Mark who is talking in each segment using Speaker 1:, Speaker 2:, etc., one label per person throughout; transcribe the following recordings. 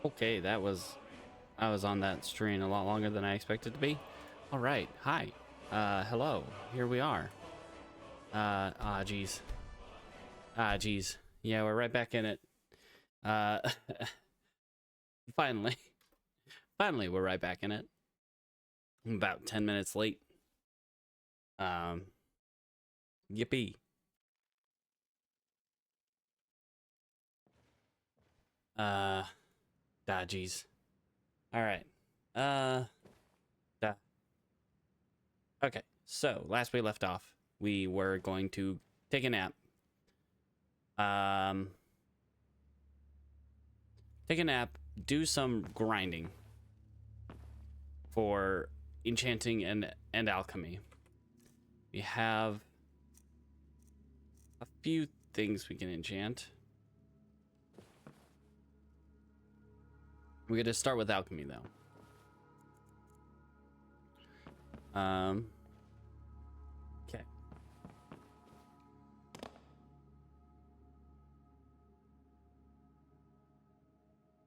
Speaker 1: Okay, I was on that stream a lot longer than I expected to be. All right, hi, hello, here we are. Geez, geez, yeah, we're right back in it. Uh, finally, finally, we're right back in it. I'm about 10 minutes late. Um, Yippee. Uh, Geez. All right. Uh, da. Okay. So last we left off, we were going to take a nap. Um, Take a nap, do some grinding for enchanting and alchemy. We have a few things we can enchant. We're gonna start with alchemy though. Okay.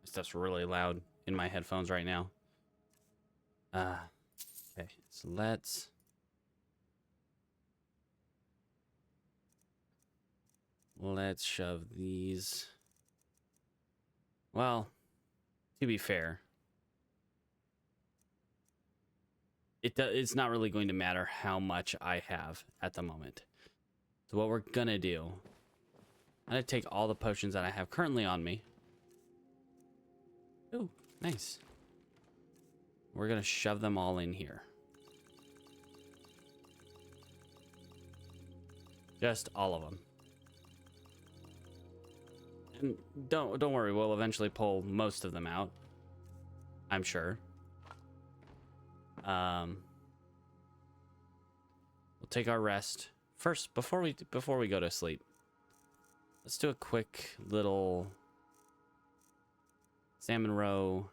Speaker 1: Stuff's really loud in my headphones right now. Okay, so let's shove these. Well, to be fair, it's not really going to matter how much I have at the moment. So what we're gonna do, I'm gonna take all the potions that I have currently on me. Ooh, nice. We're gonna shove them all in here. Just all of them. And don't worry, we'll eventually pull most of them out, I'm sure. We'll take our rest first before we go to sleep. Let's do a quick little salmon roe.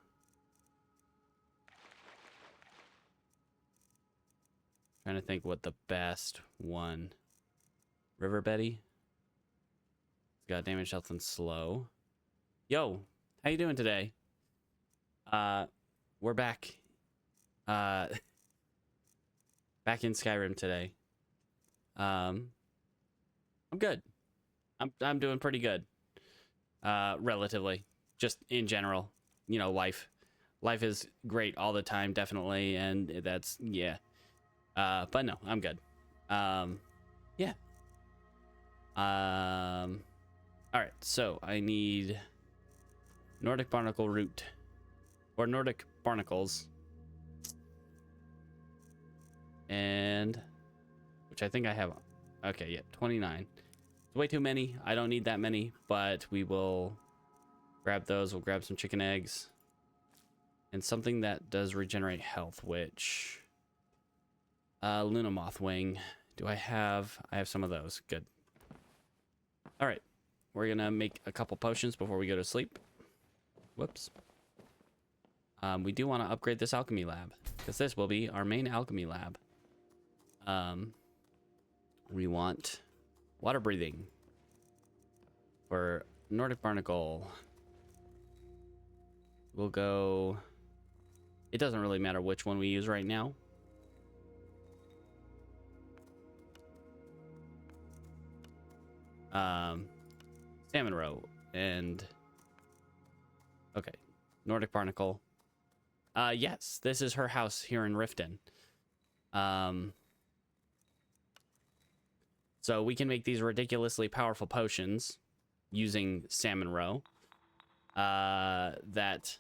Speaker 1: Trying to think what the best one. River Betty. It's got damage, health, and slow. Yo, how you doing today? We're back. Back in Skyrim today. I'm good. I'm doing pretty good. Relatively. Just in general. You know, life is great all the time, definitely, and that's yeah. But no, I'm good. Yeah. All right, so I need Nordic barnacle root or Nordic barnacles, and which I think I have. Okay, yeah, 29. It's way too many. I don't need that many, but we will grab those. We'll grab some chicken eggs and something that does regenerate health, which Luna moth wing. Do I have some of those? Good. All right, we're gonna make a couple potions before we go to sleep. Whoops. We do want to upgrade this alchemy lab because this will be our main alchemy lab. We want water breathing for Nordic barnacle. We'll go. It doesn't really matter which one we use right now. Salmon roe and okay, Nordic barnacle. Yes, this is her house here in Riften. So we can make these ridiculously powerful potions using salmon roe. That,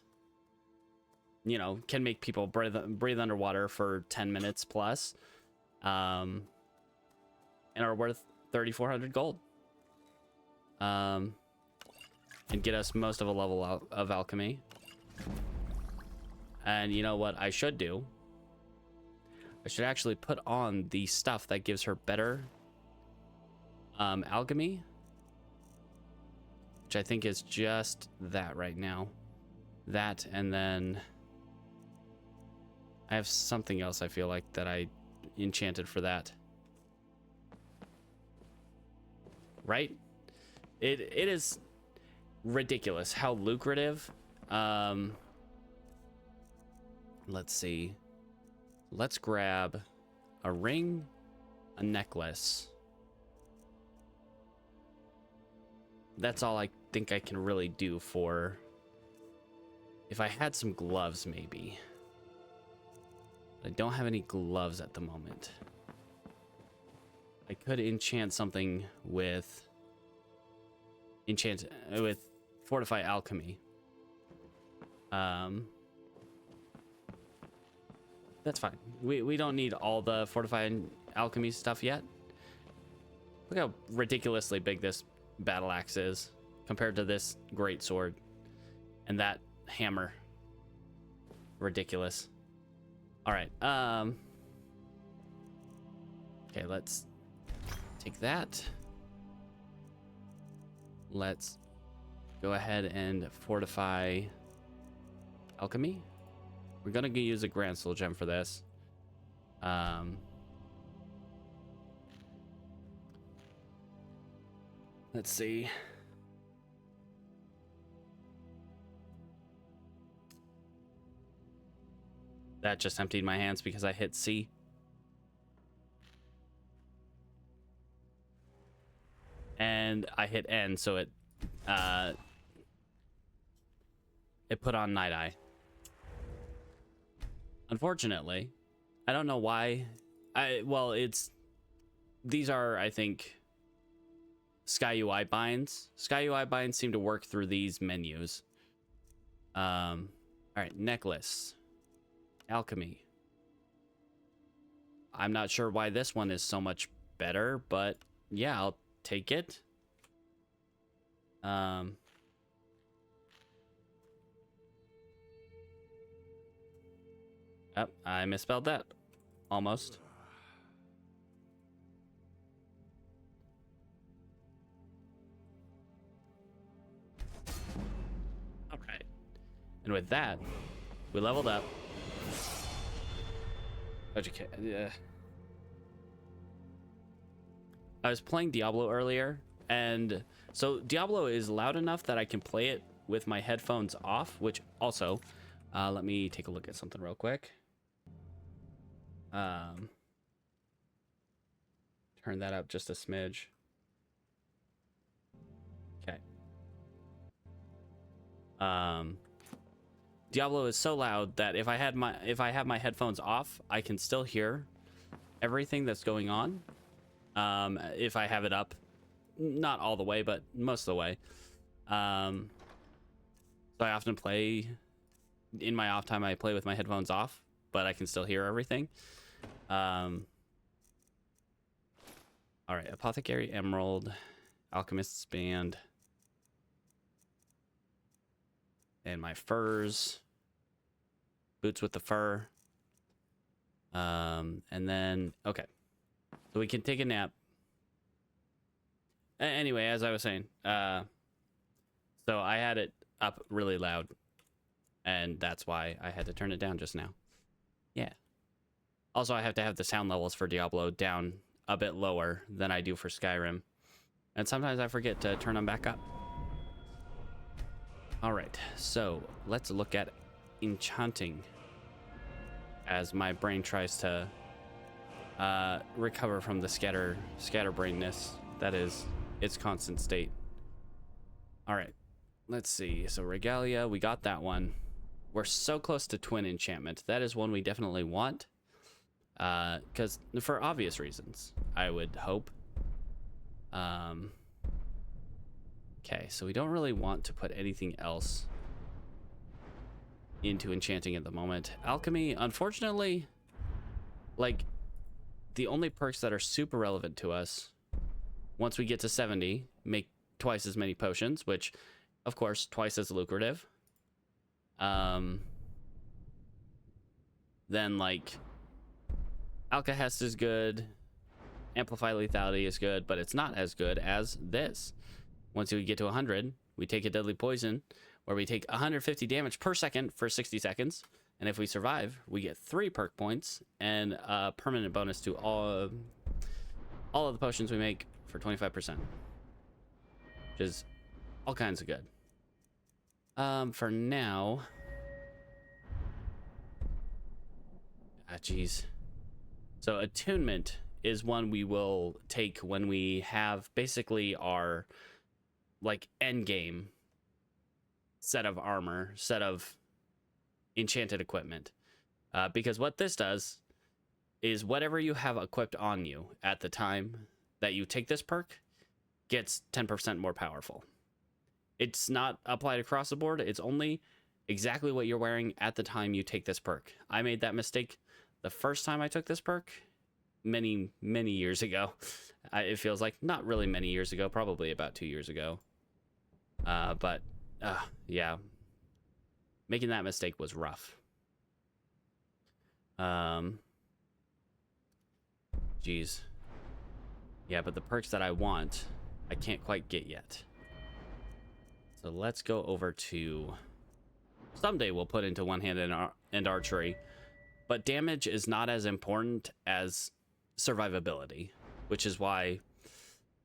Speaker 1: you know, can make people breathe underwater for 10 minutes plus. And are worth 3,400 gold. And get us most of a level of alchemy. And you know what I should do? I should actually put on the stuff that gives her better alchemy, which I think is just that right now. That, and then I have something else I feel like that I enchanted for that. Right? It is ridiculous how lucrative Let's see. Let's grab a ring, a necklace. That's all I think I can really do for... If I had some gloves, maybe. I don't have any gloves at the moment. I could enchant something with... with Fortify Alchemy. That's fine. We don't need all the Fortify Alchemy stuff yet. Look how ridiculously big this battle axe is compared to this great sword and that hammer. Ridiculous. All right. Okay, let's take that. Let's go ahead and fortify alchemy. We're gonna use a Grand Soul Gem for this. Let's see. That just emptied my hands because I hit C. And I hit N, so it put on Night Eye. Unfortunately, I don't know why. These are, I think, Sky UI binds. Sky UI binds seem to work through these menus. All right, necklace. Alchemy. I'm not sure why this one is so much better, but yeah, I'll take it. Oh, I misspelled that. Almost. Okay. And with that, we leveled up. Okay. Yeah. I was playing Diablo earlier, and so Diablo is loud enough that I can play it with my headphones off, which also, let me take a look at something real quick. Turn that up just a smidge. Okay. Diablo is so loud that if I have my headphones off, I can still hear everything that's going on. If I have it up, not all the way, but most of the way. So I often play in my off time. I play with my headphones off, but I can still hear everything. All right, Apothecary Emerald, Alchemist's Band, and my furs, boots with the fur. And then, okay, so we can take a nap. Anyway, as I was saying, so I had it up really loud, and that's why I had to turn it down just now. Yeah. Also, I have to have the sound levels for Diablo down a bit lower than I do for Skyrim. And sometimes I forget to turn them back up. All right, so let's look at enchanting as my brain tries to recover from the scatterbrainness that is its constant state. All right, let's see. So Regalia, we got that one. We're so close to Twin Enchantment. That is one we definitely want. Because for obvious reasons, I would hope. Okay, so we don't really want to put anything else into enchanting at the moment. Alchemy, unfortunately, like, the only perks that are super relevant to us, once we get to 70, make twice as many potions, which, of course, twice as lucrative. Then, like, Alcahest is good, Amplify Lethality is good, but it's not as good as this. Once we get to 100, we take a Deadly Poison, where we take 150 damage per second for 60 seconds, and if we survive, we get 3 perk points and a permanent bonus to all of the potions we make for 25%, which is all kinds of good. For now. Ah, jeez. So attunement is one we will take when we have basically our like end game set of armor, set of enchanted equipment. Because what this does is whatever you have equipped on you at the time that you take this perk gets 10% more powerful. It's not applied across the board. It's only exactly what you're wearing at the time you take this perk. I made that mistake the first time I took this perk many years ago. It feels like not really many years ago, probably about 2 years ago. But yeah, making that mistake was rough. Geez. Yeah, but the perks that I want, I can't quite get yet. So let's go over to... Someday we'll put into one-handed and archery, but damage is not as important as survivability, which is why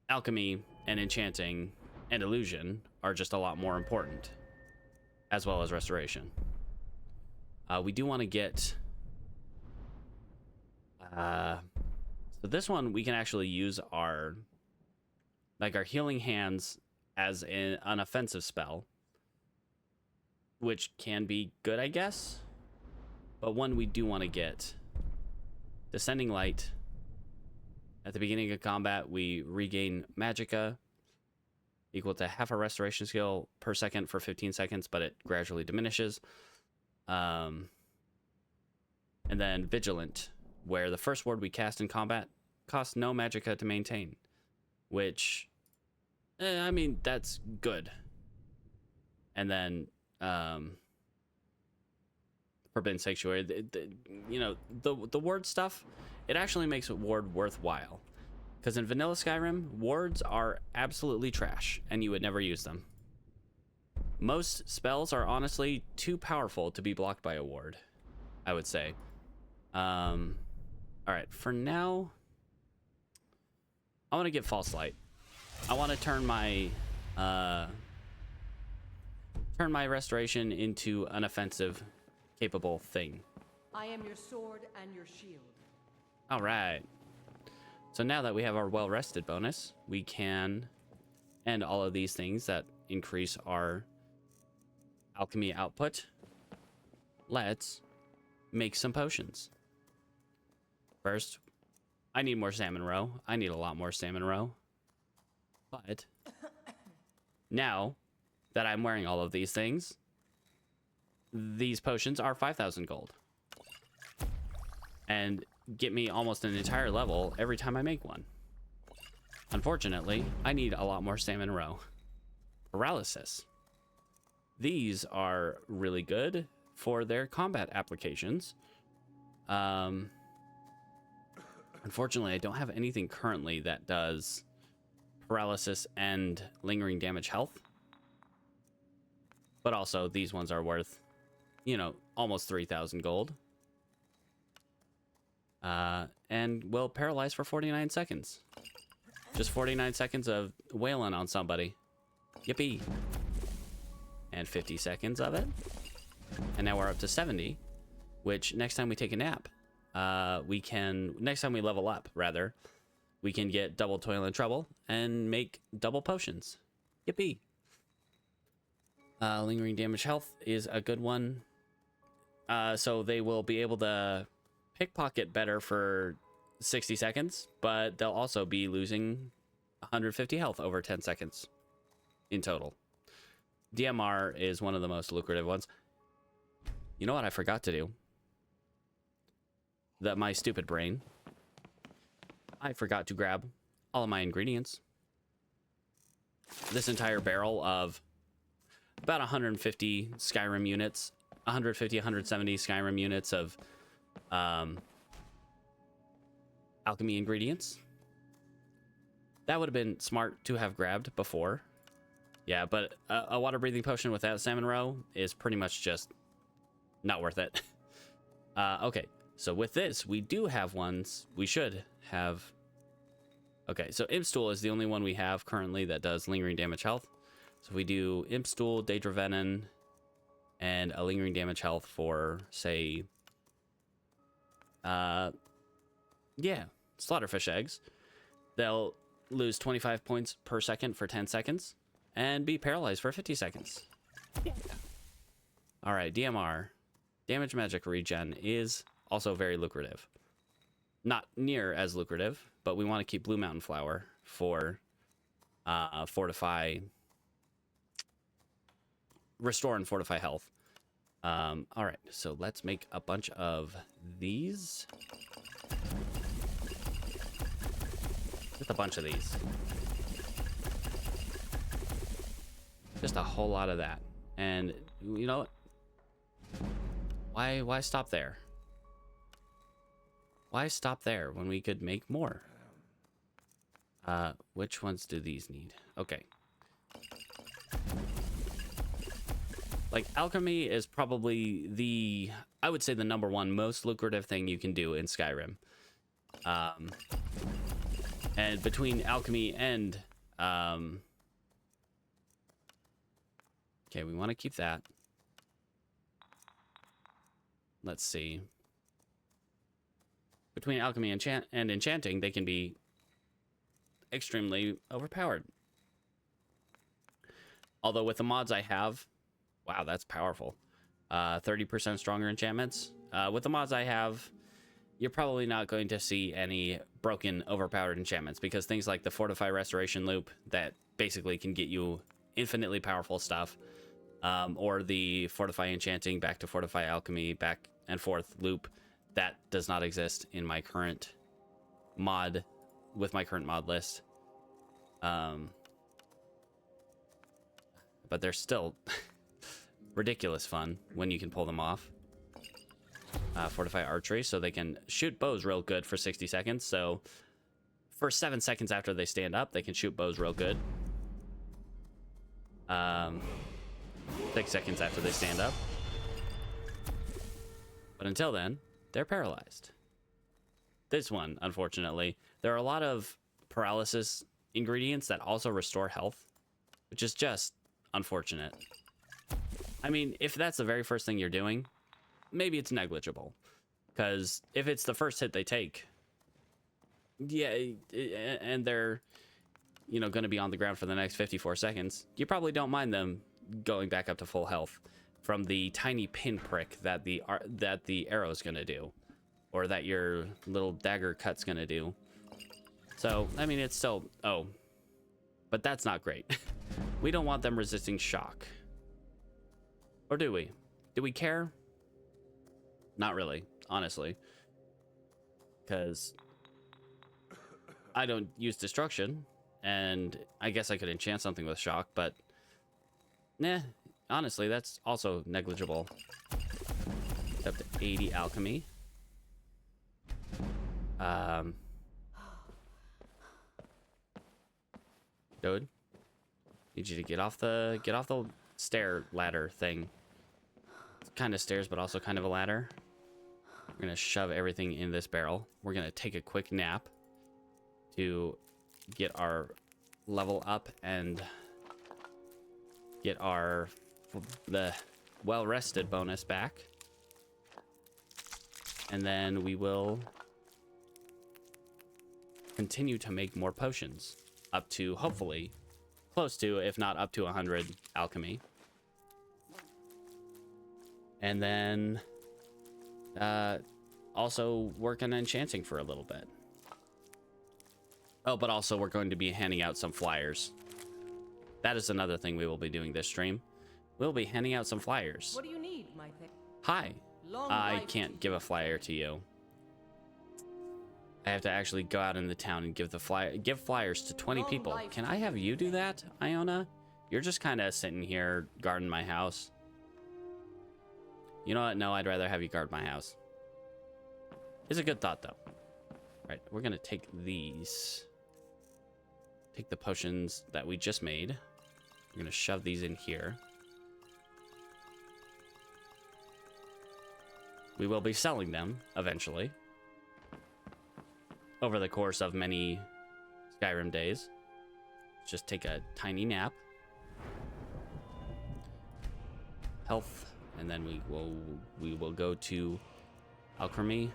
Speaker 1: alchemy and enchanting and illusion are just a lot more important, as well as restoration. We do want to get... so this one, we can actually use our healing hands as an offensive spell, which can be good, I guess. But one we do want to get, Descending Light. At the beginning of combat, we regain magicka equal to half a restoration skill per second for 15 seconds, but it gradually diminishes. And then Vigilant, where the first ward we cast in combat costs no magicka to maintain, which, I mean, that's good. And then Forbidden Sanctuary, you know, the ward stuff, it actually makes a ward worthwhile. Because in vanilla Skyrim, wards are absolutely trash, and you would never use them. Most spells are honestly too powerful to be blocked by a ward, I would say. Alright, for now, I want to get False Light. I want to turn my restoration into an offensive capable thing.
Speaker 2: I am your sword and your shield.
Speaker 1: All right. So now that we have our well-rested bonus, we can end all of these things that increase our alchemy output. Let's make some potions. First, I need more salmon roe. I need a lot more salmon roe. But now that I'm wearing all of these things, these potions are 5,000 gold. And get me almost an entire level every time I make one. Unfortunately, I need a lot more salmon roe. Paralysis. These are really good for their combat applications. Unfortunately, I don't have anything currently that does paralysis and lingering damage health. But also, these ones are worth, you know, almost 3,000 gold. And will paralyze for 49 seconds. Just 49 seconds of wailing on somebody. Yippee. And 50 seconds of it. And now we're up to 70, which next time we take a nap, next time we level up, rather, we can get double toil and trouble and make double potions. Yippee. Lingering damage health is a good one. So they will be able to pickpocket better for 60 seconds, but they'll also be losing 150 health over 10 seconds in total. DMR is one of the most lucrative ones. You know what I forgot to do? My stupid brain. I forgot to grab all of my ingredients. This entire barrel of about 150 Skyrim units, 150, 170 Skyrim units of alchemy ingredients. That would have been smart to have grabbed before. Yeah, but a water breathing potion without salmon roe is pretty much just not worth it. Okay, so with this, we do have ones. We should have. Okay, so Imp Stool is the only one we have currently that does lingering damage health. So we do Imp Stool, Daedra Venom, and a lingering damage health for, say, yeah, slaughterfish eggs. They'll lose 25 points per second for 10 seconds and be paralyzed for 50 seconds. All right, DMR, damage magic regen, is also very lucrative. Not near as lucrative, but we want to keep Blue Mountain Flower for restore and fortify health. All right, so let's make a bunch of these. Just a bunch of these. Just a whole lot of that. And you know what? Why stop there? Why stop there when we could make more? Which ones do these need? Okay. Like, alchemy is probably I would say the #1 most lucrative thing you can do in Skyrim. And between alchemy and, okay, we want to keep that. Let's see. Between alchemy and enchanting, they can be extremely overpowered. Although with the mods I have, wow, that's powerful. 30% stronger enchantments. With the mods I have, you're probably not going to see any broken, overpowered enchantments, because things like the Fortify Restoration loop that basically can get you infinitely powerful stuff, or the Fortify Enchanting back to Fortify Alchemy back and forth loop, that does not exist in my current mod, with my current mod list. But they're still ridiculous fun when you can pull them off. Fortify Archery, so they can shoot bows real good for 60 seconds. So for 7 seconds after they stand up, they can shoot bows real good. 6 seconds after they stand up. But until then, they're paralyzed. This one, unfortunately, there are a lot of paralysis ingredients that also restore health, which is just unfortunate. I mean, if that's the very first thing you're doing, maybe it's negligible, because if it's the first hit they take, yeah, and they're, you know, going to be on the ground for the next 54 seconds, you probably don't mind them going back up to full health from the tiny pinprick that the arrow's going to do, or that your little dagger cut's going to do. So, I mean, it's still, oh, but that's not great. We don't want them resisting shock. Or do we? Do we care? Not really, honestly. Because I don't use destruction, and I guess I could enchant something with shock, but nah, honestly, that's also negligible. Up to 80 alchemy. Dude, need you to get off the stair ladder thing. It's kind of stairs, but also kind of a ladder. We're gonna shove everything in this barrel. We're gonna take a quick nap to get our level up and get the well-rested bonus back. And then we will continue to make more potions up to, hopefully, close to, if not up to 100 alchemy. And then also work on enchanting for a little bit. Oh, but also we're going to be handing out some flyers. That is another thing we will be doing this stream. We'll be handing out some flyers.
Speaker 2: What do you need, my thing?
Speaker 1: Hi. I can't give a flyer to you. I have to actually go out in the town and give flyers to 20 people. Can I have you do that, Iona? You're just kind of sitting here guarding my house. You know what? No, I'd rather have you guard my house. It's a good thought, though. All right, we're gonna take these. Take the potions that we just made. We're gonna shove these in here. We will be selling them eventually, over the course of many Skyrim days. Let's just take a tiny nap. Health and then we will go to alchemy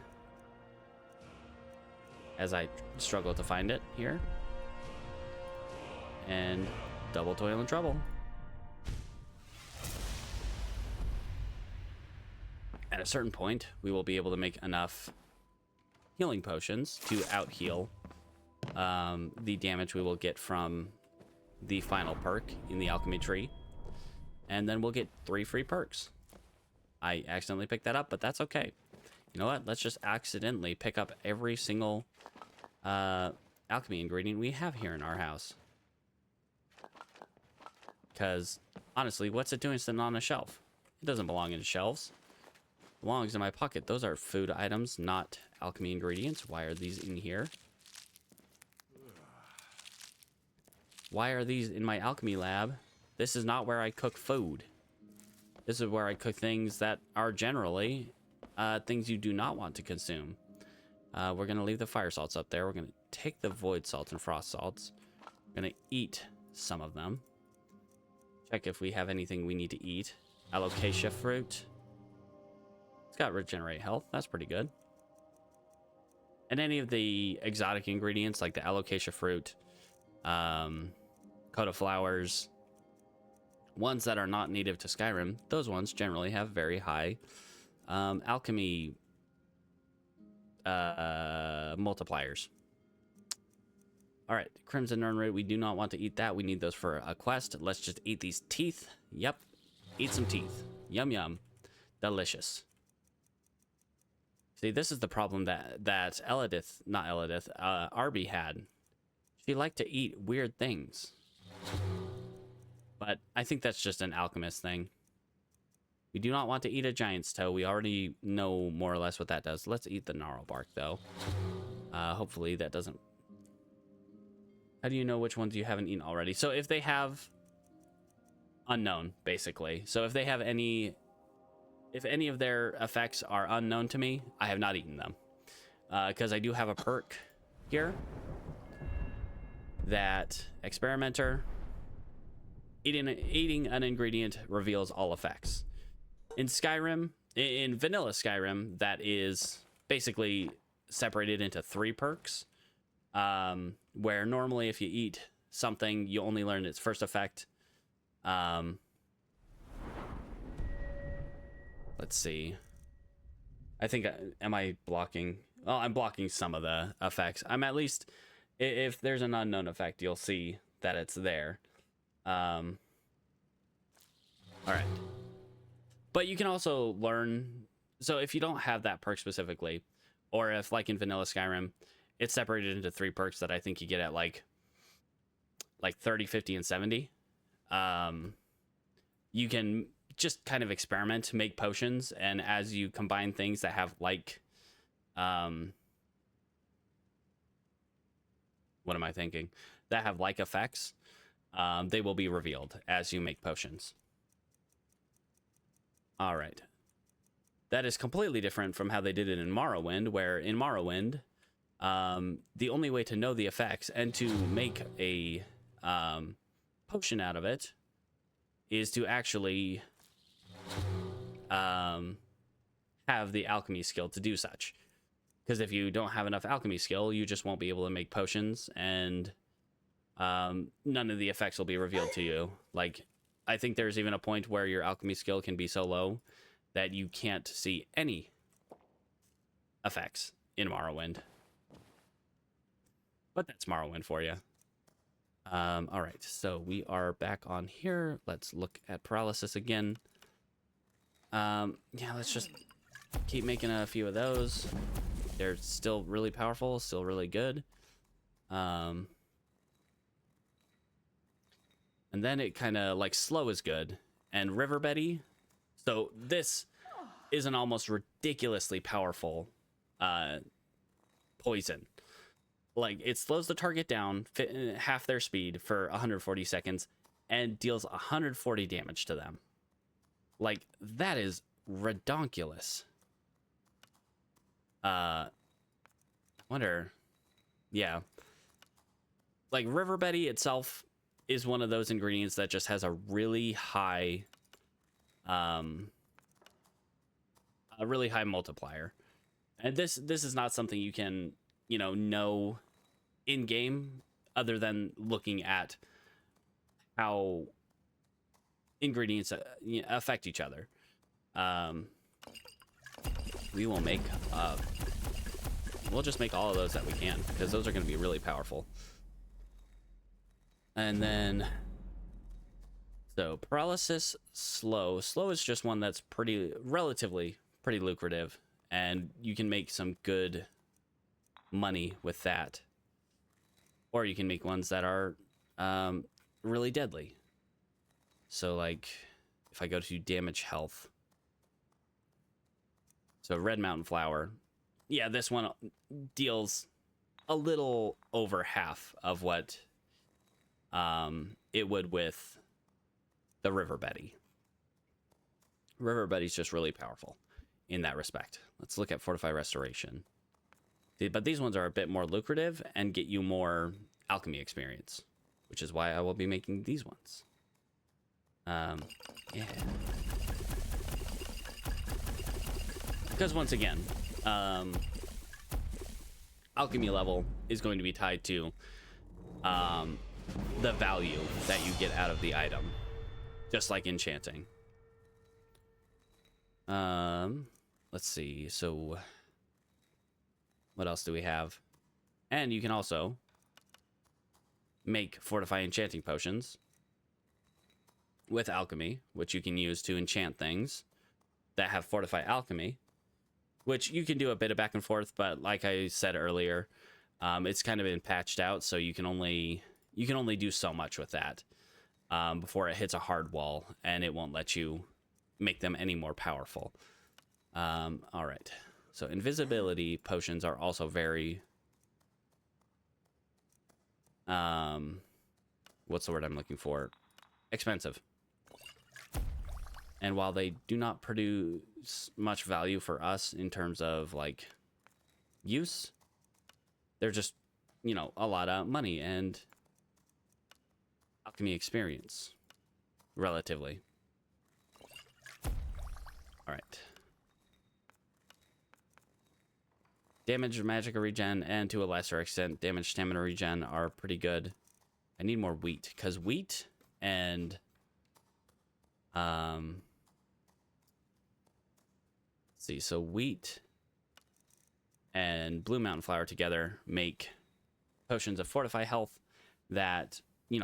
Speaker 1: as I struggle to find it here, and double toil and trouble. At a certain point, we will be able to make enough healing potions to out heal the damage we will get from the final perk in the alchemy tree, and then we'll get 3 free perks. I accidentally picked that up, but that's okay. You know what? Let's just accidentally pick up every single alchemy ingredient we have here in our house. Because, honestly, what's it doing sitting on a shelf? It doesn't belong in shelves. It belongs in my pocket. Those are food items, not alchemy ingredients. Why are these in here? Why are these in my alchemy lab? This is not where I cook food. This is where I cook things that are generally things you do not want to consume. We're going to leave the fire salts up there. We're going to take the void salts and frost salts. We're going to eat some of them. Check if we have anything we need to eat. Alocasia fruit. It's got regenerate health. That's pretty good. And any of the exotic ingredients like the alocasia fruit, coat of flowers, ones that are not native to Skyrim, those ones generally have very high alchemy multipliers. All right, Crimson Urn Root, we do not want to eat that. We need those for a quest. Let's just eat these teeth. Yep, eat some teeth. Yum, yum. Delicious. See, this is the problem that Arby had. She liked to eat weird things. But I think that's just an alchemist thing. We do not want to eat a giant's toe. We already know more or less what that does. Let's eat the gnarl bark, though. Hopefully that doesn't... How do you know which ones you haven't eaten already? So if they have... Unknown, basically. So if they have any... If any of their effects are unknown to me, I have not eaten them. Because I do have a perk here. That Experimenter... Eating an ingredient reveals all effects. In Skyrim, in vanilla Skyrim, that is basically separated into 3 perks. Where normally if you eat something, you only learn its first effect. Let's see. I think, am I blocking? Well, I'm blocking some of the effects. I'm at least, if there's an unknown effect, you'll see that it's there. All right. But you can also learn, so if you don't have that perk specifically, or if like in vanilla Skyrim, it's separated into 3 perks that I think you get at like 30, 50, and 70. You can just kind of experiment, make potions, and as you combine things that have like, what am I thinking? That have like effects, they will be revealed as you make potions. All right. That is completely different from how they did it in Morrowind, where in Morrowind, the only way to know the effects and to make a potion out of it is to actually have the alchemy skill to do such. Because if you don't have enough alchemy skill, you just won't be able to make potions, and none of the effects will be revealed to you. Like, I think there's even a point where your alchemy skill can be so low that you can't see any effects in Morrowind. But that's Morrowind for you. All right, so we are back on here. Let's look at paralysis again. Yeah, let's just keep making a few of those. They're still really powerful, still really good. And then it kind of like slow is good. And River Betty. So this is an almost ridiculously powerful poison. Like, it slows the target down half their speed for 140 seconds and deals 140 damage to them. Like, that is redonkulous. Wonder. Yeah. Like, River Betty itself is one of those ingredients that just has a really high a really high multiplier. And this is not something you can, know in game, other than looking at how ingredients affect each other. We will make we'll just make all of those that we can, because those are going to be really powerful. And then, so paralysis, slow is just one that's relatively pretty lucrative, and you can make some good money with that. Or you can make ones that are really deadly. So like if I go to damage health, so red mountain flower, yeah, this one deals a little over half of what it would with the River Betty. River Betty's just really powerful in that respect. Let's look at Fortify Restoration. But these ones are a bit more lucrative and get you more alchemy experience, which is why I will be making these ones. Yeah. Because once again, alchemy level is going to be tied to the value that you get out of the item, just like enchanting. Let's see. So what else do we have? And you can also make fortify enchanting potions with alchemy, which you can use to enchant things that have fortify alchemy, which you can do a bit of back and forth, but like I said earlier, it's kind of been patched out, so you can only do so much with that before it hits a hard wall, and it won't let you make them any more powerful. All right, so invisibility potions are also very what's the word I'm looking for? Expensive. And while they do not produce much value for us in terms of like use, they're just, a lot of money and alchemy experience, relatively. All right. Damage, magic regen, and to a lesser extent, damage, stamina regen are pretty good. I need more wheat, because wheat and let's see, so wheat and blue mountain flower together make potions of fortify health that,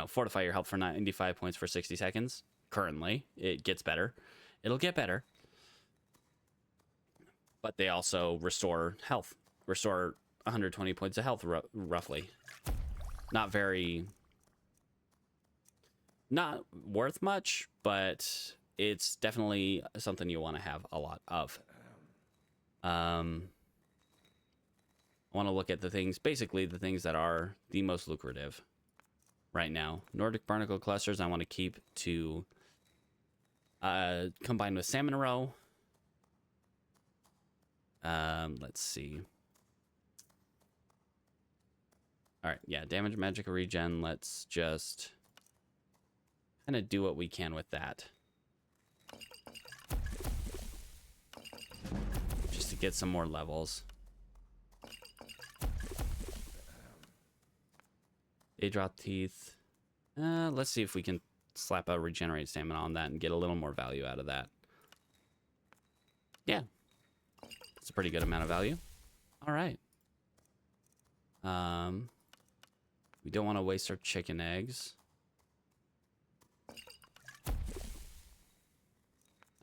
Speaker 1: fortify your health for 95 points for 60 seconds. Currently, it gets better. It'll get better. But they also restore health. Restore 120 points of health, roughly. Not worth much, but it's definitely something you want to have a lot of. I want to look at the things that are the most lucrative right now. Nordic barnacle clusters I want to keep to combine with salmon roe. Let's see. All right, yeah, damage, magic, regen. Let's just kind of do what we can with that. Just to get some more levels. Daedroth teeth. Let's see if we can slap a regenerate stamina on that and get a little more value out of that. Yeah. It's a pretty good amount of value. All right. We don't want to waste our chicken eggs.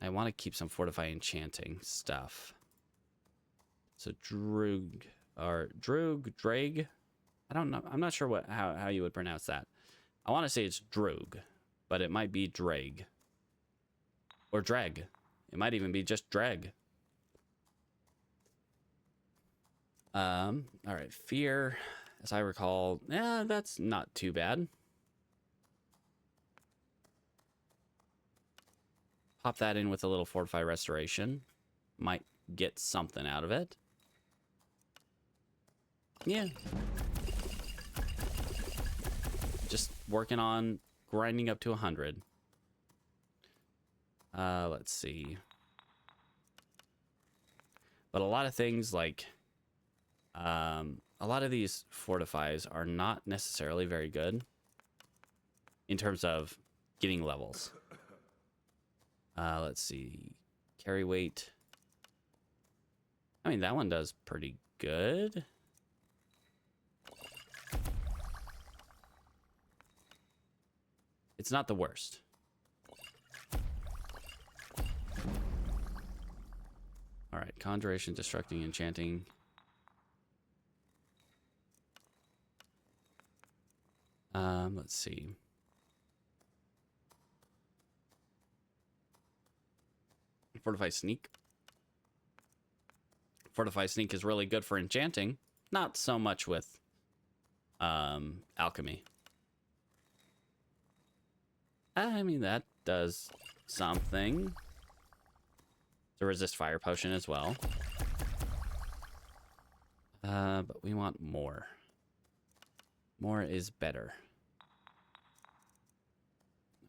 Speaker 1: I want to keep some fortify enchanting stuff. So Drug. I don't know. I'm not sure how you would pronounce that. I want to say it's Drug, but it might be Drag. Or Drag. It might even be just Drag. All right, fear, as I recall, that's not too bad. Pop that in with a little fortify restoration. Might get something out of it. Yeah. Just working on grinding up to 100. Let's see. But a lot of things like a lot of these fortifies are not necessarily very good in terms of getting levels. Let's see. Carry weight. I mean, that one does pretty good. It's not the worst. All right, conjuration, destructing, enchanting. Let's see. Fortify sneak. Fortify sneak is really good for enchanting, not so much with alchemy. I mean, that does something. To resist fire potion as well. But we want more. More is better.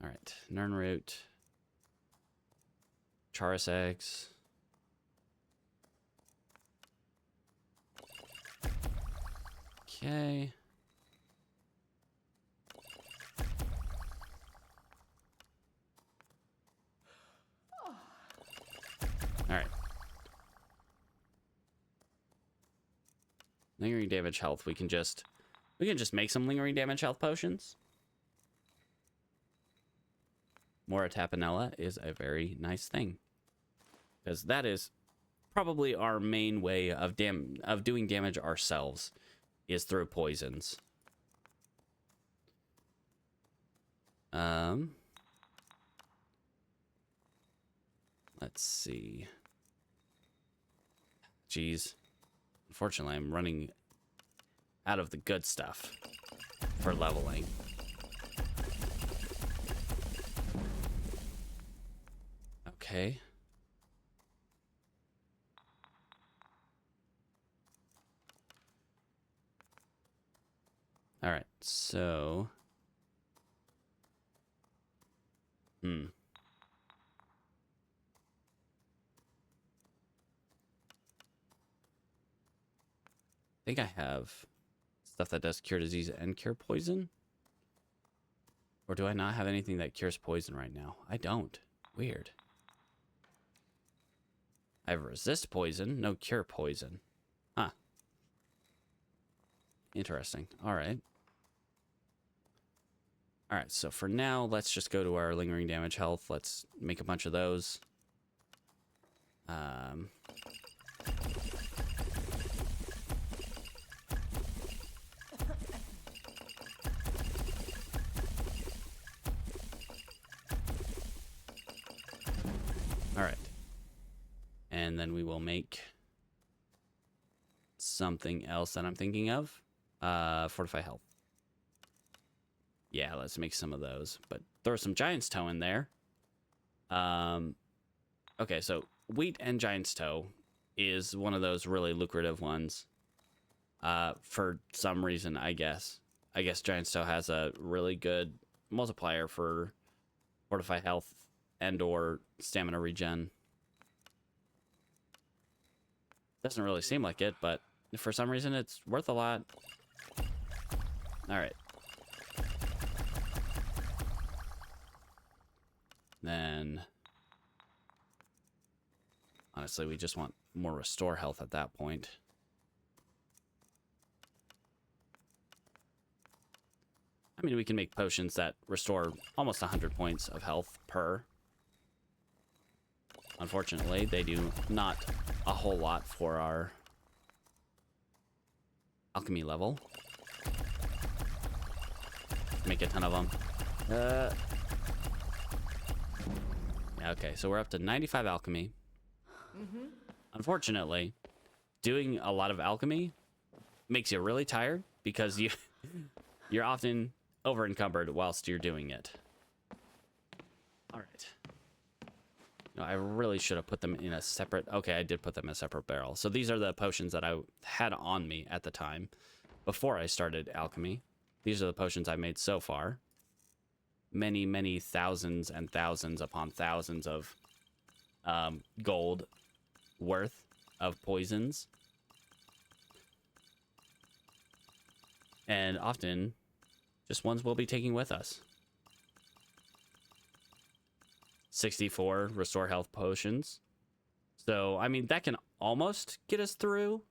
Speaker 1: All right, Nern root. Charis eggs. Okay. All right. Lingering damage health. We can just make some lingering damage health potions. More Tapanella is a very nice thing, because that is probably our main way of doing damage ourselves, is through poisons. Let's see. Jeez. Unfortunately, I'm running out of the good stuff for leveling. Okay. All right, so... I think I have stuff that does cure disease and cure poison. Or do I not have anything that cures poison right now? I don't. Weird. I have resist poison, no cure poison. Huh. Interesting. All right. All right, so for now, let's just go to our lingering damage health. Let's make a bunch of those. All right. And then we will make something else that I'm thinking of. Fortify health. Yeah, let's make some of those. But throw some Giant's Toe in there. Okay, so wheat and Giant's Toe is one of those really lucrative ones. For some reason, I guess. I guess Giant's Toe has a really good multiplier for Fortify health and or stamina regen. Doesn't really seem like it, but for some reason it's worth a lot. Alright. Then... honestly, we just want more restore health at that point. I mean, we can make potions that restore almost 100 points of health per. Unfortunately, they do not a whole lot for our alchemy level. Make a ton of them. Yeah, okay, so we're up to 95 alchemy. Unfortunately, doing a lot of alchemy makes you really tired because you're often over encumbered whilst you're doing it. All right. No, I really should have put them in a separate... okay, I did put them in a separate barrel. So these are the potions that I had on me at the time before I started alchemy. These are the potions I've made so far. Many, many thousands and thousands upon thousands of gold worth of poisons. And often, just ones we'll be taking with us. 64 restore health potions. So, I mean, that can almost get us through.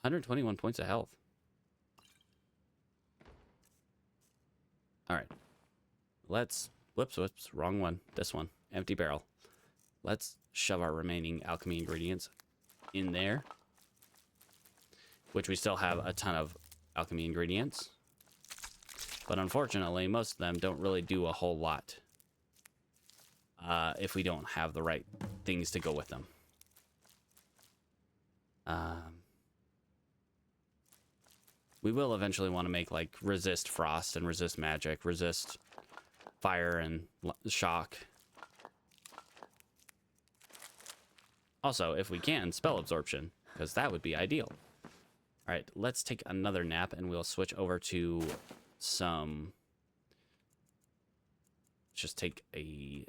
Speaker 1: 121 points of health. All right. Let's... Whoops, wrong one. This one. Empty barrel. Let's shove our remaining alchemy ingredients in there. Which we still have a ton of alchemy ingredients. But unfortunately, most of them don't really do a whole lot. If we don't have the right things to go with them. We will eventually want to make, like, resist frost and resist magic, resist fire and shock. Also, if we can, spell absorption, because that would be ideal. All right, let's take another nap, and we'll switch over to some... Just take a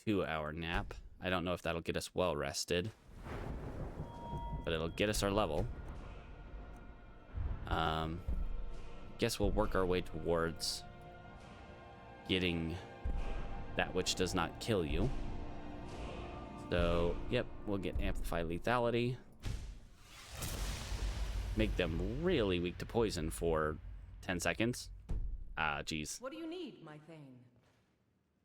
Speaker 1: 2-hour nap. I don't know if that'll get us well rested, but it'll get us our level. Guess we'll work our way towards getting that which does not kill you. So, yep, we'll get Amplify Lethality. Make them really weak to poison for 10 seconds. Geez.
Speaker 2: What do you need, my thing?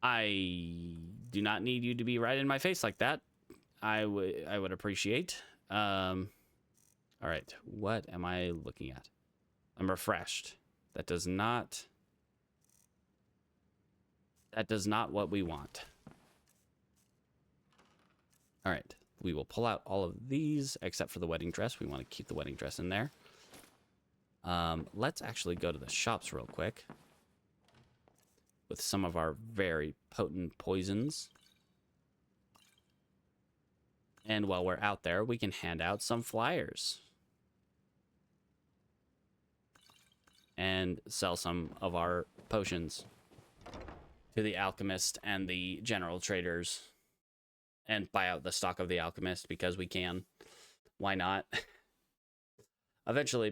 Speaker 1: I do not need you to be right in my face like that. I would appreciate. All right, what am I looking at? I'm refreshed. That does not what we want. All right, we will pull out all of these except for the wedding dress. We want to keep the wedding dress in there. Let's actually go to the shops real quick with some of our very potent poisons. And while we're out there, we can hand out some flyers. And sell some of our potions to the alchemist and the general traders. And buy out the stock of the alchemist because we can. Why not? Eventually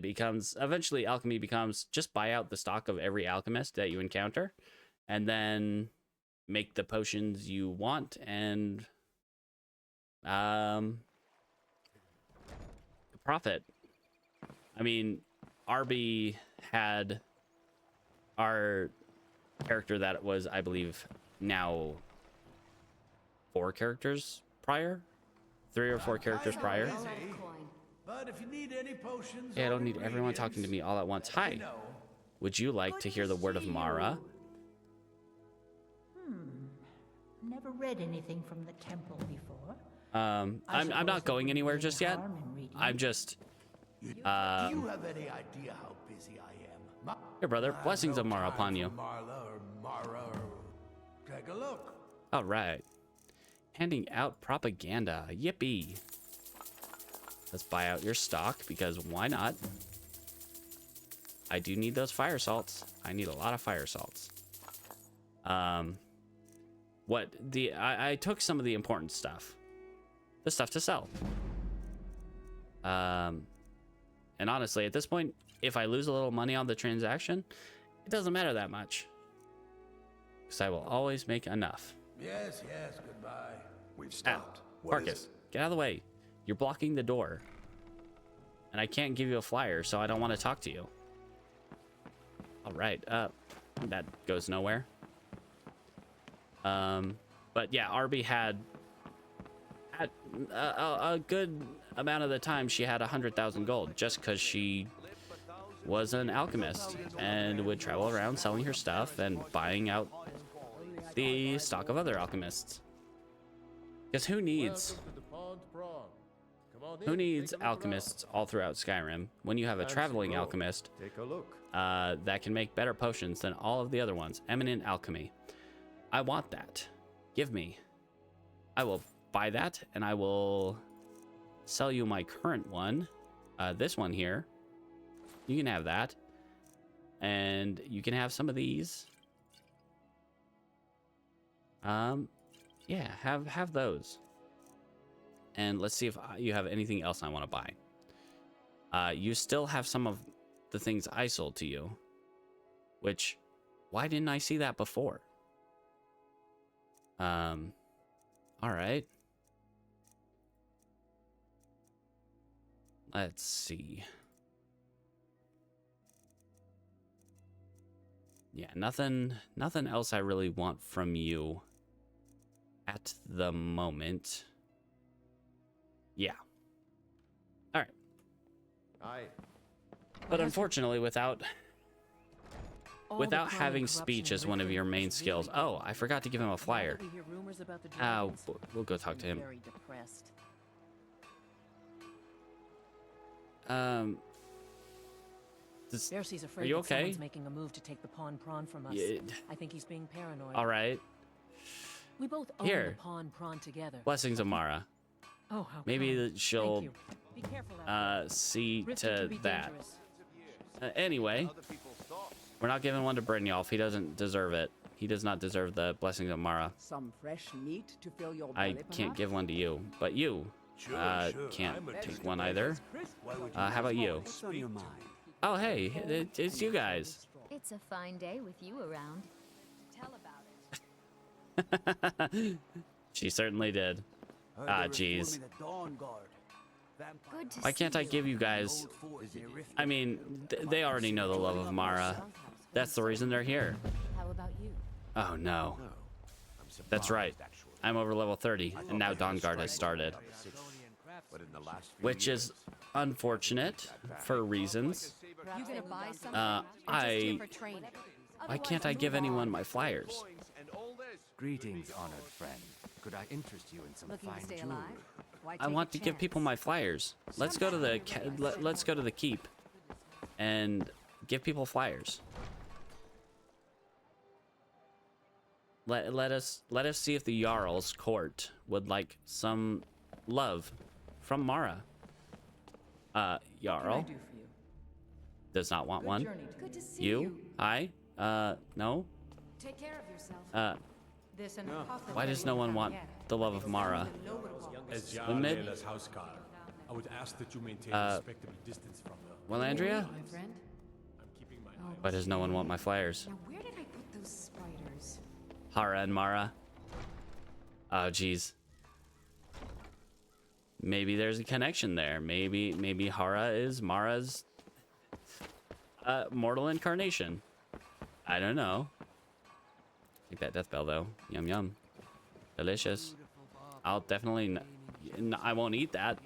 Speaker 1: alchemy becomes just buy out the stock of every alchemist that you encounter. And then make the potions you want and profit. I mean, RB had our character that was, I believe, now 4 characters prior, 3 or 4 characters prior.
Speaker 3: But if you need any potions,
Speaker 1: Yeah, I don't need everyone talking to me all at once. Hi, would you like to hear the word of Mara?
Speaker 4: Never read anything from the temple before.
Speaker 1: I'm not going anywhere just yet. I'm just
Speaker 3: do you have any idea how busy I am?
Speaker 1: here, brother. Blessings of Mara upon you.
Speaker 3: Mara. Take a look.
Speaker 1: All right. Handing out propaganda. Yippee. Let's buy out your stock because why not? I do need those fire salts. I need a lot of fire salts. I took some of the important stuff. The stuff to sell. And honestly, at this point, if I lose a little money on the transaction, it doesn't matter that much. Because I will always make enough.
Speaker 3: Yes, goodbye.
Speaker 5: We've stopped.
Speaker 1: Marcus, get out of the way. You're blocking the door. And I can't give you a flyer, so I don't want to talk to you. All right, that goes nowhere. But yeah, RB had a good amount of the time she had 100,000 gold just because she was an alchemist and would travel around selling her stuff and buying out the stock of other alchemists. Because who needs alchemists all throughout Skyrim when you have a traveling alchemist
Speaker 5: Take a look.
Speaker 1: that can make better potions than all of the other ones? Eminent alchemy. I want that. Give me. I will buy that, and I will sell you my current one. This one here. You can have that. And you can have some of these. Yeah, have those. And let's see if you have anything else I want to buy. You still have some of the things I sold to you, which, why didn't I see that before? All right. Let's see. Yeah, nothing else I really want from you at the moment. Yeah. All right.
Speaker 3: Aye.
Speaker 1: But unfortunately, without having speech as one of your main skills. Oh, I forgot to give him a flyer. We'll go talk to him.
Speaker 5: Bercy's afraid
Speaker 1: are you
Speaker 5: that
Speaker 1: okay?
Speaker 5: someone's making a move to take the pawn prawn from us.
Speaker 1: Yeah.
Speaker 5: I think he's being paranoid.
Speaker 1: All right.
Speaker 5: We both own
Speaker 1: Here.
Speaker 5: the pawn prawn together.
Speaker 1: Blessings of Mara.
Speaker 5: Oh, how
Speaker 1: Maybe
Speaker 5: kind.
Speaker 1: she'll
Speaker 5: Thank you. Be careful out there.
Speaker 1: see
Speaker 5: Risky
Speaker 1: to
Speaker 5: be
Speaker 1: that.
Speaker 5: dangerous.
Speaker 1: Anyway, we're not giving one to Brynjolf. He doesn't deserve it. He does not deserve the blessings of Mara.
Speaker 6: Some fresh meat to fill your
Speaker 1: I
Speaker 6: belly,
Speaker 1: can't give
Speaker 6: perhaps?
Speaker 1: one to you, but you can't take one either. How about you?
Speaker 6: What's on your mind?
Speaker 1: Oh, hey, it's you guys.
Speaker 7: It's a fine day with you around. Tell about it.
Speaker 1: She certainly did.
Speaker 3: Heard
Speaker 1: Ah,
Speaker 3: they were
Speaker 1: jeez.
Speaker 3: forming a Dawn Guard. Vampire
Speaker 7: Good to
Speaker 1: Why can't
Speaker 7: see
Speaker 1: I
Speaker 7: you.
Speaker 1: give you guys?
Speaker 3: old fort near Rift.
Speaker 1: I mean, they already know the love of Mara. That's the reason they're here.
Speaker 7: How about you?
Speaker 1: Oh, no.
Speaker 3: No, I'm surprised,
Speaker 1: That's right.
Speaker 3: actually.
Speaker 1: I'm over level 30, and now Dawn Guard has started.
Speaker 3: But in the last few
Speaker 1: Which is unfortunate for reasons.
Speaker 2: You gonna buy something?
Speaker 1: Why can't I give anyone my flyers?
Speaker 8: Greetings, honored friend. Could I interest you in some
Speaker 2: Looking to
Speaker 8: fine
Speaker 2: stay
Speaker 8: jewelry?
Speaker 2: alive? Why
Speaker 1: I
Speaker 2: take
Speaker 1: want
Speaker 2: a
Speaker 1: to give people
Speaker 2: chance?
Speaker 1: my flyers. Let's go to the let's go to the keep and give people flyers. Let us see if the Jarl's court would like some love from Mara.
Speaker 2: What can I
Speaker 1: Jarl
Speaker 2: do for you?
Speaker 1: does not want one.
Speaker 2: Good to see
Speaker 1: You? Hi? No?
Speaker 2: Take care of yourself. This an apothecary
Speaker 1: Why does no one want the love of Mara?
Speaker 9: As
Speaker 1: Admit-
Speaker 9: Jarl Lela's housecarl, I would ask that you maintain
Speaker 1: Uh,
Speaker 9: respectable distance from her.
Speaker 1: Well, Andrea?
Speaker 2: My friend.
Speaker 9: I'm keeping my eye.
Speaker 1: Why does no one want my flyers?
Speaker 2: Now where did I put those spiders?
Speaker 1: Harrra and Mara. Oh, jeez. Maybe there's a connection there. Maybe Harrra is Mara's mortal incarnation. I don't know. Take that death bell though. Yum yum. Delicious. I'll definitely. I won't eat that,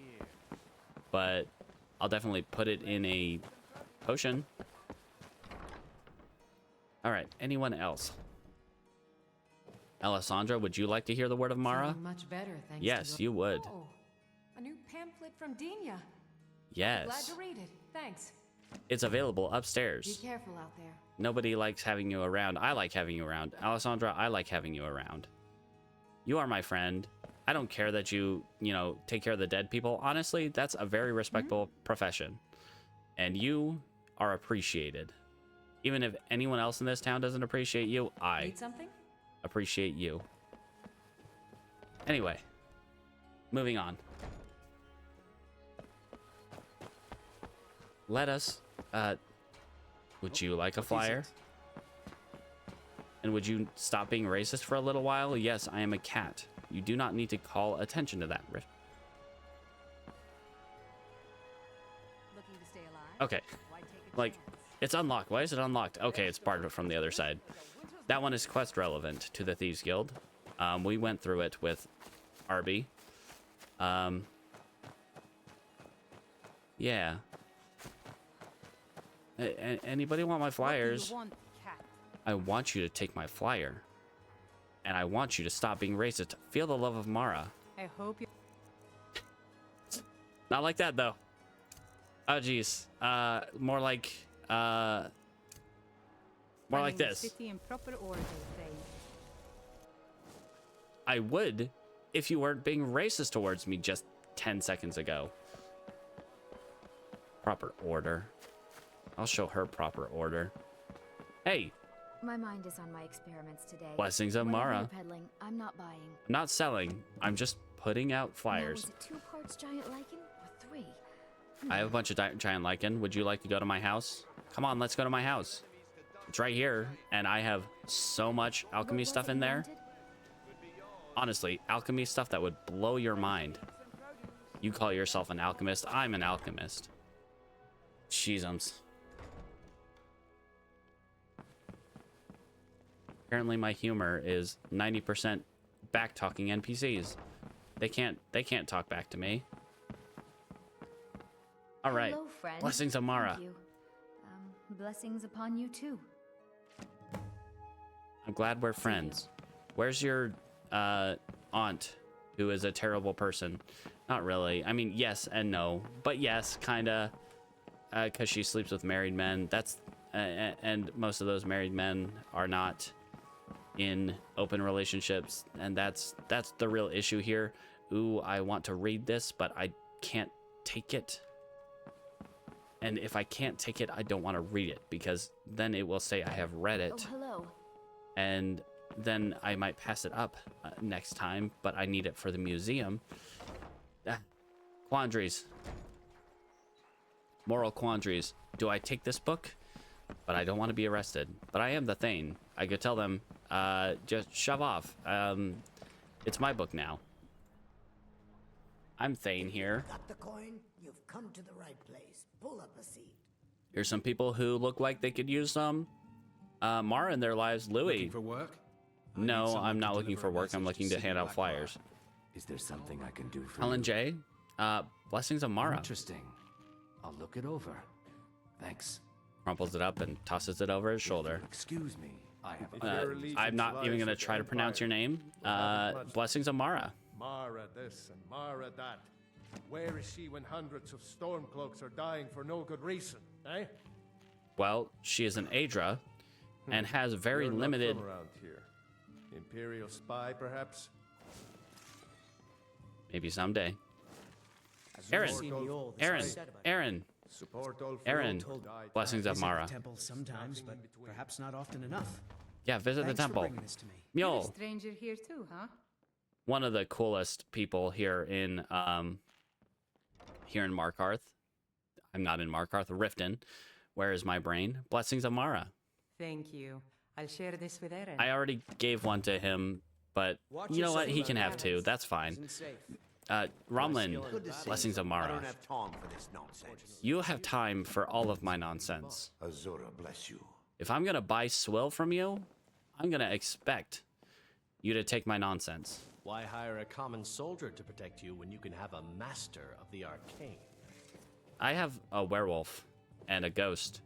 Speaker 1: but I'll definitely put it in a potion. All right. Anyone else? Alessandra, would you like to hear the word of Mara?
Speaker 2: Feeling much better, thanks
Speaker 1: Yes,
Speaker 2: to
Speaker 1: you would.
Speaker 2: Oh, a new pamphlet from Dina. Glad
Speaker 1: Yes.
Speaker 2: to read it. Thanks.
Speaker 1: It's available
Speaker 2: Be
Speaker 1: upstairs.
Speaker 2: careful out there.
Speaker 1: Nobody likes having you around. I like having you around. Alessandra, I like having you around. You are my friend. I don't care that you take care of the dead people. Honestly, that's a very respectable profession. And you are appreciated. Even if anyone else in this town doesn't appreciate you, I
Speaker 2: Need something?
Speaker 1: appreciate you. Anyway, moving on. Let us, would you like a flyer? And would you stop being racist for a little while? Yes, I am a cat. You do not need to call attention to that.
Speaker 2: Looking to stay alive?
Speaker 1: Okay,
Speaker 2: Why take a
Speaker 1: like,
Speaker 2: chance?
Speaker 1: it's unlocked. Why is it unlocked? Okay, it's barred from the other side. That one is quest relevant to the Thieves Guild. We went through it with Arby. Yeah. Anybody want my flyers? I want you to take my flyer. And I want you to stop being racist. Feel the love of Mara.
Speaker 2: I hope you.
Speaker 1: Not like that, though. Oh, geez. More like this.
Speaker 10: City in proper order, they say.
Speaker 1: I would if you weren't being racist towards me just 10 seconds ago. Proper order. I'll show her proper order. Hey,
Speaker 7: My mind is on my experiments today.
Speaker 1: Blessings of
Speaker 7: Whatever
Speaker 1: Mara.
Speaker 7: you're peddling, I'm not buying.
Speaker 1: I'm not selling. I'm just putting out flyers.
Speaker 7: Now, is it 2 parts giant lichen or 3?
Speaker 1: I have a bunch of giant lichen. Would you like to go to my house? Come on, let's go to my house. It's right here, and I have so much alchemy stuff in there. Honestly, alchemy stuff that would blow your mind. You call yourself an alchemist. I'm an alchemist. Jeezums. Apparently my humor is 90% back talking NPCs. They can't talk back to me. All right.
Speaker 7: Hello, friend.
Speaker 1: Blessings of Mara.
Speaker 7: Thank you. Blessings upon you too.
Speaker 1: I'm glad we're friends. Where's your aunt, who is a terrible person? Not really. I mean, yes and no, but yes, kinda, because she sleeps with married men. That's and most of those married men are not in open relationships, and that's the real issue here. Ooh, I want to read this, but I can't take it. And if I can't take it, I don't want to read it, because then it will say I have read it.
Speaker 7: Oh, hello.
Speaker 1: And then I might pass it up next time, but I need it for the museum. Quandaries. Moral quandaries. Do I take this book? But I don't want to be arrested. But I am the Thane. I could tell them, just shove off. It's my book now. I'm Thane here.
Speaker 3: Got the coin? You've come to the right place. Pull up a seat.
Speaker 1: Here's some people who look like they could use some Mara in their lives. Louis.
Speaker 11: Looking for work?
Speaker 1: No, I'm not looking for work. I'm looking to hand out flyers.
Speaker 8: Is there something I can do for
Speaker 1: Helen
Speaker 8: you?
Speaker 1: J. Blessings of Mara.
Speaker 8: Interesting. I'll look it over. Thanks.
Speaker 1: Crumples it up and tosses it over his shoulder.
Speaker 8: Excuse me. I have
Speaker 1: I'm not even going to try to pronounce your name. Blessings of Mara.
Speaker 12: Mara this and Mara that. Where is she when hundreds of Stormcloaks are dying for no good reason, eh?
Speaker 1: Well, she is an Aedra and has very
Speaker 12: You're not
Speaker 1: limited...
Speaker 12: from around here. Imperial spy, perhaps?
Speaker 1: Maybe someday. Aaron.
Speaker 12: Support old
Speaker 1: Aaron.
Speaker 12: folk who died.
Speaker 1: Blessings of Mara.
Speaker 11: Temple sometimes, but perhaps not often enough.
Speaker 1: Yeah, visit the
Speaker 11: Thanks for
Speaker 1: temple.
Speaker 11: bringing this to me.
Speaker 2: You're a
Speaker 1: Mule,
Speaker 2: stranger here too, huh?
Speaker 1: one of the coolest people here in Markarth. I'm not in Markarth, Riften. Where is my brain? Blessings of Mara.
Speaker 2: Thank you. I'll share this with Eren.
Speaker 1: I already gave one to him, but you know what? He can have two. That's fine. Romlin, blessings of Mara.
Speaker 3: I don't have time for this nonsense.
Speaker 1: You have time for all of my nonsense.
Speaker 3: Azura bless you.
Speaker 1: If I'm gonna buy swill from you, I'm gonna expect you to take my nonsense.
Speaker 13: Why hire a common soldier to protect you when you can have a master of the arcane?
Speaker 1: I have a werewolf and a ghost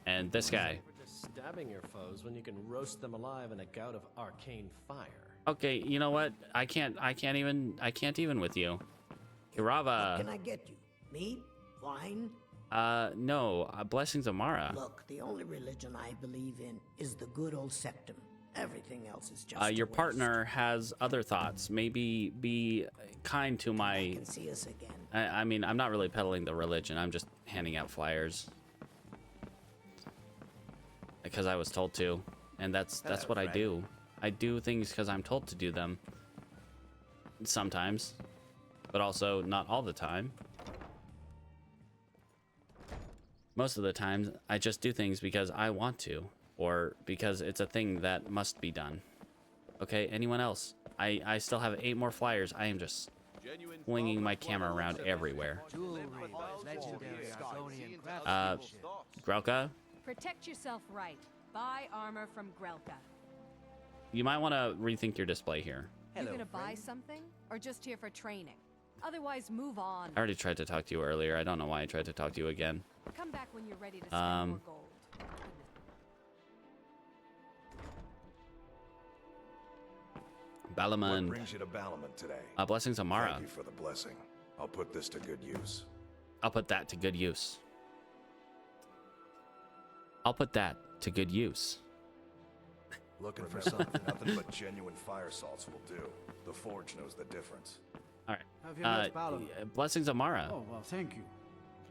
Speaker 1: and this guy.
Speaker 13: We're just stabbing your foes when you can roast them alive in a gout of arcane fire.
Speaker 1: Okay, you know what? I can't even with you. Kirava.
Speaker 3: What can I get you? Meat? Wine?
Speaker 1: No. Blessings of Mara.
Speaker 3: Look, the only religion I believe in is the good old septum. Everything else is just
Speaker 1: Your
Speaker 3: a waste.
Speaker 1: partner has other thoughts. Maybe be kind to
Speaker 3: I
Speaker 1: my...
Speaker 3: can see us again.
Speaker 1: I mean, I'm not really peddling the religion. I'm just handing out flyers. Because I was told to. And that's what I do. I do things because I'm told to do them. Sometimes. But also not all the time. Most of the times, I just do things because I want to. Or because it's a thing that must be done. Okay, anyone else? I still have 8 more flyers. I am just flinging my camera around everywhere. Grelka,
Speaker 10: Protect yourself right. Buy armor from Grelka.
Speaker 1: you might want to rethink your display here.
Speaker 10: You gonna buy something, or just here for training? Otherwise, move on.
Speaker 1: I already tried to talk to you earlier. I don't know why I tried to talk to you again.
Speaker 10: Come back when you're ready to spend more gold.
Speaker 1: Balamund.
Speaker 14: What brings you to Balamund today?
Speaker 1: Blessings of Mara.
Speaker 14: Thank you for the blessing. I'll put this to good use.
Speaker 1: I'll put that to good use. I'll put that to good use.
Speaker 14: Looking for something, nothing but genuine fire salts will do. The Forge knows the difference.
Speaker 1: All
Speaker 11: Have you
Speaker 1: right.
Speaker 11: met Balamund?
Speaker 1: Blessings of Mara.
Speaker 11: Oh, well, thank you.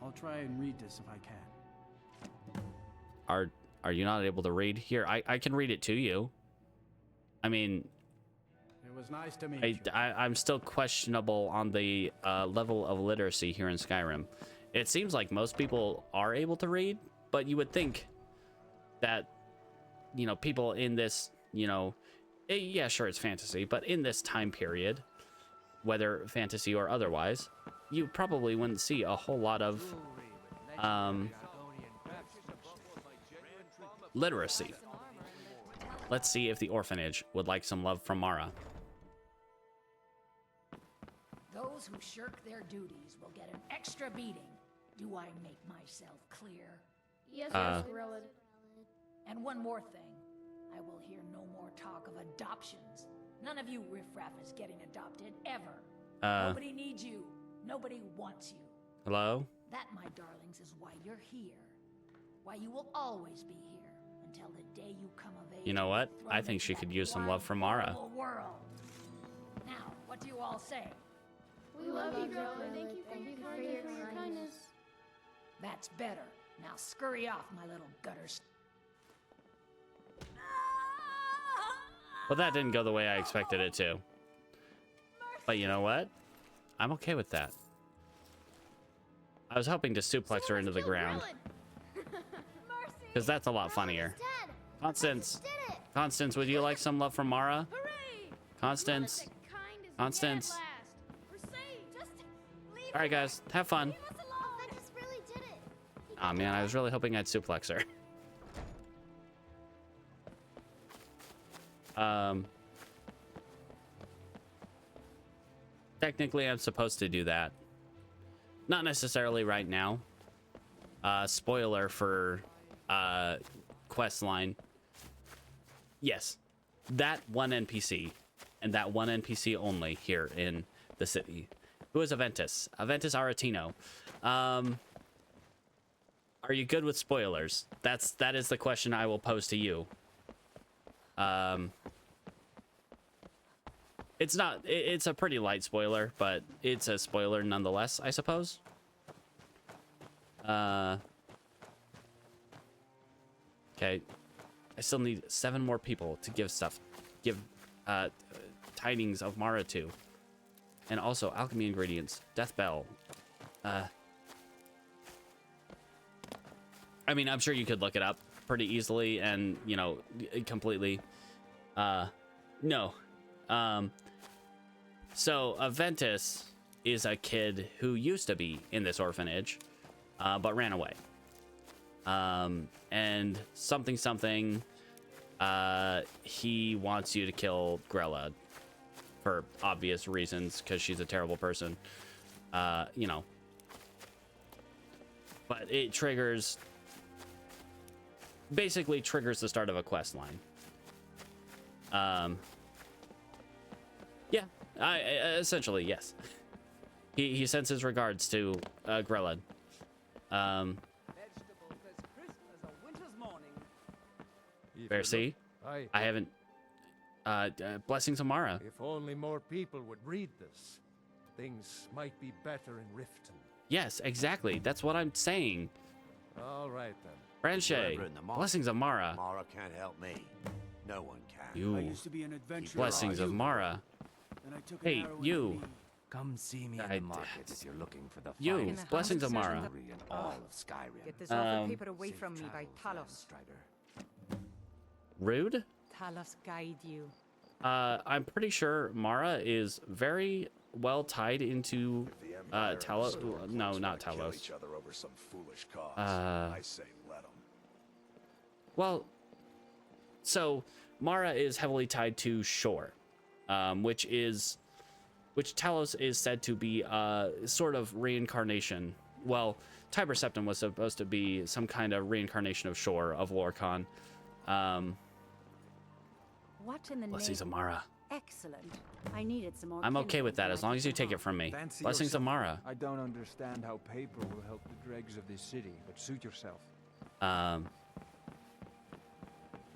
Speaker 11: I'll try and read this if I can.
Speaker 1: Are you not able to read? Here, I can read it to you. I mean,
Speaker 15: it was nice to meet you.
Speaker 1: I'm still questionable on the level of literacy here in Skyrim. It seems like most people are able to read, but you would think that, you know, people in this, you know, yeah, sure, it's fantasy, but in this time period, whether fantasy or otherwise, you probably wouldn't see a whole lot of literacy. Let's see if the orphanage would like some love from Mara.
Speaker 4: Those who shirk their duties will get an extra beating. Do I make myself clear?
Speaker 16: Yes, Grelod.
Speaker 4: And one more thing. I will hear no more talk of adoptions. None of you riffraff is getting adopted, ever. Nobody needs you. Nobody wants you.
Speaker 1: Hello?
Speaker 4: That, my darlings, is why you're here. Why you will always be here. Until the day you come of age.
Speaker 1: You know what? I think she could use some love from Mara.
Speaker 4: World. Now, what do you all say?
Speaker 16: We love you, Grelod. Thank you for your kindness.
Speaker 4: That's better. Now scurry off, my little gutters.
Speaker 1: Well, that didn't go the way I expected it to. But you know what? I'm okay with that. I was hoping to suplex her into the ground. Because that's a lot funnier. Constance. Constance, would you like some love from Mara? Constance. Constance. Alright, guys. Have fun. Aw, man. I was really hoping I'd suplex her. Technically, I'm supposed to do that. Not necessarily right now. Spoiler for quest line. Yes, that one NPC, and that one NPC only here in the city. Who is Aventus? Aventus Aretino. Are you good with spoilers? That is the question I will pose to you. It's not, it's a pretty light spoiler, but it's a spoiler nonetheless, I suppose. Okay. I still need 7 more people to give tidings of Mara to. And also alchemy ingredients, death bell. I mean, I'm sure you could look it up pretty easily and, you know, completely. No. So Aventus is a kid who used to be in this orphanage, but ran away. And something, he wants you to kill Grelod for obvious reasons, because she's a terrible person. You know. But it basically triggers the start of a quest line. Yeah, essentially, yes. He sends his regards to Grelod. Bercy, I haven't. Blessings of Mara.
Speaker 12: If only more people would read this, things might be better in Riften.
Speaker 1: Yes, exactly. That's what I'm saying.
Speaker 12: All right then.
Speaker 1: Branche, blessings of Mara.
Speaker 17: Mara can't help me. No one can.
Speaker 1: You.
Speaker 15: I used to be an adventurer.
Speaker 1: Blessings of Mara. Hey, you.
Speaker 8: Come see me in the market if you're looking for the
Speaker 1: you. Blessings of Mara.
Speaker 8: All of Skyrim.
Speaker 10: Get this awful paper away from me by Talos.
Speaker 1: Rude?
Speaker 10: Talos guide you.
Speaker 1: I'm pretty sure Mara is very well tied into Talos. No, not Talos.
Speaker 14: Each other over some foolish cause. I say let them.
Speaker 1: Well, so Mara is heavily tied to Shore, which Talos is said to be sort of reincarnation. Well, Tiber Septim was supposed to be some kind of reincarnation of Shore, of Lorkhan.
Speaker 5: What in the
Speaker 1: Blessings of
Speaker 5: name?
Speaker 1: Mara.
Speaker 5: Excellent. I needed some more.
Speaker 1: I'm okay with that as long as you take it from me. Blessings of Mara.
Speaker 15: I don't understand how paper will help the dregs of this city, but suit yourself.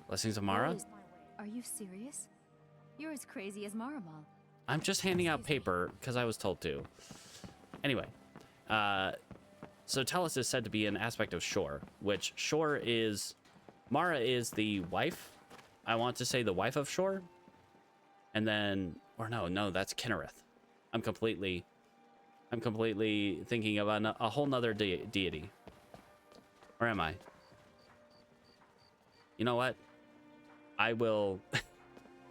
Speaker 1: Blessings of Mara?
Speaker 7: Are you serious? You're as crazy as Maramal.
Speaker 1: I'm just handing out paper because I was told to. Anyway, so Talos is said to be an aspect of Shore, which Shore is Mara is the wife. I want to say the wife of Shore. And then, or no, that's Kinnereth. I'm completely thinking of a whole nother deity. Or am I? You know what? I will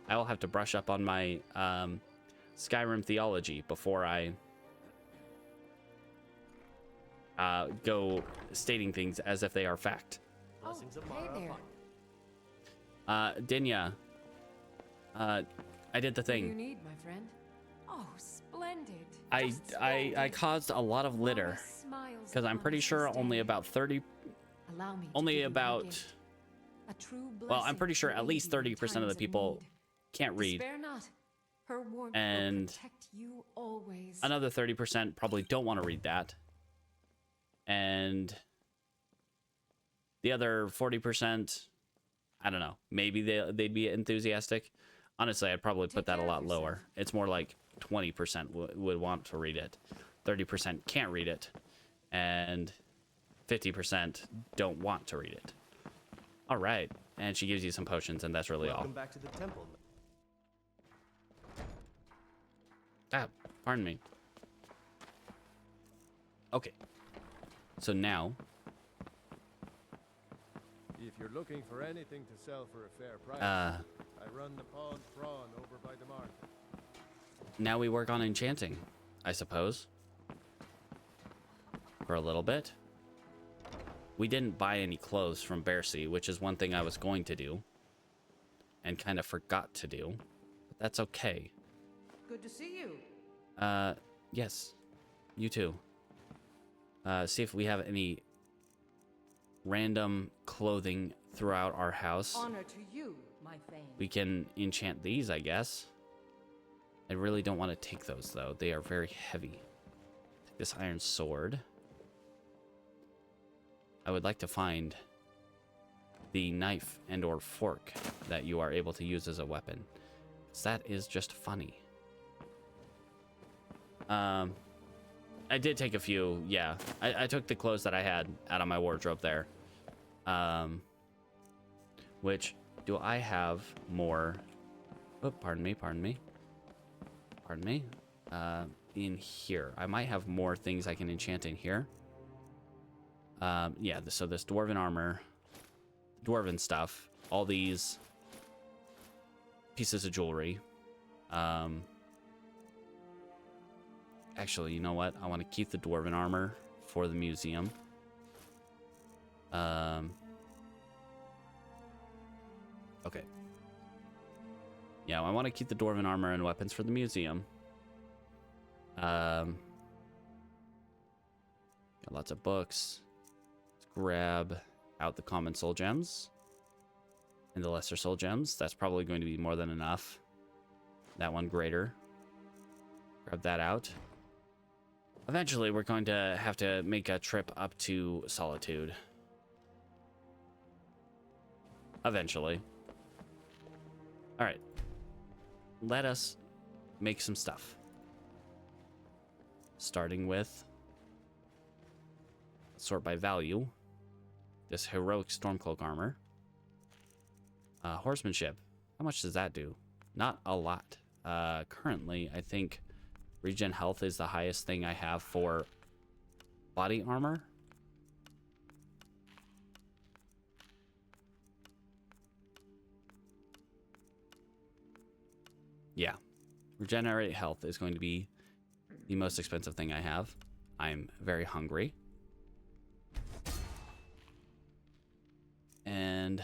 Speaker 1: have to brush up on my Skyrim theology before I go stating things as if they are fact.
Speaker 10: Oh, hey there.
Speaker 1: Dinya, I did the thing.
Speaker 10: What do you need, my friend? Oh, splendid.
Speaker 1: I caused a lot of litter because I'm pretty sure only about 30. Only about. Well, I'm pretty sure at least 30% of the people can't read. And another 30% probably don't want to read that. And the other 40%, I don't know. Maybe they'd be enthusiastic. Honestly, I'd probably put that a lot lower. It's more like 20% would want to read it. 30% can't read it. And 50% don't want to read it. All right. And she gives you some potions, and that's really all.
Speaker 13: Welcome back to the temple.
Speaker 1: Ah, pardon me. Okay. So now...
Speaker 12: If you're looking for anything to sell for a fair price, I run the pawned prawn over by the market.
Speaker 1: Now we work on enchanting, I suppose. For a little bit. We didn't buy any clothes from Bercy, which is one thing I was going to do. And kind of forgot to do. But that's okay.
Speaker 6: Good to see you.
Speaker 1: Yes. You too. See if we have any random clothing throughout our house.
Speaker 6: Honor to you, my fame.
Speaker 1: We can enchant these, I guess. I really don't want to take those, though. They are very heavy. Take this iron sword. I would like to find the knife and or fork that you are able to use as a weapon. 'Cause that is just funny. I did take a few, yeah. I took the clothes that I had out of my wardrobe there. Which, do I have more? Oh, pardon me. In here. I might have more things I can enchant in here. Yeah, so this dwarven armor, dwarven stuff, all these pieces of jewelry. Actually, you know what? I want to keep the dwarven armor for the museum. Okay. Yeah, I want to keep the dwarven armor and weapons for the museum. Got lots of books. Let's grab out the common soul gems and the lesser soul gems. That's probably going to be more than enough. That one greater. Grab that out. Eventually, we're going to have to make a trip up to Solitude. Eventually. All right. Let us make some stuff. Starting with, sort by value, this heroic Stormcloak armor. Horsemanship. How much does that do? Not a lot. Currently, I think regen health is the highest thing I have for body armor. Yeah. Regenerate health is going to be the most expensive thing I have. I'm very hungry. And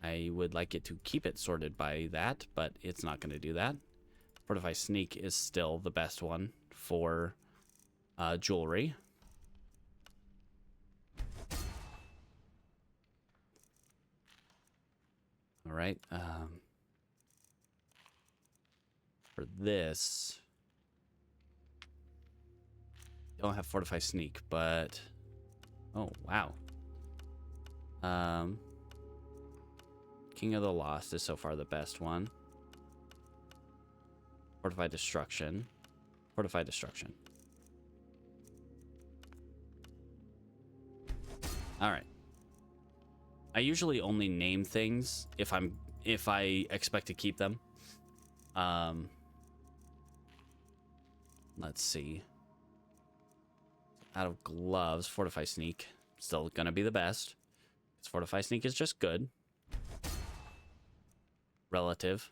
Speaker 1: I would like it to keep it sorted by that, but it's not going to do that. Fortify Sneak is still the best one for jewelry. All right. For this, don't have Fortify Sneak, but oh wow. King of the Lost is so far the best one. Fortify Destruction. Fortify Destruction. All right. I usually only name things if I expect to keep them. Let's see. Out of gloves, Fortify Sneak. Still gonna be the best. Because Fortify Sneak is just good. Relatively.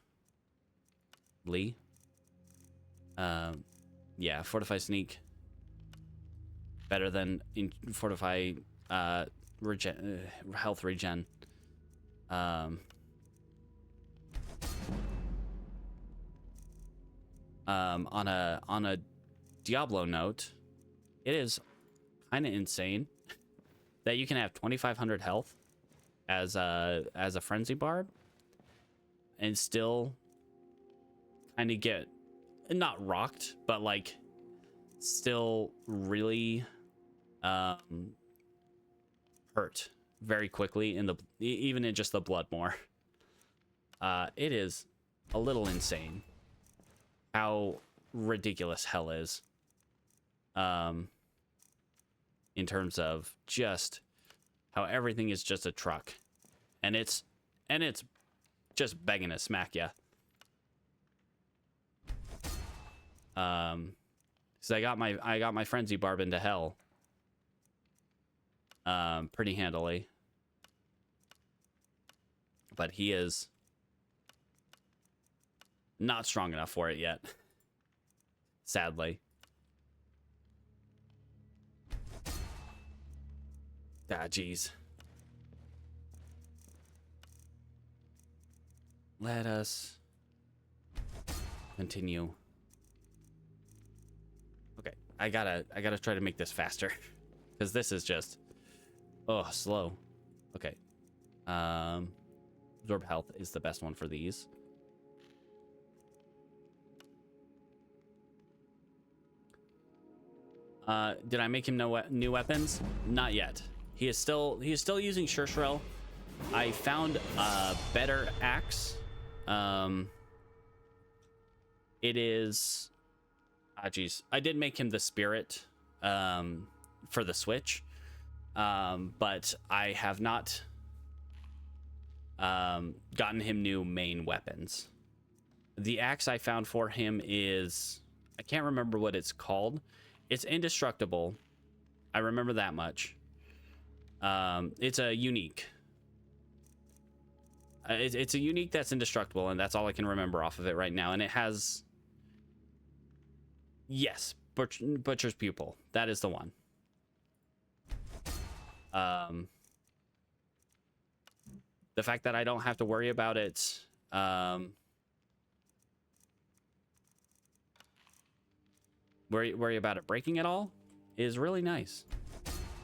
Speaker 1: Yeah, Fortify Sneak. Better than in Fortify health regen. On a Diablo note, it is kind of insane that you can have 2,500 health as a frenzy barb and still kind of get not rocked, but like still really hurt very quickly in the even in just the blood more. It is a little insane how ridiculous hell is in terms of just how everything is just a truck, and it's just begging to smack you. So I got my frenzy barb into hell pretty handily, but he is not strong enough for it yet, sadly. Ah, jeez. Let us continue. Okay, I gotta try to make this faster because this is just slow. Okay, absorb health is the best one for these. Did I make him new weapons? Not yet. He is still using Shershrill. I found a better axe. It is geez. I did make him the spirit for the Switch. But I have not gotten him new main weapons. The axe I found for him is, I can't remember what it's called. It's indestructible. I remember that much. It's a unique. It's a unique that's indestructible, and that's all I can remember off of it right now. And it has, yes, Butcher's Pupil. That is the one. The fact that I don't have to worry about it, worry about it breaking at all is really nice.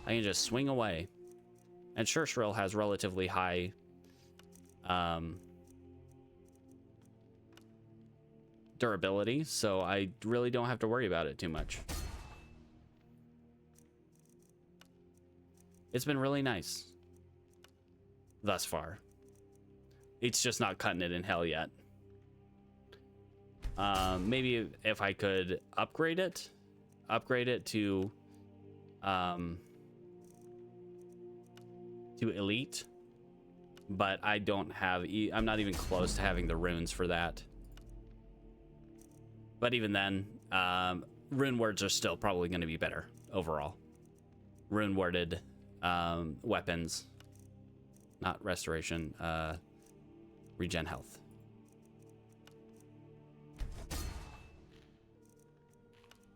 Speaker 1: I can just swing away. And Shershrill has relatively high durability, so I really don't have to worry about it too much. It's been really nice thus far. It's just not cutting it in hell yet. Maybe if I could upgrade it to elite, but I don't have, I'm not even close to having the runes for that. But even then, rune words are still probably going to be better overall. Rune worded weapons, not restoration, regen health.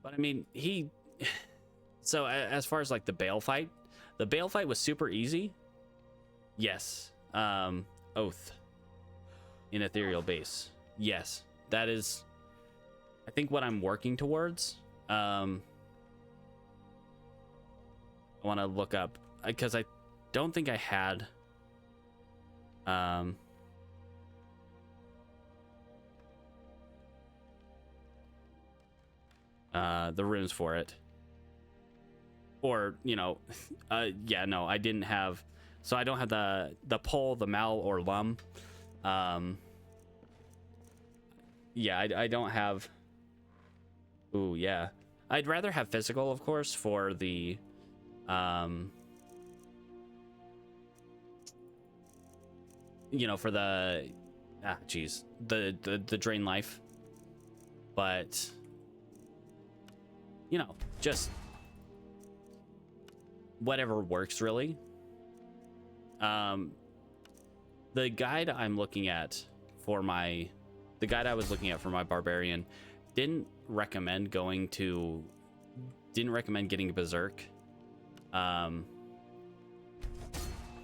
Speaker 1: But I mean, so as far as like the Bale fight was super easy. Yes. Oath in ethereal base. Yes, that is, I think, what I'm working towards. I want to look up, because I don't think I had the runes for it, or yeah, no, I didn't have, so I don't have the pole, the mal, or lum. Yeah, I don't have. Ooh, yeah, I'd rather have physical, of course, for the you know, for the the drain life. But you know, just whatever works really. The guide I'm looking at for my I was looking at for my barbarian didn't recommend getting a berserk,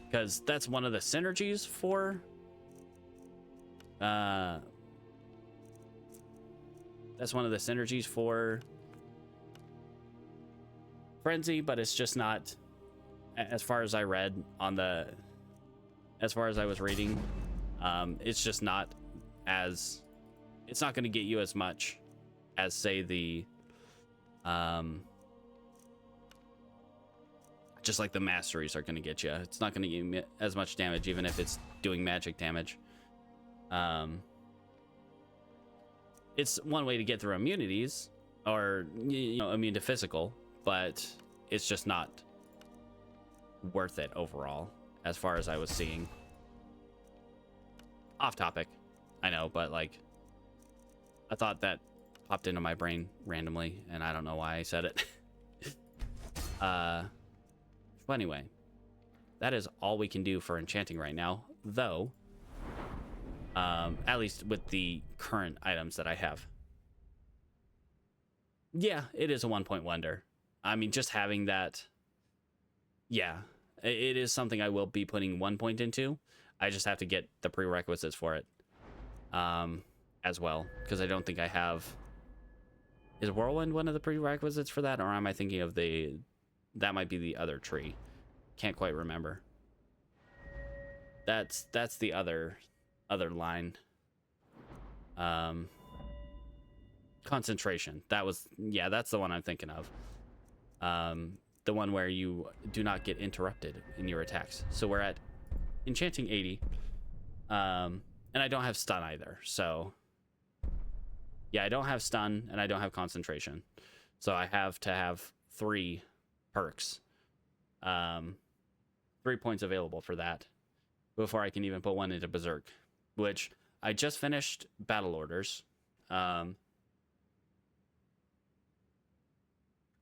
Speaker 1: because that's one of the synergies for frenzy, but it's just not, as far as I read on the, as far as I was reading, it's just not as, it's not going to get you as much as, say, the just like the masteries are going to get you. It's not going to give you as much damage, even if it's doing magic damage. It's one way to get through immunities, or, you know, immune to physical, but it's just not worth it overall, as far as I was seeing. Off topic, I know, but like, I thought that popped into my brain randomly, and I don't know why I said it. But anyway, that is all we can do for enchanting right now, though. At least with the current items that I have. Yeah, it is a 1-point wonder. I mean, just having that, yeah, it is something I will be putting 1 point into. I just have to get the prerequisites for it, as well, because I don't think I have. Is Whirlwind one of the prerequisites for that, or am I thinking of that might be the other tree? Can't quite remember. That's the other line. Concentration. That's the one I'm thinking of. The one where you do not get interrupted in your attacks. So we're at enchanting 80. And I don't have stun either. So yeah, I don't have stun and I don't have concentration. So I have to have 3 perks. 3 points available for that before I can even put one into Berserk, which I just finished battle orders. And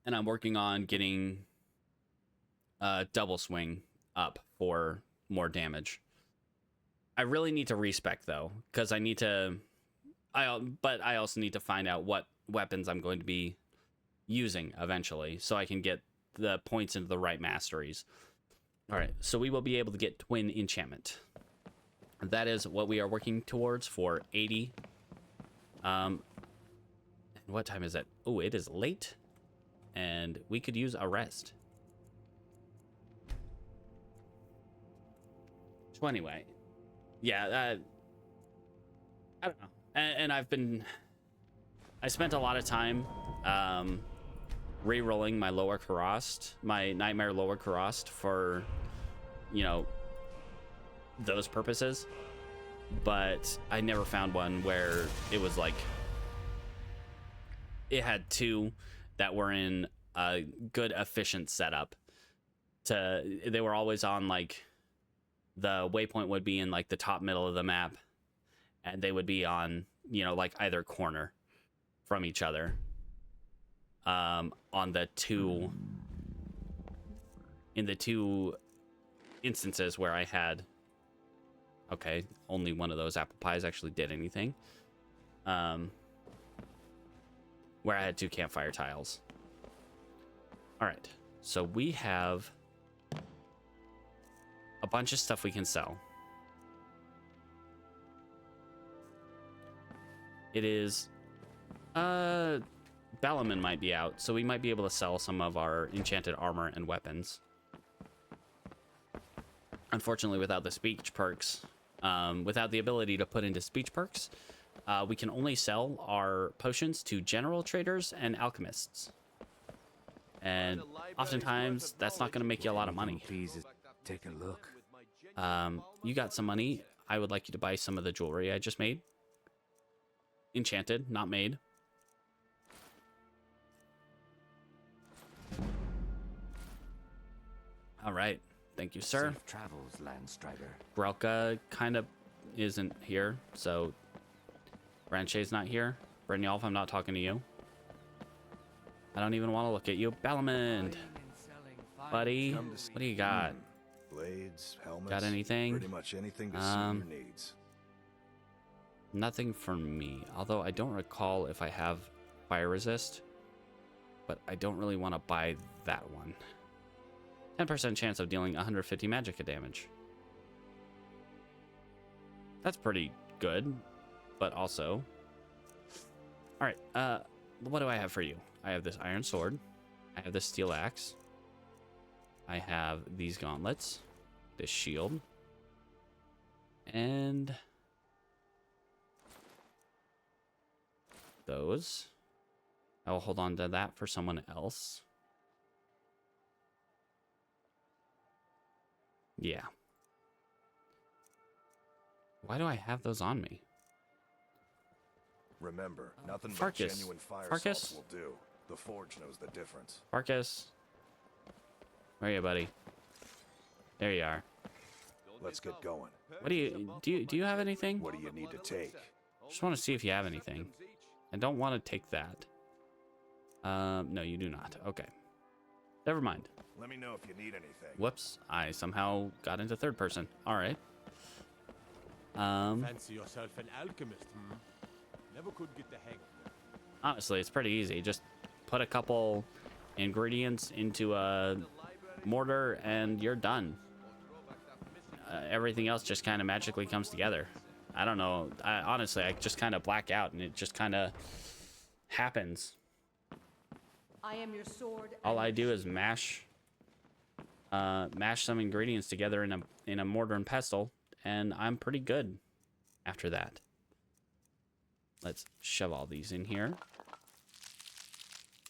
Speaker 1: I'm working on getting double swing up for more damage. I really need to respec though, because I also need to find out what weapons I'm going to be using eventually, so I can get the points into the right masteries. All right, so we will be able to get twin enchantment. That is what we are working towards for 80. And what time is it? Oh, it is late, and we could use a rest. So anyway, yeah, I don't know. And I spent a lot of time re-rolling my lower Karast, my Nightmare lower Karast for, you know, those purposes, but I never found one where it was like, it had 2 that were in a good efficient setup. They were always on, like, the waypoint would be in like the top middle of the map, and they would be on, you know, like either corner from each other. On the 2 instances where I had, okay, only one of those apple pies actually did anything. Where I had 2 campfire tiles. All right, so we have a bunch of stuff we can sell. It is, Balaman might be out, so we might be able to sell some of our enchanted armor and weapons. Unfortunately, without the speech perks, without the ability to put into speech perks, we can only sell our potions to general traders and alchemists. And oftentimes, that's not going to make you a lot of money.
Speaker 15: Please take a look.
Speaker 1: You got some money. I would like you to buy some of the jewelry I just made. Enchanted, not made. All right. Thank you, sir.
Speaker 8: Safe travels, Landstrider.
Speaker 1: Grelka kind of isn't here, so Branche's not here. Brynjolf, I'm not talking to you. I don't even want to look at you. Bellamond, buddy, what do you got?
Speaker 14: Blades, helmets.
Speaker 1: Got anything?
Speaker 14: Pretty much anything to suit your needs.
Speaker 1: Nothing for me. Although I don't recall if I have fire resist, but I don't really want to buy that one. 10% chance of dealing 150 magicka damage. That's pretty good, but also... Alright, what do I have for you? I have this iron sword. I have this steel axe. I have these gauntlets. This shield. And... those. I will hold on to that for someone else. Yeah. Why do I have those on me?
Speaker 14: Remember, nothing but
Speaker 1: Farkas.
Speaker 14: genuine fire
Speaker 1: Farkas?
Speaker 14: salts will do. The Forge knows the difference.
Speaker 1: Farkas. Where are you, buddy? There you are.
Speaker 14: Let's get going.
Speaker 1: What do you have anything?
Speaker 14: What do you need to take?
Speaker 1: Just want to see if you have anything. I don't want to take that. No, you do not. Okay. Never mind.
Speaker 14: Let me know if you need anything.
Speaker 1: Whoops, I somehow got into third person. All right.
Speaker 9: Fancy yourself an alchemist, hmm? Never could get the hang of it.
Speaker 1: Honestly, it's pretty easy. Just put a couple ingredients into a mortar and you're done. Everything else just kind of magically comes together. I don't know. Honestly, I just kind of black out and it just kind of happens.
Speaker 6: I am your sword.
Speaker 1: All I do is mash some ingredients together in a mortar and pestle, and I'm pretty good after that. Let's shove all these in here.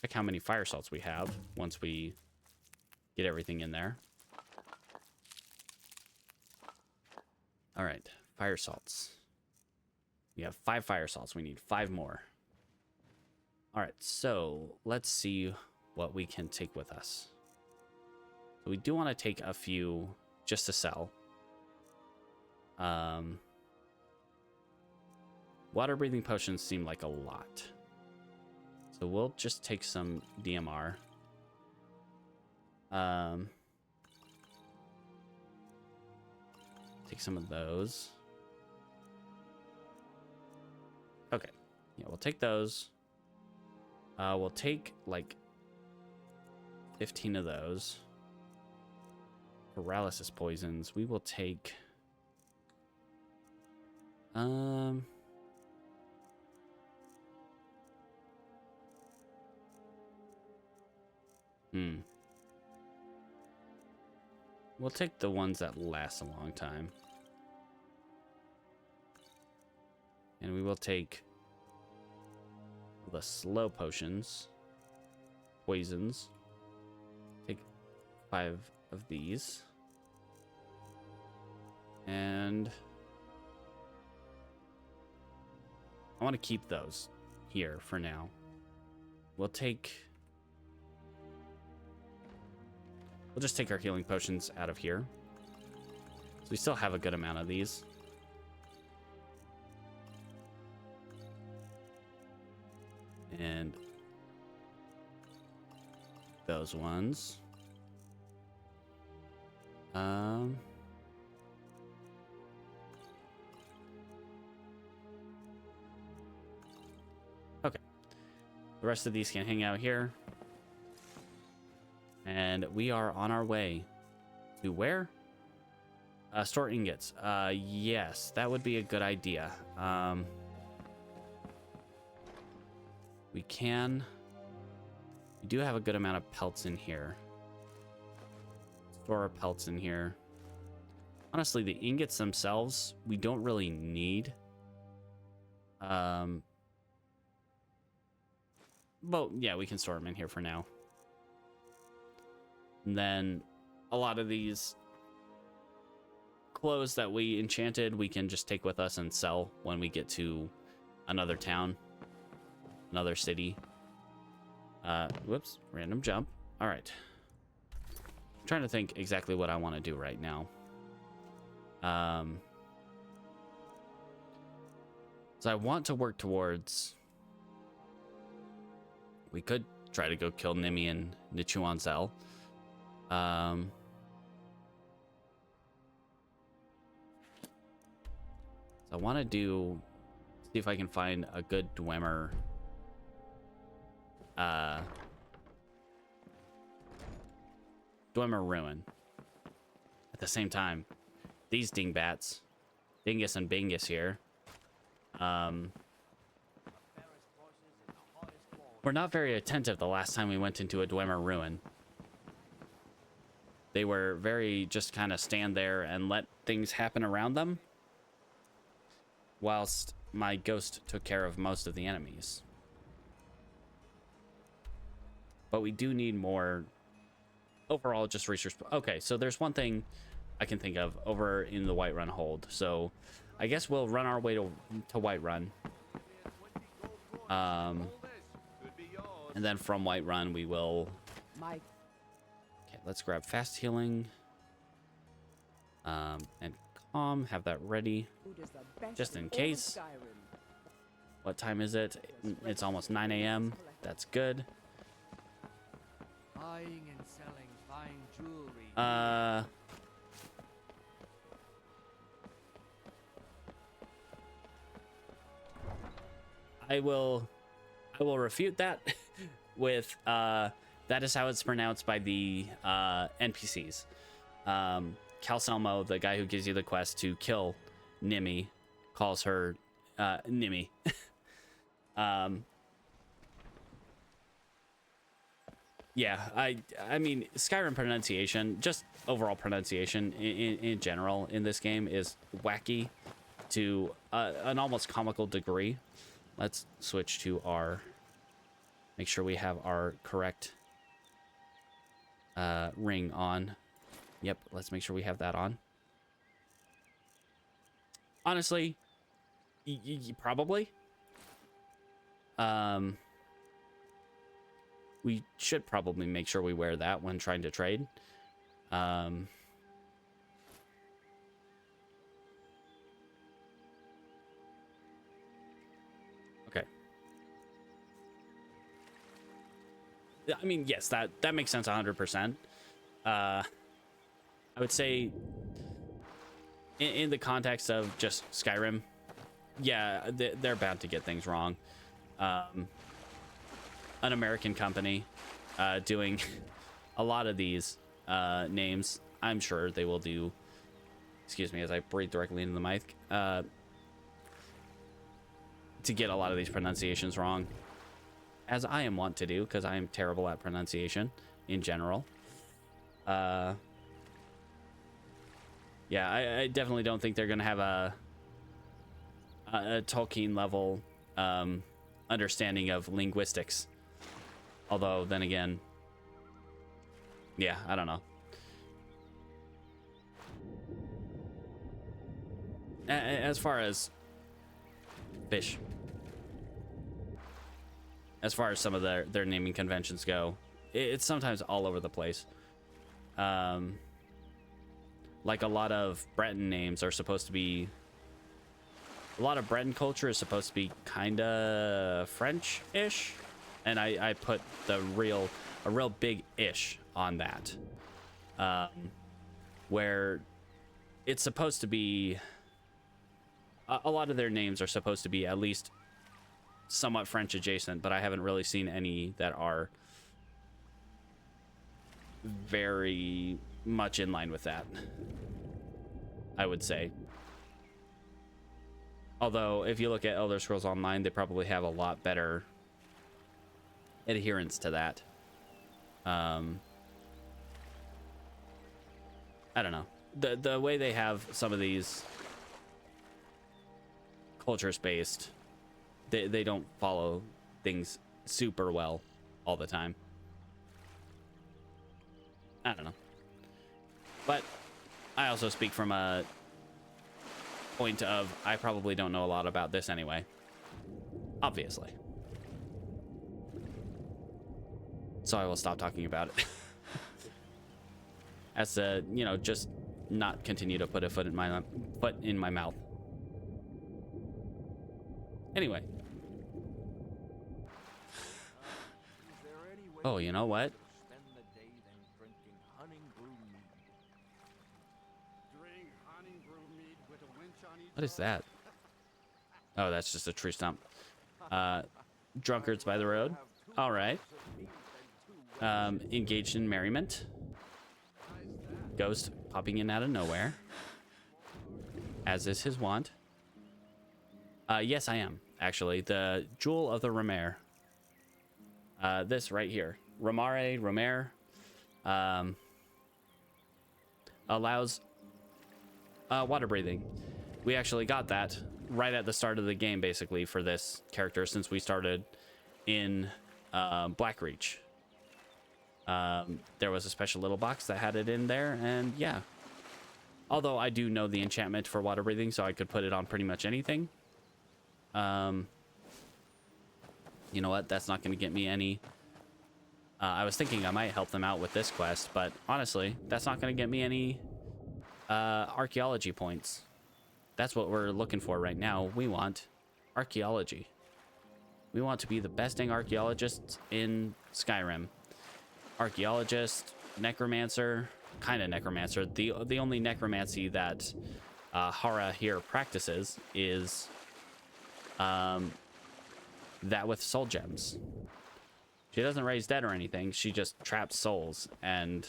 Speaker 1: Check how many fire salts we have once we get everything in there. All right, fire salts. We have 5 fire salts. We need 5 more. All right, so let's see what we can take with us. So we do want to take a few just to sell. Water breathing potions seem like a lot. So we'll just take some DMR. Take some of those. Okay. Yeah, we'll take those. We'll take like 15 of those. Paralysis poisons. We will take we'll take the ones that last a long time. And we will take the slow potions. Poisons. Take 5 of these. And I want to keep those here for now. We'll just take our healing potions out of here. So we still have a good amount of these. And those ones. Okay. The rest of these can hang out here. And we are on our way to where? Store ingots. Yes, that would be a good idea. We do have a good amount of pelts in here. Store our pelts in here. Honestly, the ingots themselves, we don't really need. But yeah, we can store them in here for now. And then a lot of these clothes that we enchanted, we can just take with us and sell when we get to another town, another city. Whoops, random jump. All right. I'm trying to think exactly what I want to do right now. So I want to work towards... We could try to go kill Nimi and Nichuanzel. So I want to see if I can find a good Dwemer. Dwemer ruin. At the same time, these dingbats, Dingus and Bingus here, were not very attentive the last time we went into a Dwemer ruin. They were very just kind of stand there and let things happen around them, whilst my ghost took care of most of the enemies. But we do need more overall just research. Okay, so there's one thing I can think of over in the Whiterun hold. So I guess we'll run our way to Whiterun. And then from Whiterun we will... Okay, let's grab fast healing. And calm, have that ready. Just in case. What time is it? It's almost 9 a.m. That's good.
Speaker 8: Buying and selling fine jewelry.
Speaker 1: I will refute that with that is how it's pronounced by the NPCs. Calselmo, the guy who gives you the quest to kill Nimi, calls her Nimi. Yeah, I mean, Skyrim pronunciation, just overall pronunciation in general in this game is wacky to an almost comical degree. Let's switch to make sure we have our correct ring on. Yep, let's make sure we have that on. Honestly, probably. We should probably make sure we wear that when trying to trade. Okay. I mean, yes, that makes sense 100%. I would say in the context of just Skyrim, yeah, they're bound to get things wrong. An American company doing a lot of these names, I'm sure they will do, excuse me as I breathe directly into the mic, to get a lot of these pronunciations wrong, as I am wont to do, because I am terrible at pronunciation in general. Yeah, I definitely don't think they're going to have a Tolkien level understanding of linguistics. Although, then again, yeah, I don't know. As far as fish, as far as some of their naming conventions go, it's sometimes all over the place. Like a lot of Breton names are supposed to be... A lot of Breton culture is supposed to be kind of French-ish. And I put a real big ish on that. Where it's supposed to be... A lot of their names are supposed to be at least somewhat French adjacent, but I haven't really seen any that are very much in line with that, I would say. Although, if you look at Elder Scrolls Online, they probably have a lot better adherence to that. I don't know. The way they have some of these cultures based, they don't follow things super well all the time. I don't know. But I also speak from a point of I probably don't know a lot about this anyway. Obviously. So I will stop talking about it. As to, you know, just not continue to put a foot in my mouth. Anyway. Oh, you know what? What is that? Oh, that's just a tree stump. Drunkards by the road. All right. Engaged in merriment. Ghost popping in out of nowhere, as is his wont. Yes, I am, actually. The Jewel of the Romare. This right here. Romare. Allows water breathing. We actually got that right at the start of the game, basically, for this character, since we started in Blackreach. There was a special little box that had it in there, and yeah. Although I do know the enchantment for water breathing, so I could put it on pretty much anything. You know what? That's not going to get me any... I was thinking I might help them out with this quest, but honestly, that's not going to get me any archaeology points. That's what we're looking for right now. We want archaeology. We want to be the best dang archaeologists in Skyrim. Archaeologist, necromancer, kind of necromancer. The only necromancy that Harrra here practices is that with soul gems. She doesn't raise dead or anything. She just traps souls and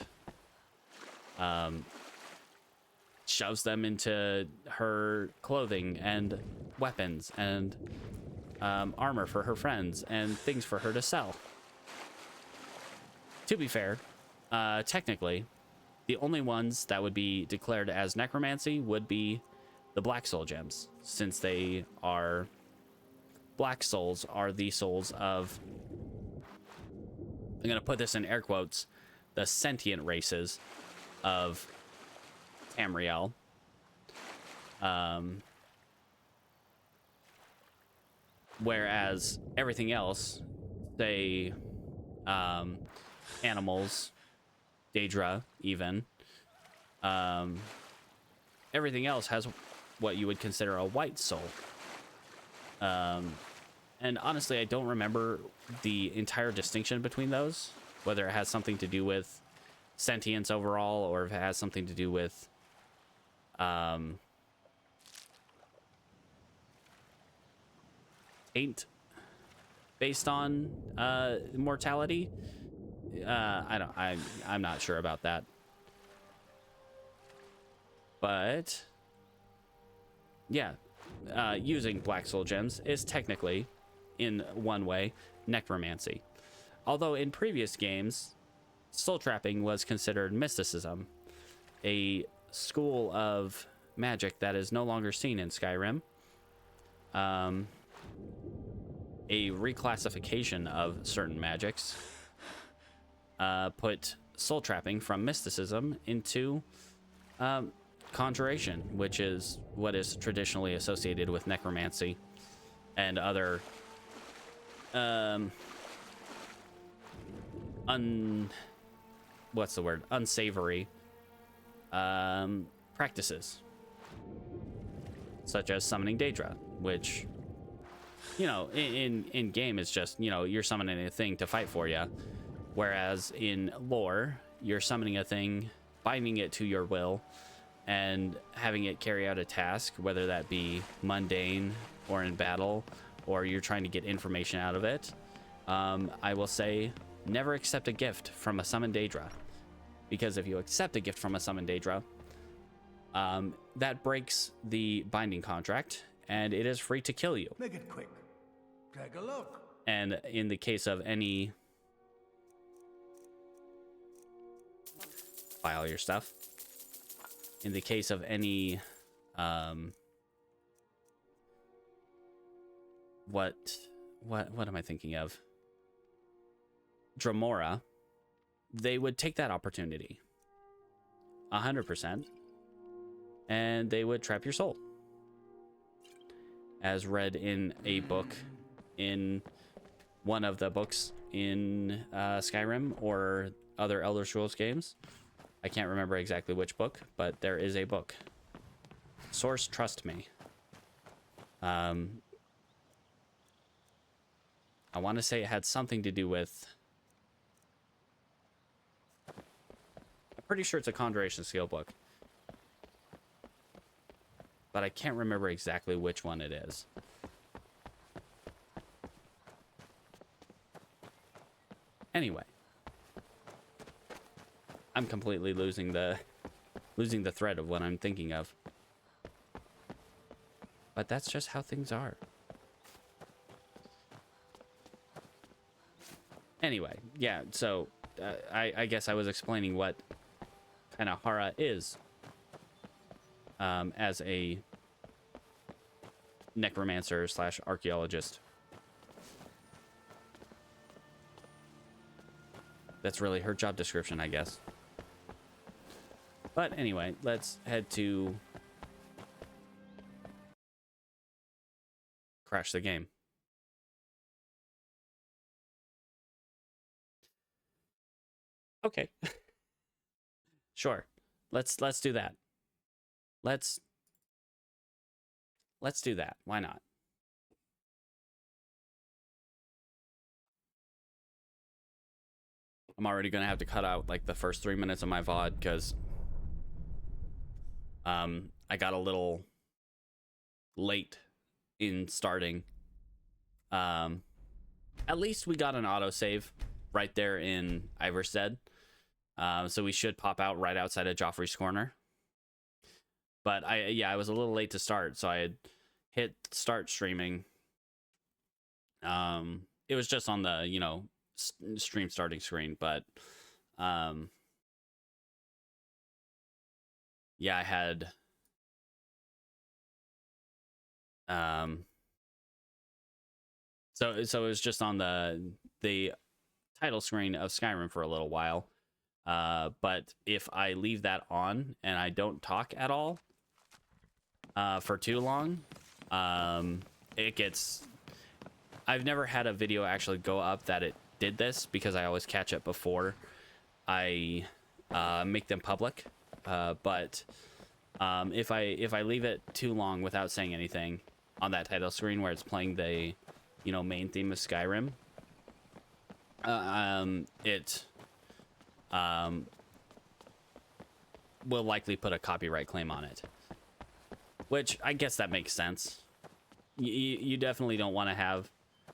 Speaker 1: shoves them into her clothing and weapons and armor for her friends and things for her to sell. To be fair, technically, the only ones that would be declared as necromancy would be the black soul gems, since they are... Black souls are the souls of... I'm going to put this in air quotes, the sentient races of Tamriel. Whereas everything else, say, animals, Daedra even, everything else has what you would consider a white soul. And honestly, I don't remember the entire distinction between those, whether it has something to do with sentience overall, or if it has something to do with taint based on mortality. I'm not sure about that. But yeah, using black soul gems is technically, in one way, necromancy. Although in previous games, soul trapping was considered mysticism, a school of magic that is no longer seen in Skyrim. A reclassification of certain magics put soul trapping from mysticism into conjuration, which is what is traditionally associated with necromancy and other unsavory practices, such as summoning Daedra, which, you know, in game is just, you know, you're summoning a thing to fight for you, whereas in lore you're summoning a thing, binding it to your will, and having it carry out a task, whether that be mundane or in battle, or you're trying to get information out of it. I will say, never accept a gift from a summoned Daedra, because if you accept a gift from a summoned Daedra, that breaks the binding contract, and it is free to kill you.
Speaker 12: Make it quick. Take a look.
Speaker 1: And in the case of any... File your stuff. In the case of any... What am I thinking of? Dremora, they would take that opportunity 100%, and they would trap your soul, as read in a book, in one of the books in Skyrim or other Elder Scrolls games. I can't remember exactly which book, but there is a book. Source, trust me. I want to say it had something to do with... I'm pretty sure it's a Conjuration skill book. But I can't remember exactly which one it is. Anyway. I'm completely losing the thread of what I'm thinking of. But that's just how things are. Anyway, yeah, so I guess I was explaining what kind of Harrra is as a necromancer slash archaeologist. That's really her job description, I guess. But anyway, let's head to crash the game. Okay. Sure. Let's do that. Let's do that. Why not? I'm already gonna have to cut out like the first 3 minutes of my VOD because I got a little late in starting. At least we got an autosave right there in Iverstead. So we should pop out right outside of Joffrey's Corner. But I was a little late to start, so I had hit start streaming. It was just on the, stream starting screen, but yeah, I had so it was just on the title screen of Skyrim for a little while. But if I leave that on and I don't talk at all for too long, it gets... I've never had a video actually go up that it did this because I always catch it before I make them public. But if I leave it too long without saying anything on that title screen where it's playing the main theme of Skyrim, it will likely put a copyright claim on it, which I guess that makes sense. You definitely don't want to have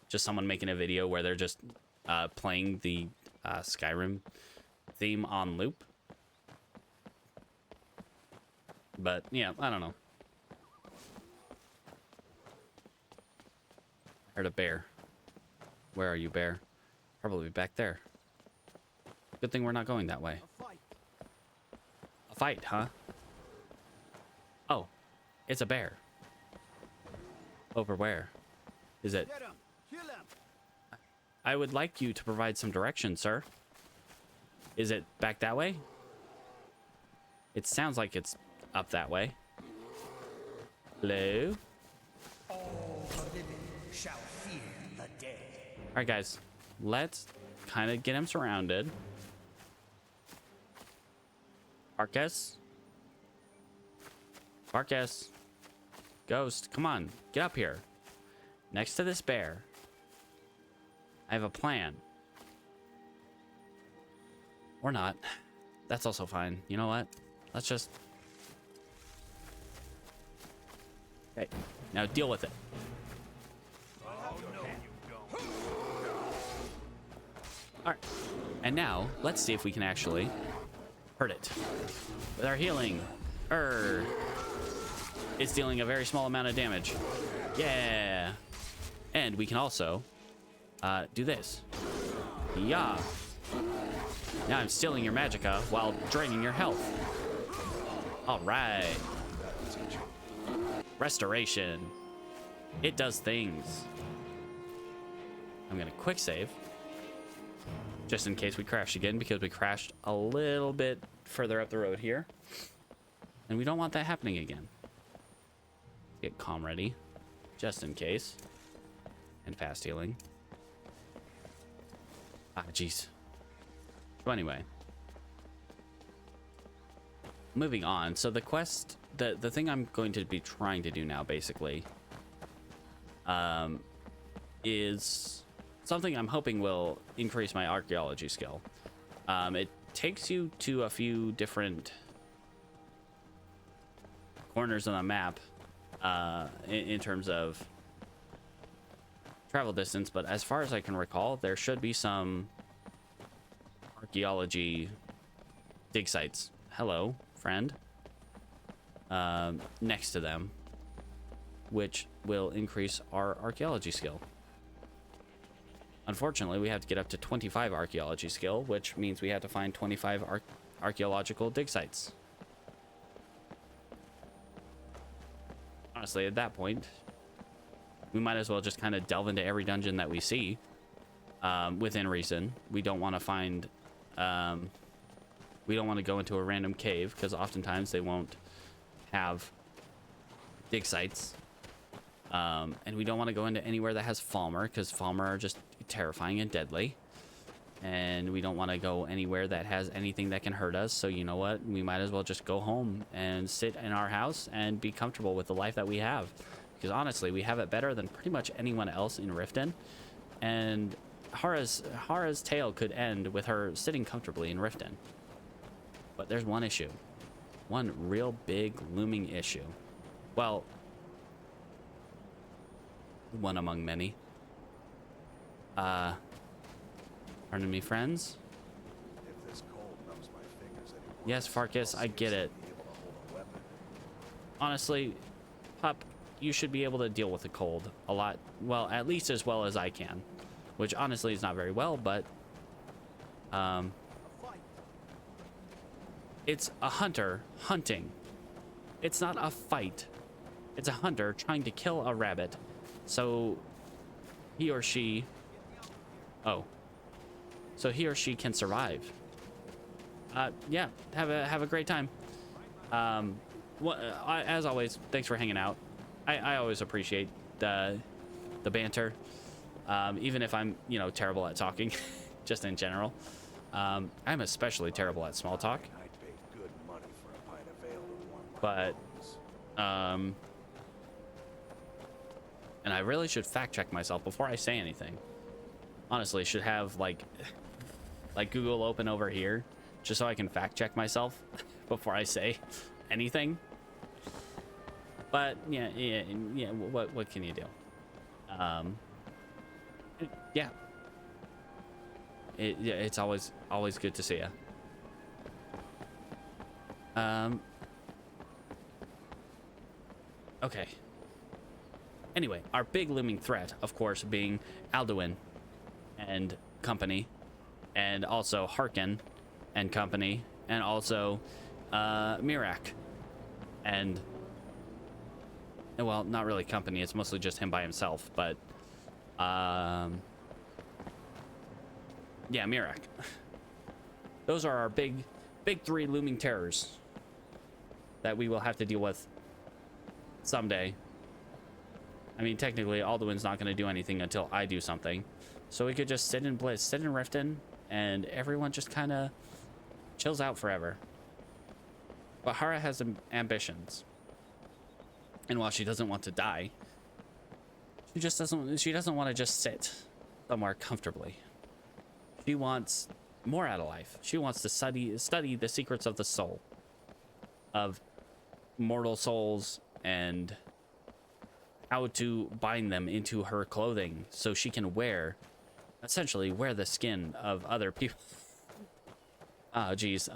Speaker 1: just someone making a video where they're just playing the Skyrim theme on loop. But yeah, I don't know. I heard a bear. Where are you, bear? Probably back there. Good thing we're not going that way. A fight, huh? Oh, it's a bear. Over where? Is it? I would like you to provide some direction, sir. Is it back that way? It sounds like it's up that way. Hello? Alright, guys. Let's kind of get him surrounded. Marcus? Marcus? Ghost, come on. Get up here. Next to this bear. I have a plan. Or not. That's also fine. You know what? Let's just... Okay. Now deal with it. Alright. And now, let's see if we can actually hurt it. With our healing. It's dealing a very small amount of damage. Yeah. And we can also do this. Yeah. Now I'm stealing your magicka while draining your health. All right. Restoration. It does things. I'm gonna quick save. Just in case we crash again, because we crashed a little bit further up the road here. And we don't want that happening again. Get calm ready. Just in case. And fast healing. Ah, jeez. So anyway. Moving on. So the quest, the thing I'm going to be trying to do now, basically, is something I'm hoping will increase my archaeology skill. It takes you to a few different corners on the map in terms of travel distance, but as far as I can recall, there should be some archaeology dig sites. Hello, friend. Next to them, which will increase our archaeology skill. Unfortunately, we have to get up to 25 archaeology skill, which means we have to find 25 archaeological dig sites. Honestly, at that point, we might as well just kind of delve into every dungeon that we see within reason. We don't want to find... we don't want to go into a random cave, because oftentimes they won't have dig sites. And we don't want to go into anywhere that has Falmer, because Falmer are just terrifying and deadly. And we don't want to go anywhere that has anything that can hurt us. So you know what? We might as well just go home and sit in our house and be comfortable with the life that we have. Because honestly, we have it better than pretty much anyone else in Riften. And Harra's tale could end with her sitting comfortably in Riften. But there's one issue. One real big looming issue. Well, one among many. Pardon me, friends.
Speaker 14: If this cold numbs my fingers anymore,
Speaker 1: yes, Farkas, I get it. Honestly, Pup, you should be able to deal with the cold a lot, well, at least as well as I can. Which honestly is not very well, but it's a hunter hunting. It's not a fight. It's a hunter trying to kill a rabbit. So he or she... Oh. So he or she can survive. Yeah, have a great time. As always, thanks for hanging out. I always appreciate the banter. Even if I'm, you know, terrible at talking, just in general. I'm especially terrible at small talk. But, and I really should fact check myself before I say anything. Honestly, should have like Google open over here, just so I can fact check myself before I say anything. But yeah. What can you do? Yeah. It's always good to see you. Okay. Anyway, our big looming threat, of course, being Alduin and company, and also Harkin and company, and also Mirac and, well, not really company, it's mostly just him by himself, but yeah, Mirac. Those are our big three looming terrors that we will have to deal with someday. I mean, technically, Alduin's not going to do anything until I do something. So we could just sit in Blizz, sit in Riften, and everyone just kind of chills out forever. But Harra has ambitions. And while she doesn't want to die, she doesn't want to just sit somewhere comfortably. She wants more out of life. She wants to study the secrets of the soul, of mortal souls, and how to bind them into her clothing so she can essentially wear the skin of other people. Oh, geez.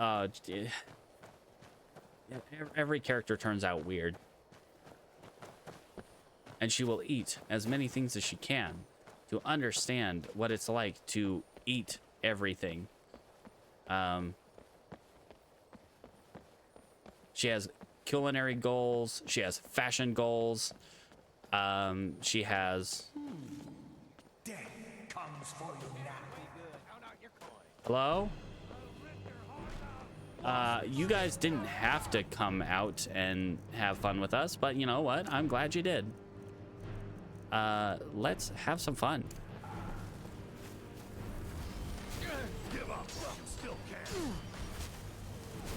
Speaker 1: Every character turns out weird. And she will eat as many things as she can to understand what it's like to eat everything. She has culinary goals. She has fashion goals. She has... Hello? You guys didn't have to come out and have fun with us, but you know what? I'm glad you did. Let's have some fun.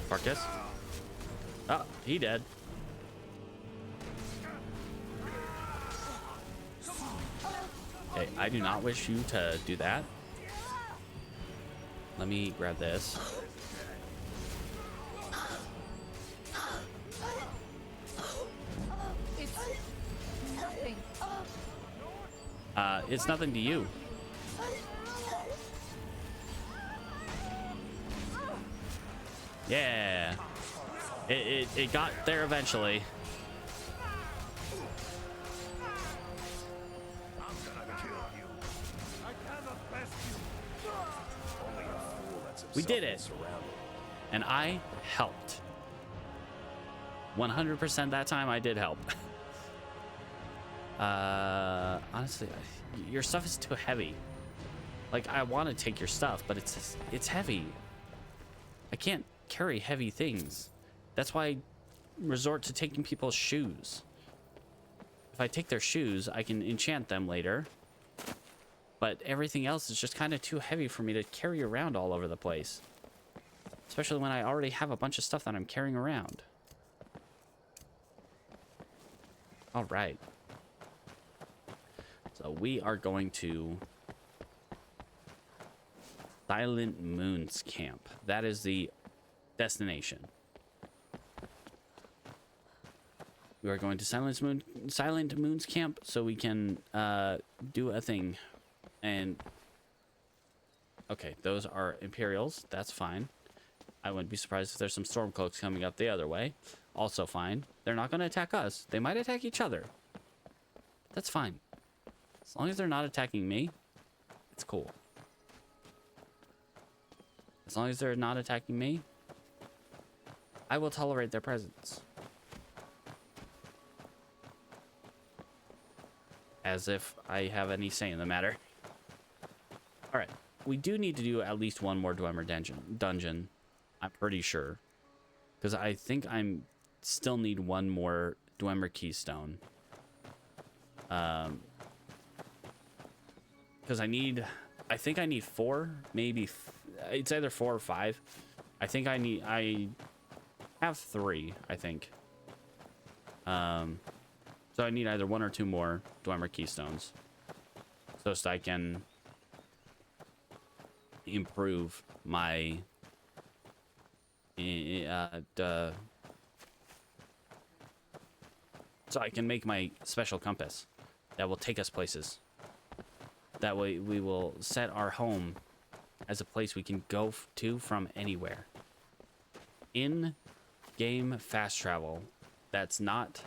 Speaker 1: Farkas? Oh, he dead. Okay, I do not wish you to do that. Let me grab this.
Speaker 10: It's nothing.
Speaker 1: It's nothing to you. Yeah. It got there eventually. We did it. And I helped. 100% that time I did help. Honestly, your stuff is too heavy. Like, I want to take your stuff, but it's heavy. I can't carry heavy things. That's why I resort to taking people's shoes. If I take their shoes, I can enchant them later. But everything else is just kind of too heavy for me to carry around all over the place. Especially when I already have a bunch of stuff that I'm carrying around. All right. So we are going to Silent Moon's camp. That is the destination. We are going to Silent Moon's camp so we can do a thing. And okay, those are Imperials. That's fine. I wouldn't be surprised if there's some Stormcloaks coming up the other way. Also fine. They're not going to attack us. They might attack each other. That's fine. As long as they're not attacking me, it's cool. As long as they're not attacking me, I will tolerate their presence. As if I have any say in the matter. Alright, we do need to do at least one more Dwemer dungeon. I'm pretty sure. Because I think I'm still need one more Dwemer keystone. Because I think I need 4, maybe it's either 4 or 5. I think I have 3, I think. So I need either 1 or 2 more Dwemer keystones. So that I can improve my so I can make my special compass that will take us places. That way we will set our home as a place we can go to from anywhere. In-game fast travel. That's not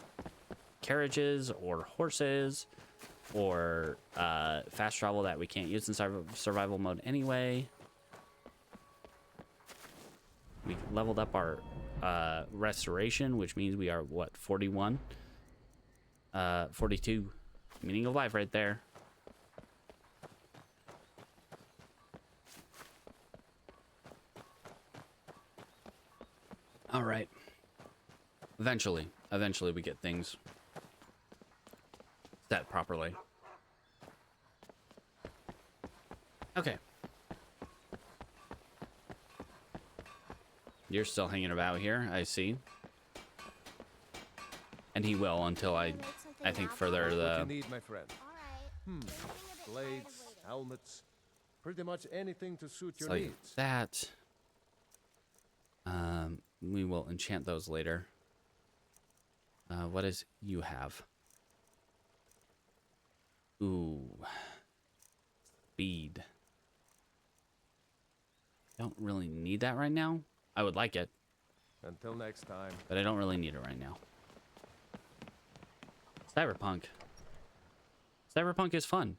Speaker 1: carriages or horses or fast travel that we can't use in survival mode anyway. We leveled up our restoration, which means we are, what, 41? 42. Meaning of life right there. All right. Eventually we get things set properly. Okay. You're still hanging about here, I see. And he will until I think further the...
Speaker 12: What you need, my friend. Blades, helmets, pretty much anything to suit your needs.
Speaker 1: That. We will enchant those later. What does you have? Ooh. Speed. Don't really need that right now. I would like it.
Speaker 12: Until next time.
Speaker 1: But I don't really need it right now. Cyberpunk. Cyberpunk is fun.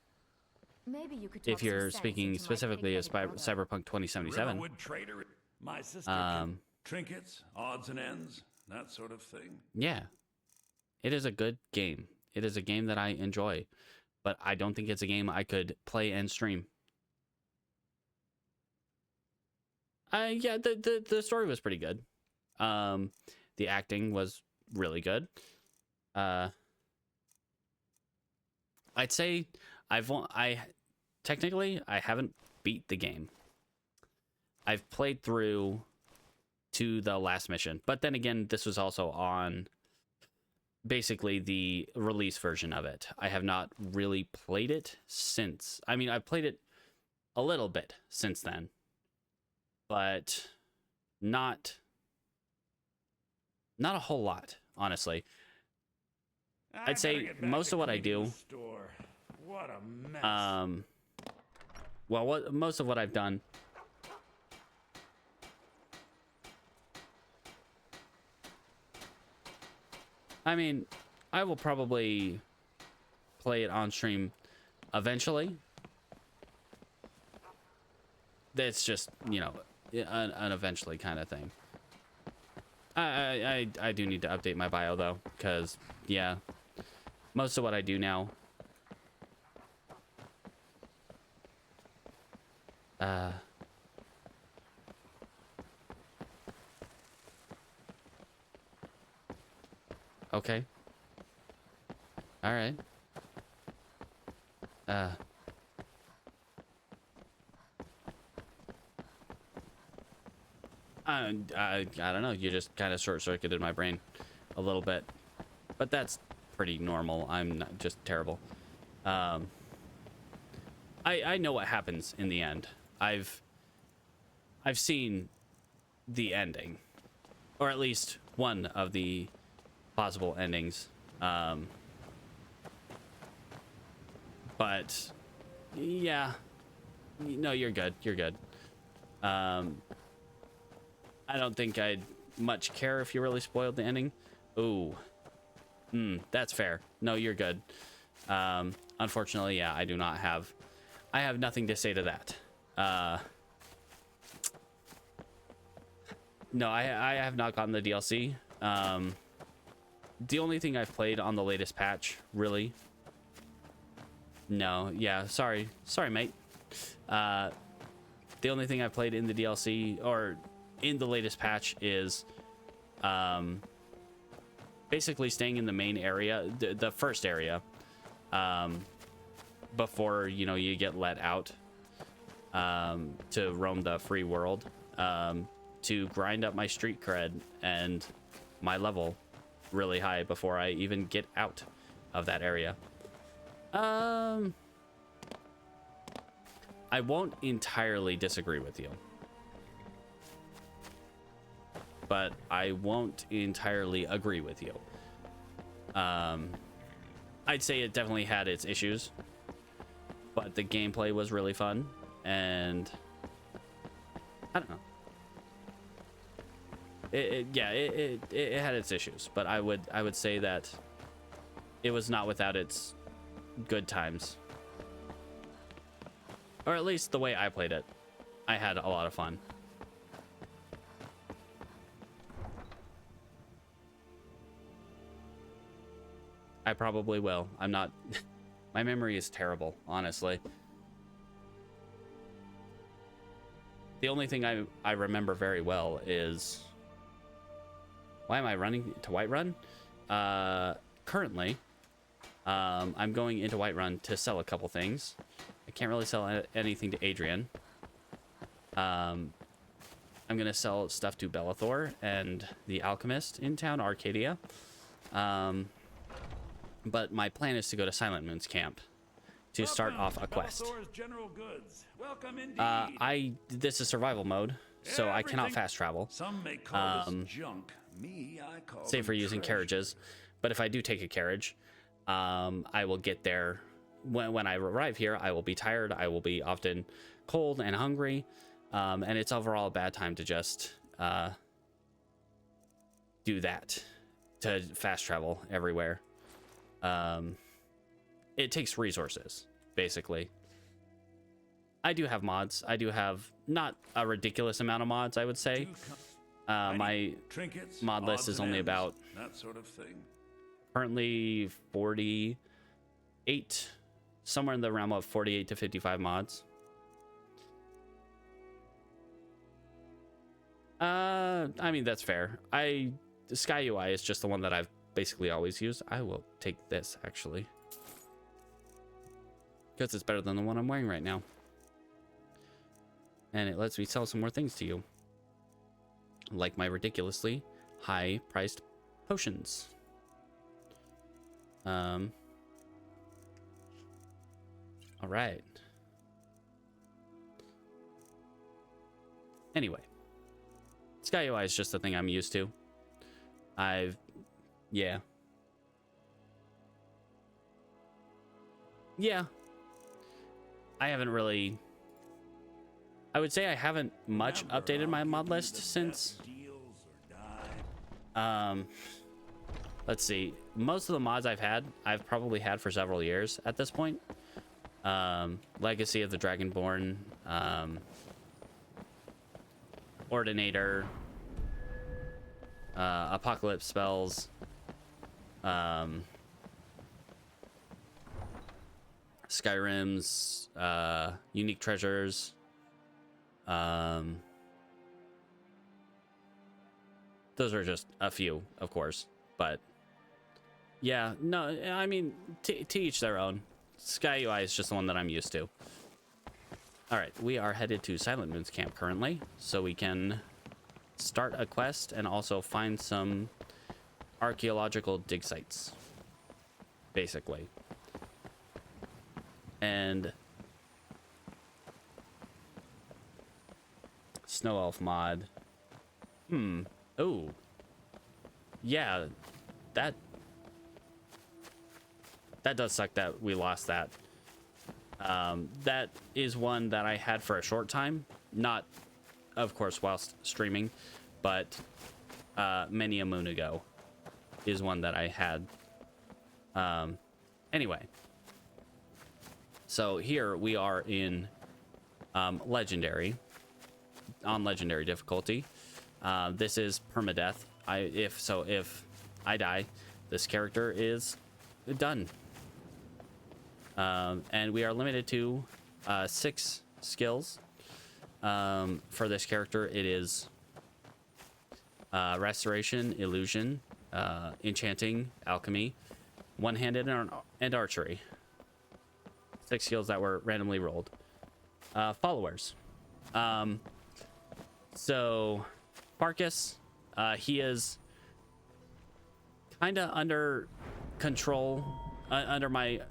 Speaker 5: Maybe you could
Speaker 1: if you're speaking specifically of Cyberpunk 2077.
Speaker 18: Trader, my sister trinkets, odds and ends, that sort of thing.
Speaker 1: Yeah. It is a good game. It is a game that I enjoy, but I don't think it's a game I could play and stream. Yeah, the story was pretty good. The acting was really good. I'd say technically I haven't beat the game. I've played through to the last mission, but then again, this was also on basically the release version of it. I have not really played it since. I mean, I've played it a little bit since then, but not a whole lot, honestly. I'd say most of what I do,
Speaker 18: what a mess.
Speaker 1: well, most of what I've done, I mean, I will probably play it on stream eventually. That's just, you know, an eventually kind of thing. I do need to update my bio though, because yeah, most of what I do now, okay, all right, I don't know, you just kind of short-circuited my brain a little bit, but that's pretty normal. I'm not just terrible. I know what happens in the end. I've seen the ending, or at least one of the possible endings. But yeah, no, you're good. You're good. I don't think I'd much care if you really spoiled the ending. Ooh. That's fair. No, you're good. Unfortunately, yeah, I do not have... I have nothing to say to that. No, I have not gotten the DLC. The only thing I've played on the latest patch, really... No, yeah, sorry. Sorry, mate. The only thing I've played in the DLC, or... in the latest patch is basically staying in the main area, the first area, before, you know, you get let out to roam the free world, to grind up my street cred and my level really high before I even get out of that area. I won't entirely disagree with you, but I won't entirely agree with you. I'd say it definitely had its issues, but the gameplay was really fun, and I don't know. It had its issues, but I would say that it was not without its good times, or at least the way I played it. I had a lot of fun. I probably will. I'm not... My memory is terrible, honestly. The only thing I remember very well is... Why am I running to Whiterun? Currently, I'm going into Whiterun to sell a couple things. I can't really sell anything to Adrian. I'm going to sell stuff to Bellathor and the Alchemist in town, Arcadia. But my plan is to go to Silent Moon's camp to start off a quest. This is survival mode, so I cannot fast travel.
Speaker 18: Some may call this junk. Me, I call
Speaker 1: save for using
Speaker 18: treasure.
Speaker 1: carriages. But if I do take a carriage, I will get there. When I arrive here, I will be tired. I will be often cold and hungry. And it's overall a bad time to just do that, to fast travel everywhere. It takes resources, basically. I do have mods. I do have not a ridiculous amount of mods, I would say. My
Speaker 18: trinkets,
Speaker 1: mod list is only about
Speaker 18: that sort of thing.
Speaker 1: Currently 48, somewhere in the realm of 48 to 55 mods. I mean, that's fair. The Sky UI is just the one that I've basically always used. I will take this, actually, because it's better than the one I'm wearing right now, and it lets me sell some more things to you, like my ridiculously high priced potions. All right. Anyway, Sky UI is just the thing I'm used to. Yeah. I haven't really... I would say I haven't much updated my mod list since... Let's see. Most of the mods I've probably had for several years at this point. Legacy of the Dragonborn, Ordinator, Apocalypse Spells, Skyrim's Unique Treasures, those are just a few, of course, but yeah, no, I mean, to each their own. Sky UI is just the one that I'm used to. All right, we are headed to Silent Moon's camp currently, so we can start a quest and also find some archaeological dig sites, basically. And Snow Elf mod. Oh. Yeah, that does suck that we lost that. That is one that I had for a short time, not, of course, whilst streaming, but many a moon ago is one that I had. Anyway, so here we are in legendary, on legendary difficulty. This is permadeath. If I die, this character is done. And we are limited to 6 skills. For this character, it is restoration, illusion, enchanting, alchemy, one-handed, and archery. 6 skills that were randomly rolled. Followers. So Farkas, he is kind of under control, under my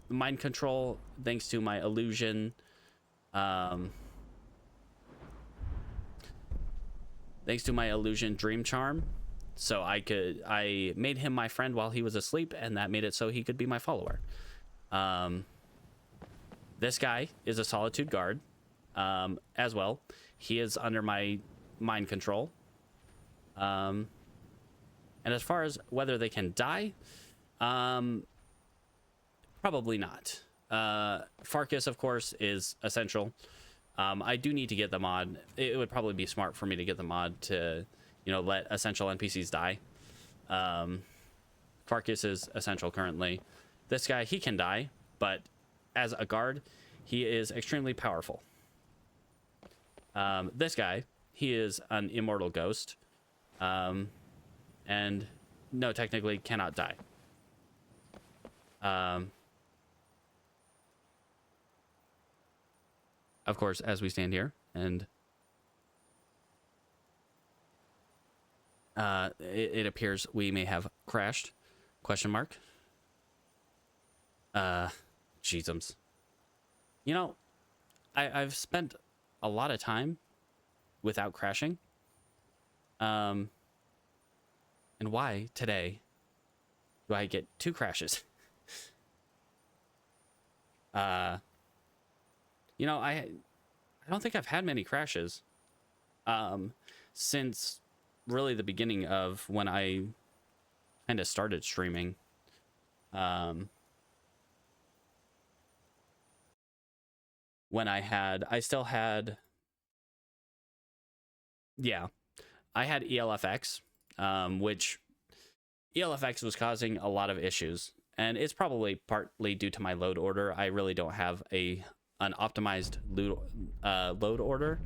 Speaker 1: mind control, thanks to my illusion. Thanks to my illusion dream charm. So I made him my friend while he was asleep, and that made it so he could be my follower. This guy is a solitude guard, as well. He is under my mind control. And as far as whether they can die, probably not. Farkas, of course, is essential. I do need to get the mod. It would probably be smart for me to get the mod to, let essential NPCs die. Farkas is essential currently. This guy, he can die, but as a guard, he is extremely powerful. This guy, he is an immortal ghost. And no, technically cannot die. Of course, as we stand here, and it appears we may have crashed, question mark. Jeezums. I've spent a lot of time without crashing. And why today do I get 2 crashes? I don't think I've had many crashes since really the beginning of when I kind of started streaming. When I had ELFX, which ELFX was causing a lot of issues, and it's probably partly due to my load order. I really don't have an optimized load order,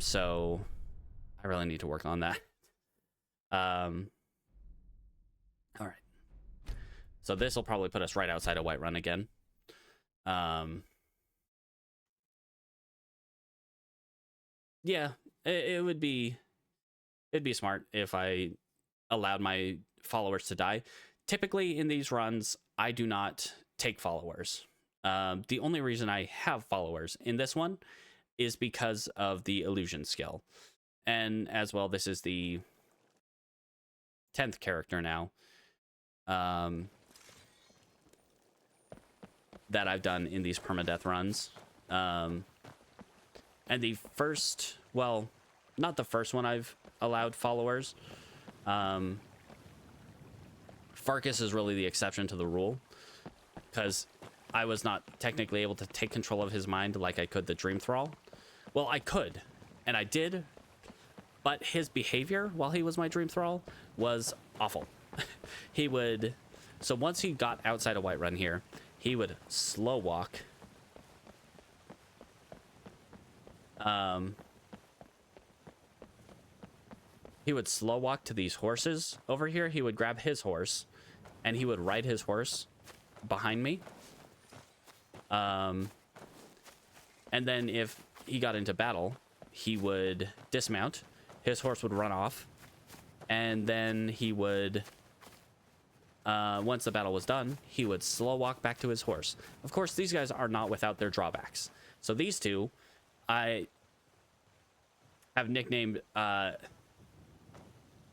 Speaker 1: so I really need to work on that. All right, so this will probably put us right outside of Whiterun again. Yeah, it'd be smart if I allowed my followers to die. typically in these runs, I do not take followers. The only reason I have followers in this one is because of the illusion skill. And as well, this is the 10th character now that I've done in these permadeath runs. And the first, well, not the first one I've allowed followers. Farkas is really the exception to the rule, because I was not technically able to take control of his mind like I could the Dream Thrall. Well, I could, and I did, but his behavior while he was my Dream Thrall was awful. He would, so once he got outside of Whiterun here, he would slow walk. He would slow walk to these horses over here. He would grab his horse, and he would ride his horse behind me. And then if he got into battle, he would dismount. His horse would run off, and then he would, once the battle was done, he would slow walk back to his horse. Of course, these guys are not without their drawbacks. So these two, I have nicknamed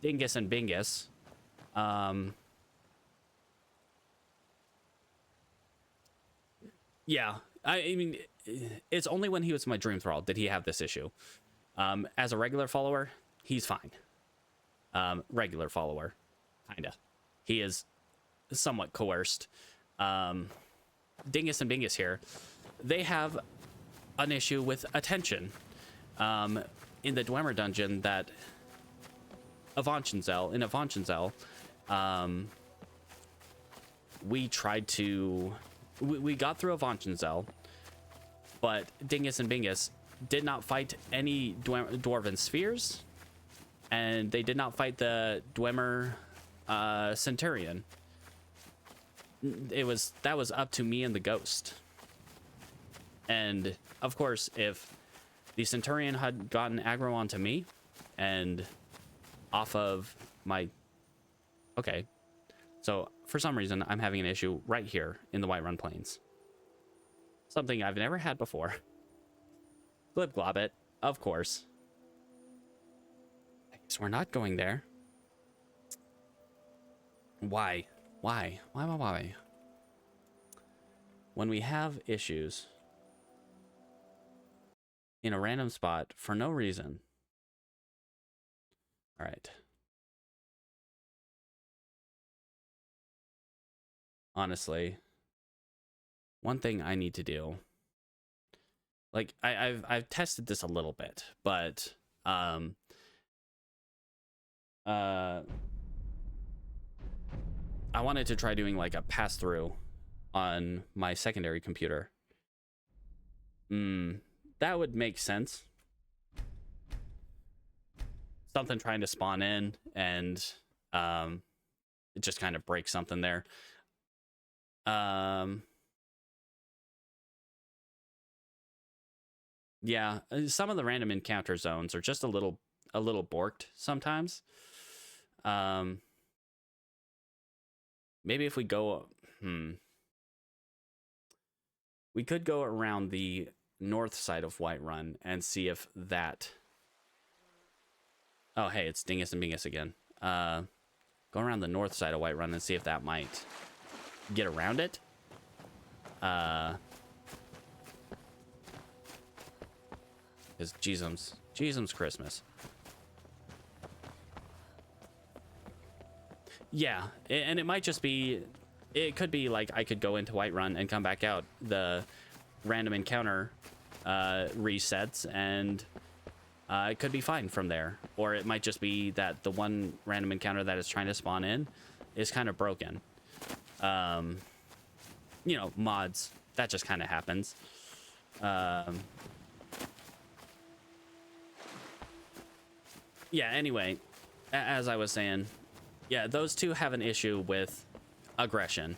Speaker 1: Dingus and Bingus. Yeah, I mean, it's only when he was my Dream Thrall did he have this issue. As a regular follower, he's fine. Regular follower, kinda. He is somewhat coerced. Dingus and Bingus here, they have an issue with attention. In the Dwemer dungeon that in Avanchenzel, we tried to, we got through Avanchenzel, but Dingus and Bingus did not fight any Dwarven spheres, and they did not fight the Dwemer Centurion. That was up to me and the Ghost. And of course, if the Centurion had gotten aggro onto me and off of my... Okay. So for some reason, I'm having an issue right here in the Whiterun Plains. Something I've never had before. Glib glob it, of course. I guess we're not going there. Why? Why? Why? When we have issues in a random spot for no reason. All right. Honestly, one thing I need to do, like I've tested this a little bit, but I wanted to try doing like a pass through on my secondary computer. That would make sense. Something trying to spawn in and it just kind of breaks something there. Yeah, some of the random encounter zones are just a little borked sometimes. Maybe if we go, we could go around the north side of Whiterun and see if that... Oh, hey, it's Dingus and Bingus again. Go around the north side of Whiterun and see if that might get around it. Because Jesus Christmas. Yeah, and it might just be... It could be like I could go into Whiterun and come back out. The random encounter resets, and it could be fine from there. Or it might just be that the one random encounter that is trying to spawn in is kind of broken. You know, mods. That just kind of happens. Yeah, anyway, as I was saying, yeah, those two have an issue with aggression,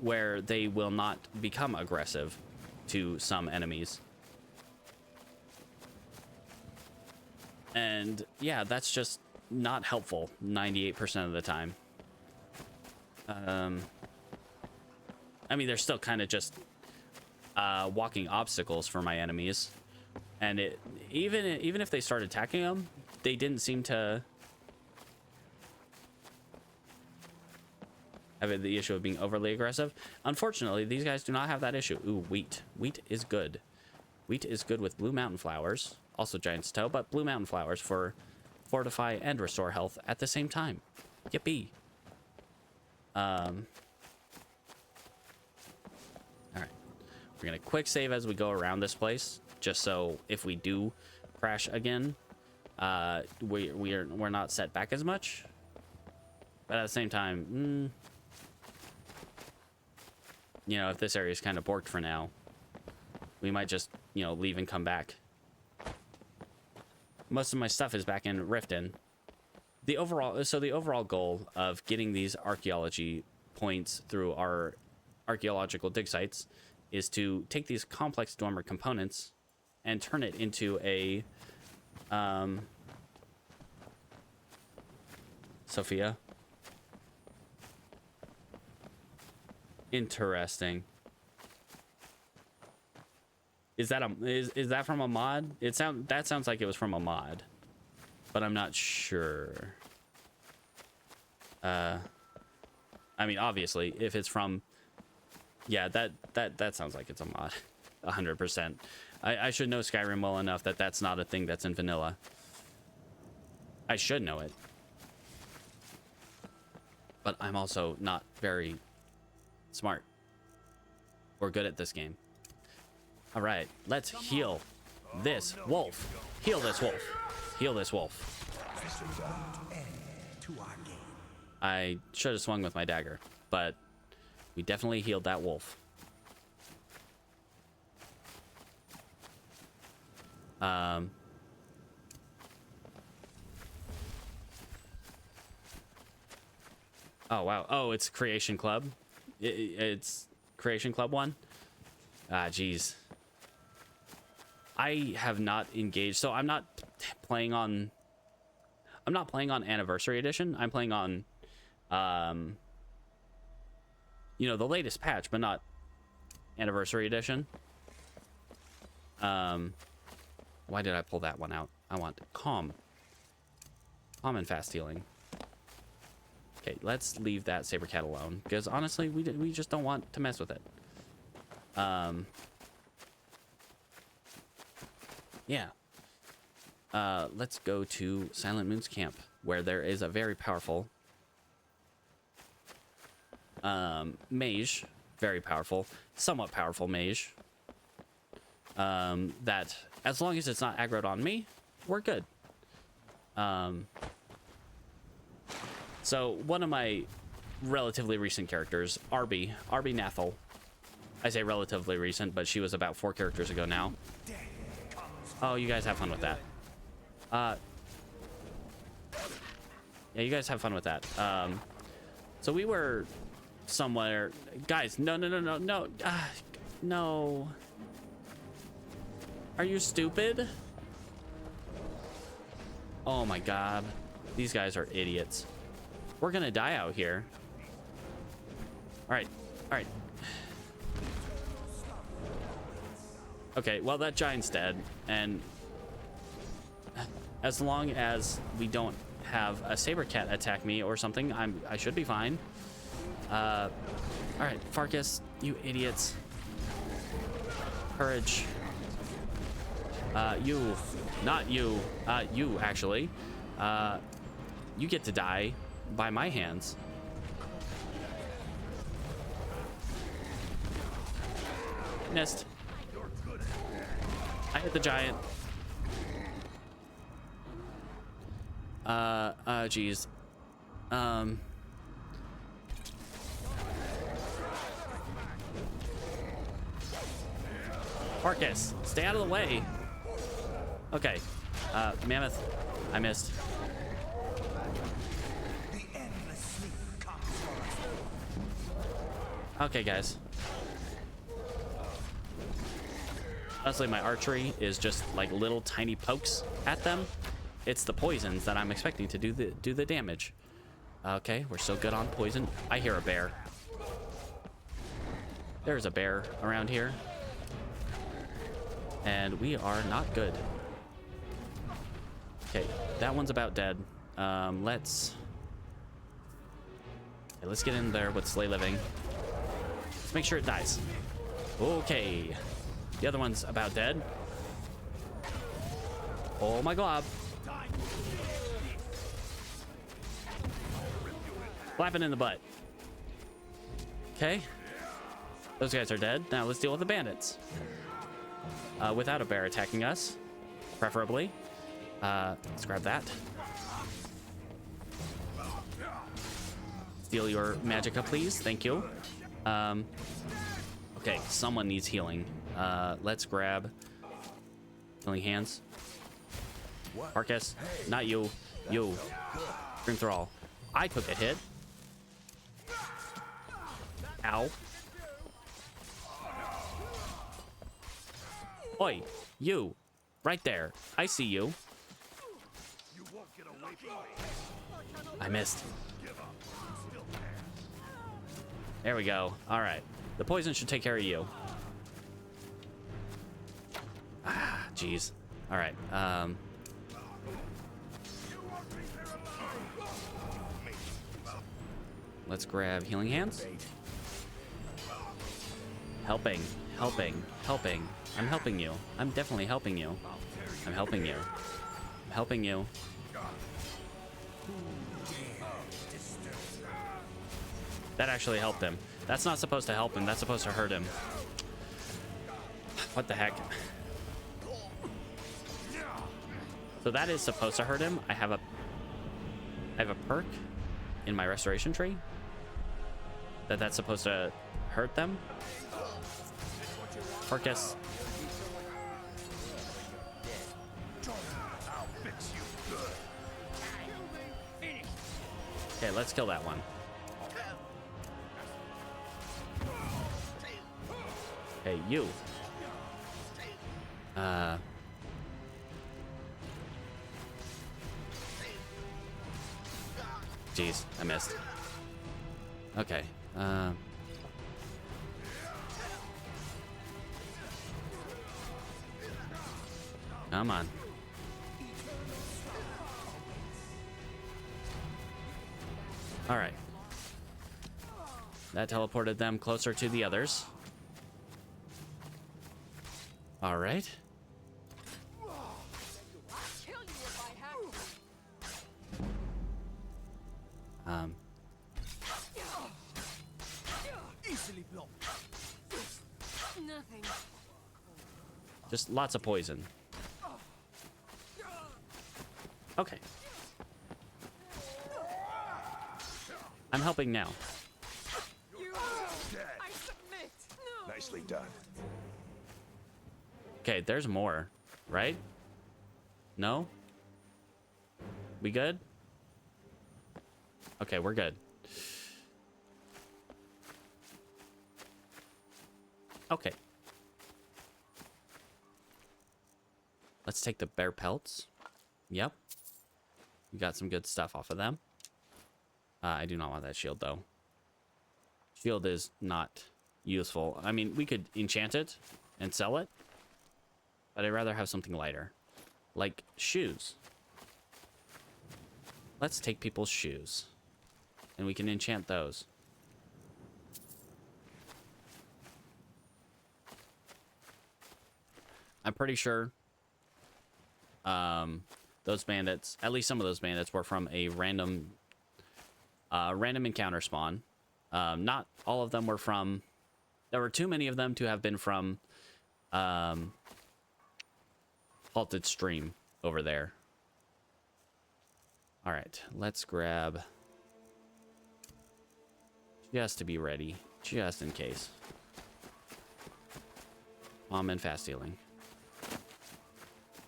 Speaker 1: where they will not become aggressive to some enemies. And yeah, that's just not helpful 98% of the time. I mean, they're still kind of just walking obstacles for my enemies, and even if they start attacking them, they didn't seem to have the issue of being overly aggressive. Unfortunately, these guys do not have that issue. Ooh, wheat. Wheat is good. Wheat is good with blue mountain flowers, also giant's toe, but blue mountain flowers for fortify and restore health at the same time. Yippee. All right, we're gonna quick save as we go around this place, just so if we do crash again, we're not set back as much. But at the same time, you know, if this area is kind of borked for now, we might just, you know, leave and come back. Most of my stuff is back in Riften. The overall goal of getting these archaeology points through our archaeological dig sites is to take these complex dormer components and turn it into a Sophia. Interesting. Is that from a mod? That sounds like it was from a mod, but I'm not sure. I mean, obviously, if it's from, yeah, that sounds like it's a mod, 100%. I should know Skyrim well enough that that's not a thing that's in vanilla. I should know it, but I'm also not very smart or good at this game. All right, let's heal this wolf. Heal this wolf. Heal this wolf. I should have swung with my dagger, but we definitely healed that wolf. Oh wow. Oh, it's Creation Club. It's Creation Club 1. Ah, geez. I have not engaged, so I'm not playing on Anniversary Edition. I'm playing on you know, the latest patch, but not Anniversary Edition. Why did I pull that one out? I want calm and fast healing. Okay, let's leave that saber cat alone, because honestly, we just don't want to mess with it. Yeah. Let's go to Silent Moon's camp, where there is a very powerful mage, very powerful, somewhat powerful mage. That as long as it's not aggroed on me, we're good. So one of my relatively recent characters, Arby Nathel. I say relatively recent, but she was about 4 characters ago now. Oh, you guys have fun with that. Yeah, you guys have fun with that. So we were somewhere, guys. No. No. Are you stupid? Oh my god, these guys are idiots. We're gonna die out here. All right. Okay, well, that giant's dead, and as long as we don't have a saber cat attack me or something, I should be fine. All right, Farkas, you idiots. Courage. You, not you. You actually. You get to die by my hands. Missed. I hit the giant. Geez. Farkas, stay out of the way. Okay. Mammoth, I missed. Okay, guys. Honestly, my archery is just like little tiny pokes at them. It's the poisons that I'm expecting to do the damage. Okay, we're still good on poison. I hear a bear. There's a bear around here. And we are not good. Okay, that one's about dead. Let's get in there with Slay Living. Let's make sure it dies. Okay. The other one's about dead. Oh my glob. Flapping in the butt. Okay. Those guys are dead. Now let's deal with the bandits. Without a bear attacking us, preferably. Let's grab that. Steal your magicka, please. Thank you. Okay, someone needs healing. Let's grab healing hands. Marcus, not you. You. Scream Thrall. I took a hit. Ow. Oi, you. Right there. I see you. I missed. There we go. All right. The poison should take care of you. Ah, jeez. All right. Let's grab healing hands. Helping. I'm helping you. I'm definitely helping you. I'm helping you. I'm helping you. That actually helped him. That's not supposed to help him. That's supposed to hurt him. What the heck? So that is supposed to hurt him. I have a perk in my restoration tree that's supposed to hurt them. Marcus. Okay, let's kill that one. Hey, you. Jeez, I missed. Okay. Come on. All right. That teleported them closer to the others. All right. Just lots of poison. Okay. I'm helping now.
Speaker 14: Nicely done.
Speaker 1: Okay, there's more, right? No? We good? Okay, we're good. Okay. Let's take the bear pelts. Yep. We got some good stuff off of them. I do not want that shield, though. Shield is not useful. I mean, we could enchant it and sell it, but I'd rather have something lighter. Like shoes. Let's take people's shoes. And we can enchant those. I'm pretty sure those bandits, at least some of those bandits, were from a random encounter spawn. Not all of them were from... There were too many of them to have been from Halted Stream over there. All right, let's grab... Just to be ready, just in case. Bomb and fast healing.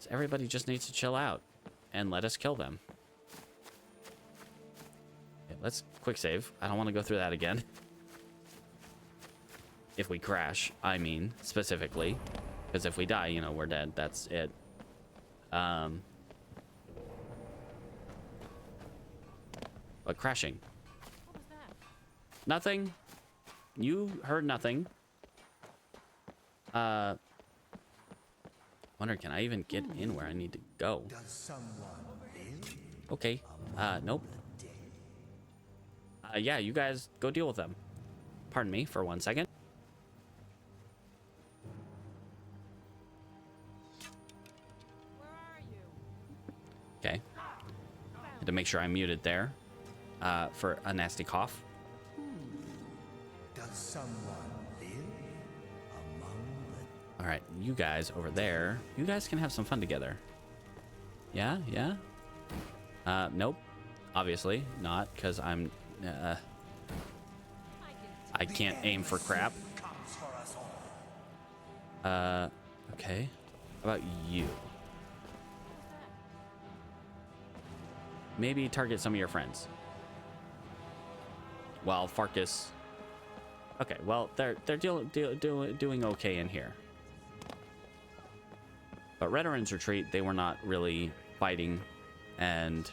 Speaker 1: So everybody just needs to chill out and let us kill them. Okay, let's quick save. I don't want to go through that again. If we crash, I mean, specifically. Because if we die, you know, we're dead. That's it. But crashing. Nothing. You heard nothing. Wonder, can I even get in where I need to go? Okay. Nope. Yeah, you guys go deal with them. Pardon me for 1 second. Okay. Had to make sure I muted there for a nasty cough.
Speaker 17: Does someone live among the...
Speaker 1: All right, you guys over there, you guys can have some fun together. Yeah, yeah. Nope. Obviously not, because I'm. I can't aim for crap. Okay. How about you? Maybe target some of your friends. Well, Farkas. Okay, well, they're doing okay in here. But Veterans Retreat, they were not really fighting, and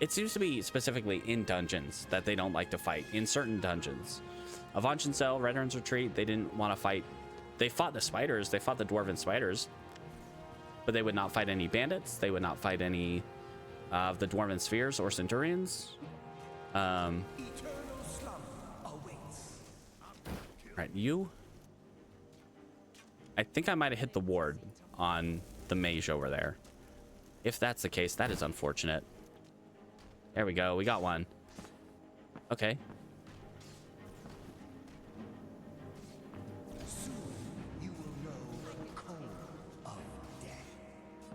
Speaker 1: it seems to be specifically in dungeons that they don't like to fight. In certain dungeons. Avanchenseil, Veterans Retreat, they didn't want to fight. They fought the spiders, they fought the dwarven spiders, but they would not fight any bandits. They would not fight any of the dwarven spheres or centurions. Right, you. I think I might have hit the ward on the mage over there. If that's the case, that is unfortunate. There we go. We got one. Okay.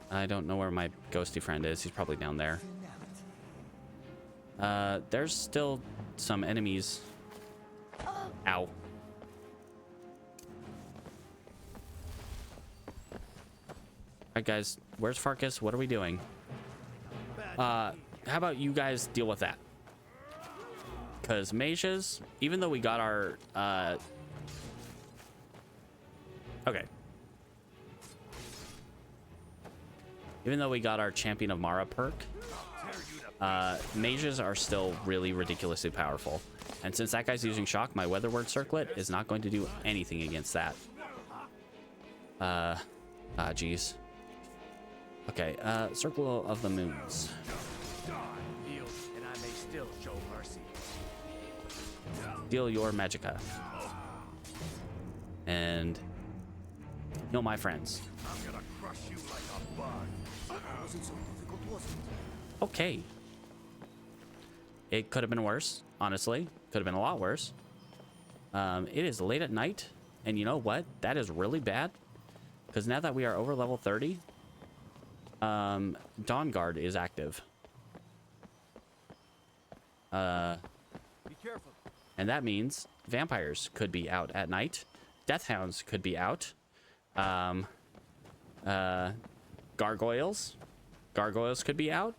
Speaker 1: I don't know where my ghosty friend is. He's probably down there. There's still some enemies. Ow. Alright, guys. Where's Farkas? What are we doing? How about you guys deal with that? Because mages, even though we got our... Okay. Even though we got our Champion of Mara perk, mages are still really ridiculously powerful. And since that guy's using shock, my weather word circlet is not going to do anything against that. Geez. Okay, Circle of the Moons.
Speaker 8: And I may still show mercy.
Speaker 1: Deal your magicka. And heal my friends.
Speaker 17: I'm gonna crush you like a bug. Wasn't so difficult, was it?
Speaker 1: Okay. It could have been worse, honestly. Could have been a lot worse. It is late at night, and you know what? That is really bad. Because now that we are over level 30, Dawn Guard is active.
Speaker 15: Be careful.
Speaker 1: And that means vampires could be out at night. Deathhounds could be out. Gargoyles could be out.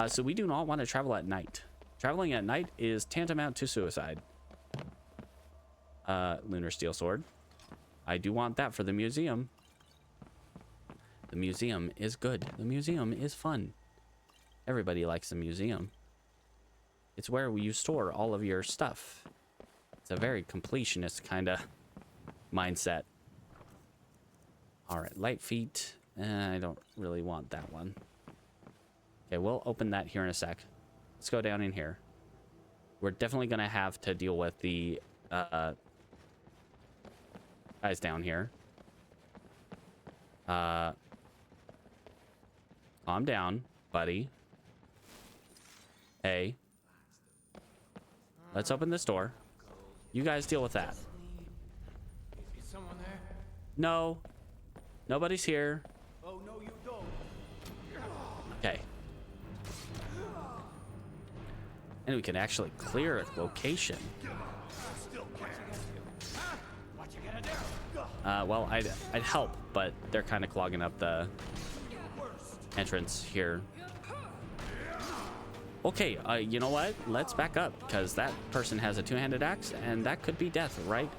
Speaker 1: So we do not want to travel at night. Traveling at night is tantamount to suicide. Lunar Steel Sword. I do want that for the museum. The museum is good. The museum is fun. Everybody likes the museum. It's where you store all of your stuff. It's a very completionist kind of mindset. All right, light feet. I don't really want that one. Okay, we'll open that here in a sec. Let's go down in here. We're definitely going to have to deal with the guys down here. Calm down, buddy. Hey. Let's open this door. You guys deal with that.
Speaker 9: Is someone there?
Speaker 1: No. Nobody's here.
Speaker 9: Oh, no, you don't.
Speaker 1: Okay. And we can actually clear a location. Well, I'd help, but they're kind of clogging up the entrance here. Okay, you know what? Let's back up, because that person has a two-handed axe, and that could be death right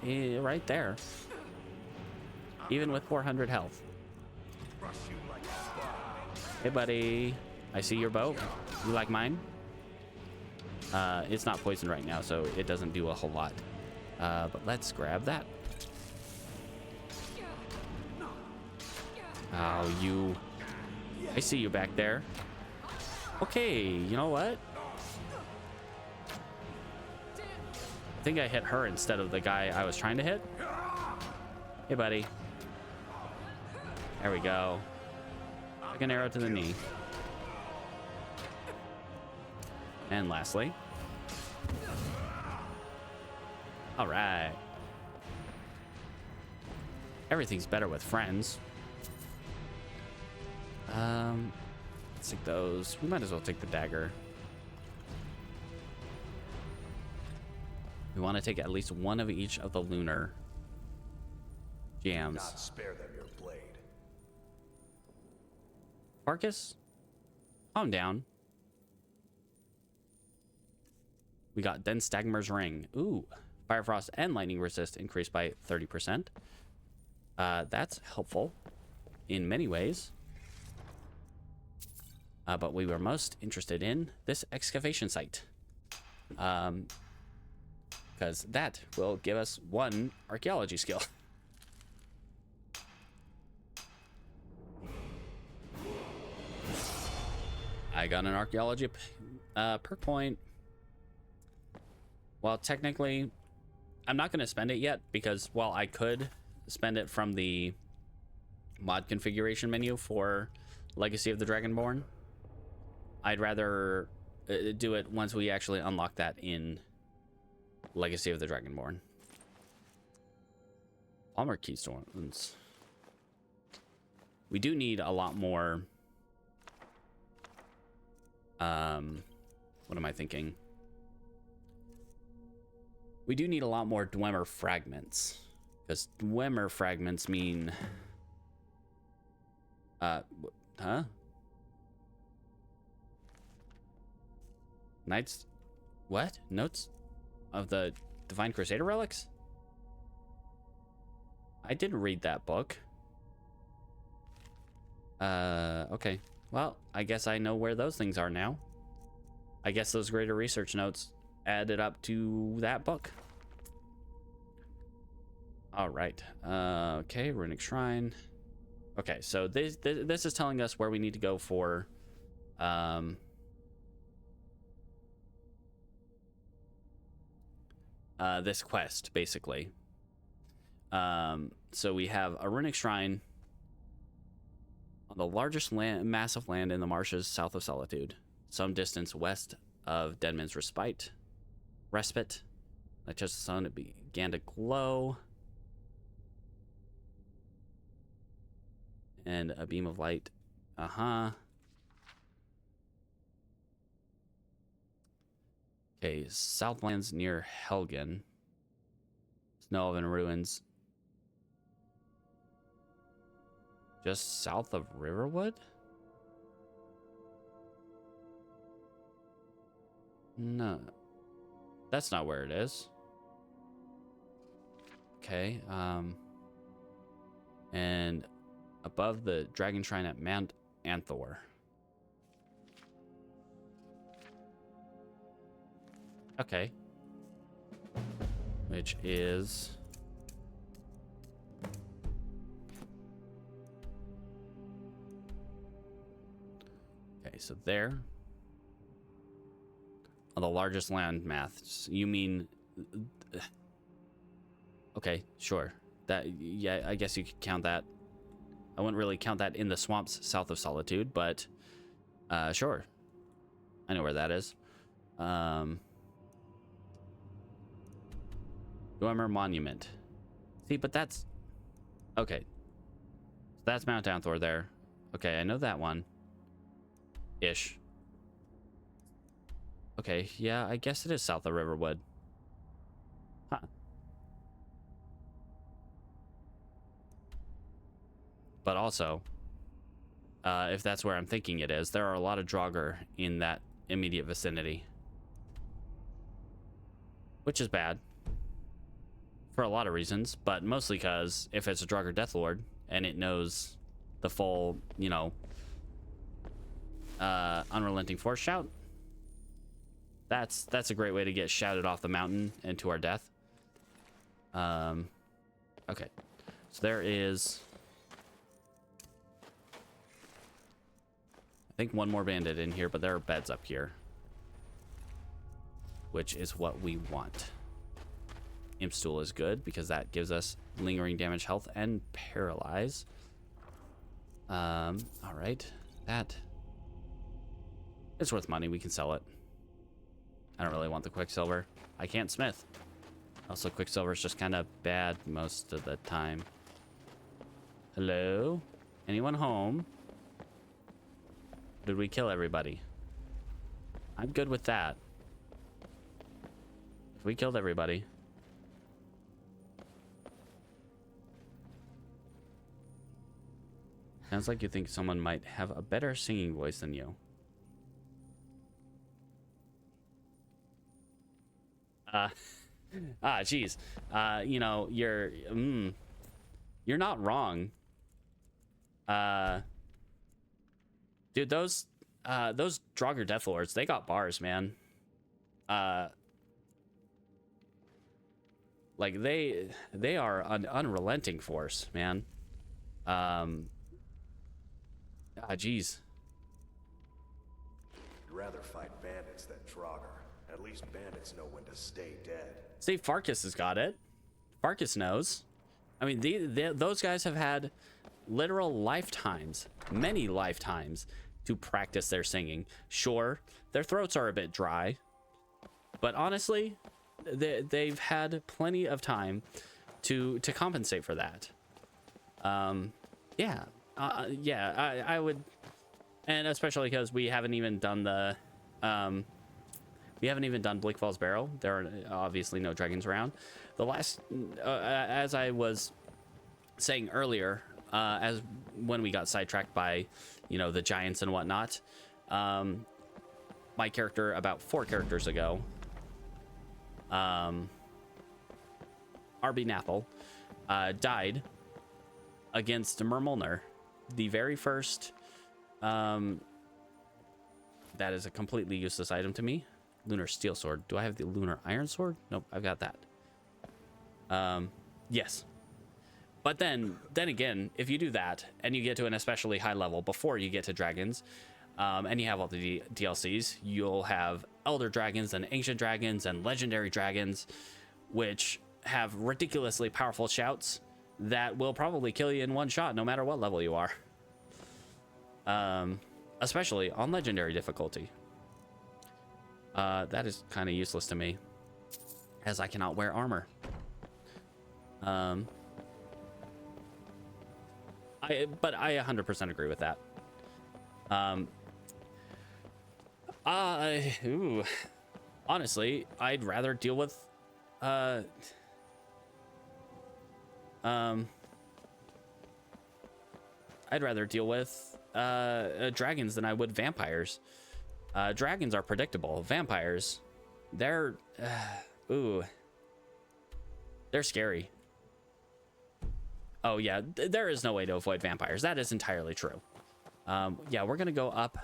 Speaker 1: there. Even with 400 health. Hey, buddy. I see your bow. You like mine? It's not poisoned right now, so it doesn't do a whole lot. But let's grab that. Oh, you. I see you back there. Okay, you know what? I think I hit her instead of the guy I was trying to hit. Hey, buddy. There we go. Like an arrow to the knee. And lastly. All right. Everything's better with friends. Let's take those. We might as well take the dagger. We want to take at least one of each of the lunar jams.
Speaker 14: Not spare them your blade.
Speaker 1: Marcus, calm down. We got Den Stagmer's Ring. Ooh, Fire Frost and Lightning Resist increased by 30%. That's helpful in many ways. But we were most interested in this excavation site. Because that will give us one archaeology skill. I got an archaeology perk point. Well, technically, I'm not going to spend it yet because, well, I could spend it from the mod configuration menu for Legacy of the Dragonborn. I'd rather do it once we actually unlock that in Legacy of the Dragonborn. Palmer Keystones. We do need a lot more. What am I thinking? We do need a lot more Dwemer fragments, because Dwemer fragments mean huh? Knights, what? Notes of the Divine Crusader relics? I didn't read that book. Okay. Well, I guess I know where those things are now. I guess those greater research notes added up to that book. All right. Okay, Runic Shrine. Okay, so this is telling us where we need to go for this quest, basically. So we have a Runic Shrine on the largest mass of land in the marshes south of Solitude, some distance west of Deadman's Respite. Like just the sun, it began to glow, and a beam of light. Okay, Southlands near Helgen. Snow and ruins. Just south of Riverwood? No. That's not where it is. Okay, and above the Dragon Shrine at Mount Anthor. Okay. Which is... Okay, so there. On the largest land mass. You mean... Okay, sure. That, yeah, I guess you could count that. I wouldn't really count that in the swamps south of Solitude, but sure. I know where that is. Dwemer Monument. See, but that's... Okay. So that's Mount Anthor there. Okay, I know that one. Ish. Okay, yeah, I guess it is south of Riverwood. Huh. But also, if that's where I'm thinking it is, there are a lot of Draugr in that immediate vicinity. Which is bad. For a lot of reasons, but mostly because if it's a Draugr Deathlord and it knows the full, you know, Unrelenting Force Shout, That's a great way to get shouted off the mountain and to our death. Okay. So there is, I think, one more bandit in here, but there are beds up here, which is what we want. Imp stool is good because that gives us lingering damage, health, and paralyze. All right, that it's worth money. We can sell it. I don't really want the quicksilver. I can't smith. Also, quicksilver is just kind of bad most of the time. Hello? Anyone home? Did we kill everybody? I'm good with that. If we killed everybody. Sounds like you think someone might have a better singing voice than you. Geez. You know, you're not wrong. Dude, those Draugr Deathlords, they got bars, man. Like they are an unrelenting force, man. Geez.
Speaker 14: I'd rather fight bandits than Draugr. At least bandits know when to stay dead.
Speaker 1: See, Farkas has got it. Farkas knows. I mean, those guys have had literal lifetimes, many lifetimes, to practice their singing. Sure, their throats are a bit dry, but honestly, they've had plenty of time to compensate for that. Yeah, I would, and especially because we haven't even done the, we haven't even done Bleak Falls Barrow. There are obviously no dragons around. The last, as I was saying earlier, as when we got sidetracked by, you know, the giants and whatnot, my character about 4 characters ago, RB Nathel, died against Mermolner, the very first. That is a completely useless item to me. Lunar Steel Sword. Do I have the Lunar Iron Sword? Nope, I've got that. Yes. But then again, if you do that and you get to an especially high level before you get to dragons, and you have all the DLCs, you'll have Elder Dragons and Ancient Dragons and Legendary Dragons, which have ridiculously powerful shouts that will probably kill you in one shot, no matter what level you are. Especially on Legendary difficulty. That is kind of useless to me, as I cannot wear armor. But I 100% agree with that. Honestly, I'd rather deal with I'd rather deal with dragons than I would vampires. Dragons are predictable. Vampires, they're they're scary. Oh yeah, there is no way to avoid vampires. That is entirely true. Yeah, we're gonna go up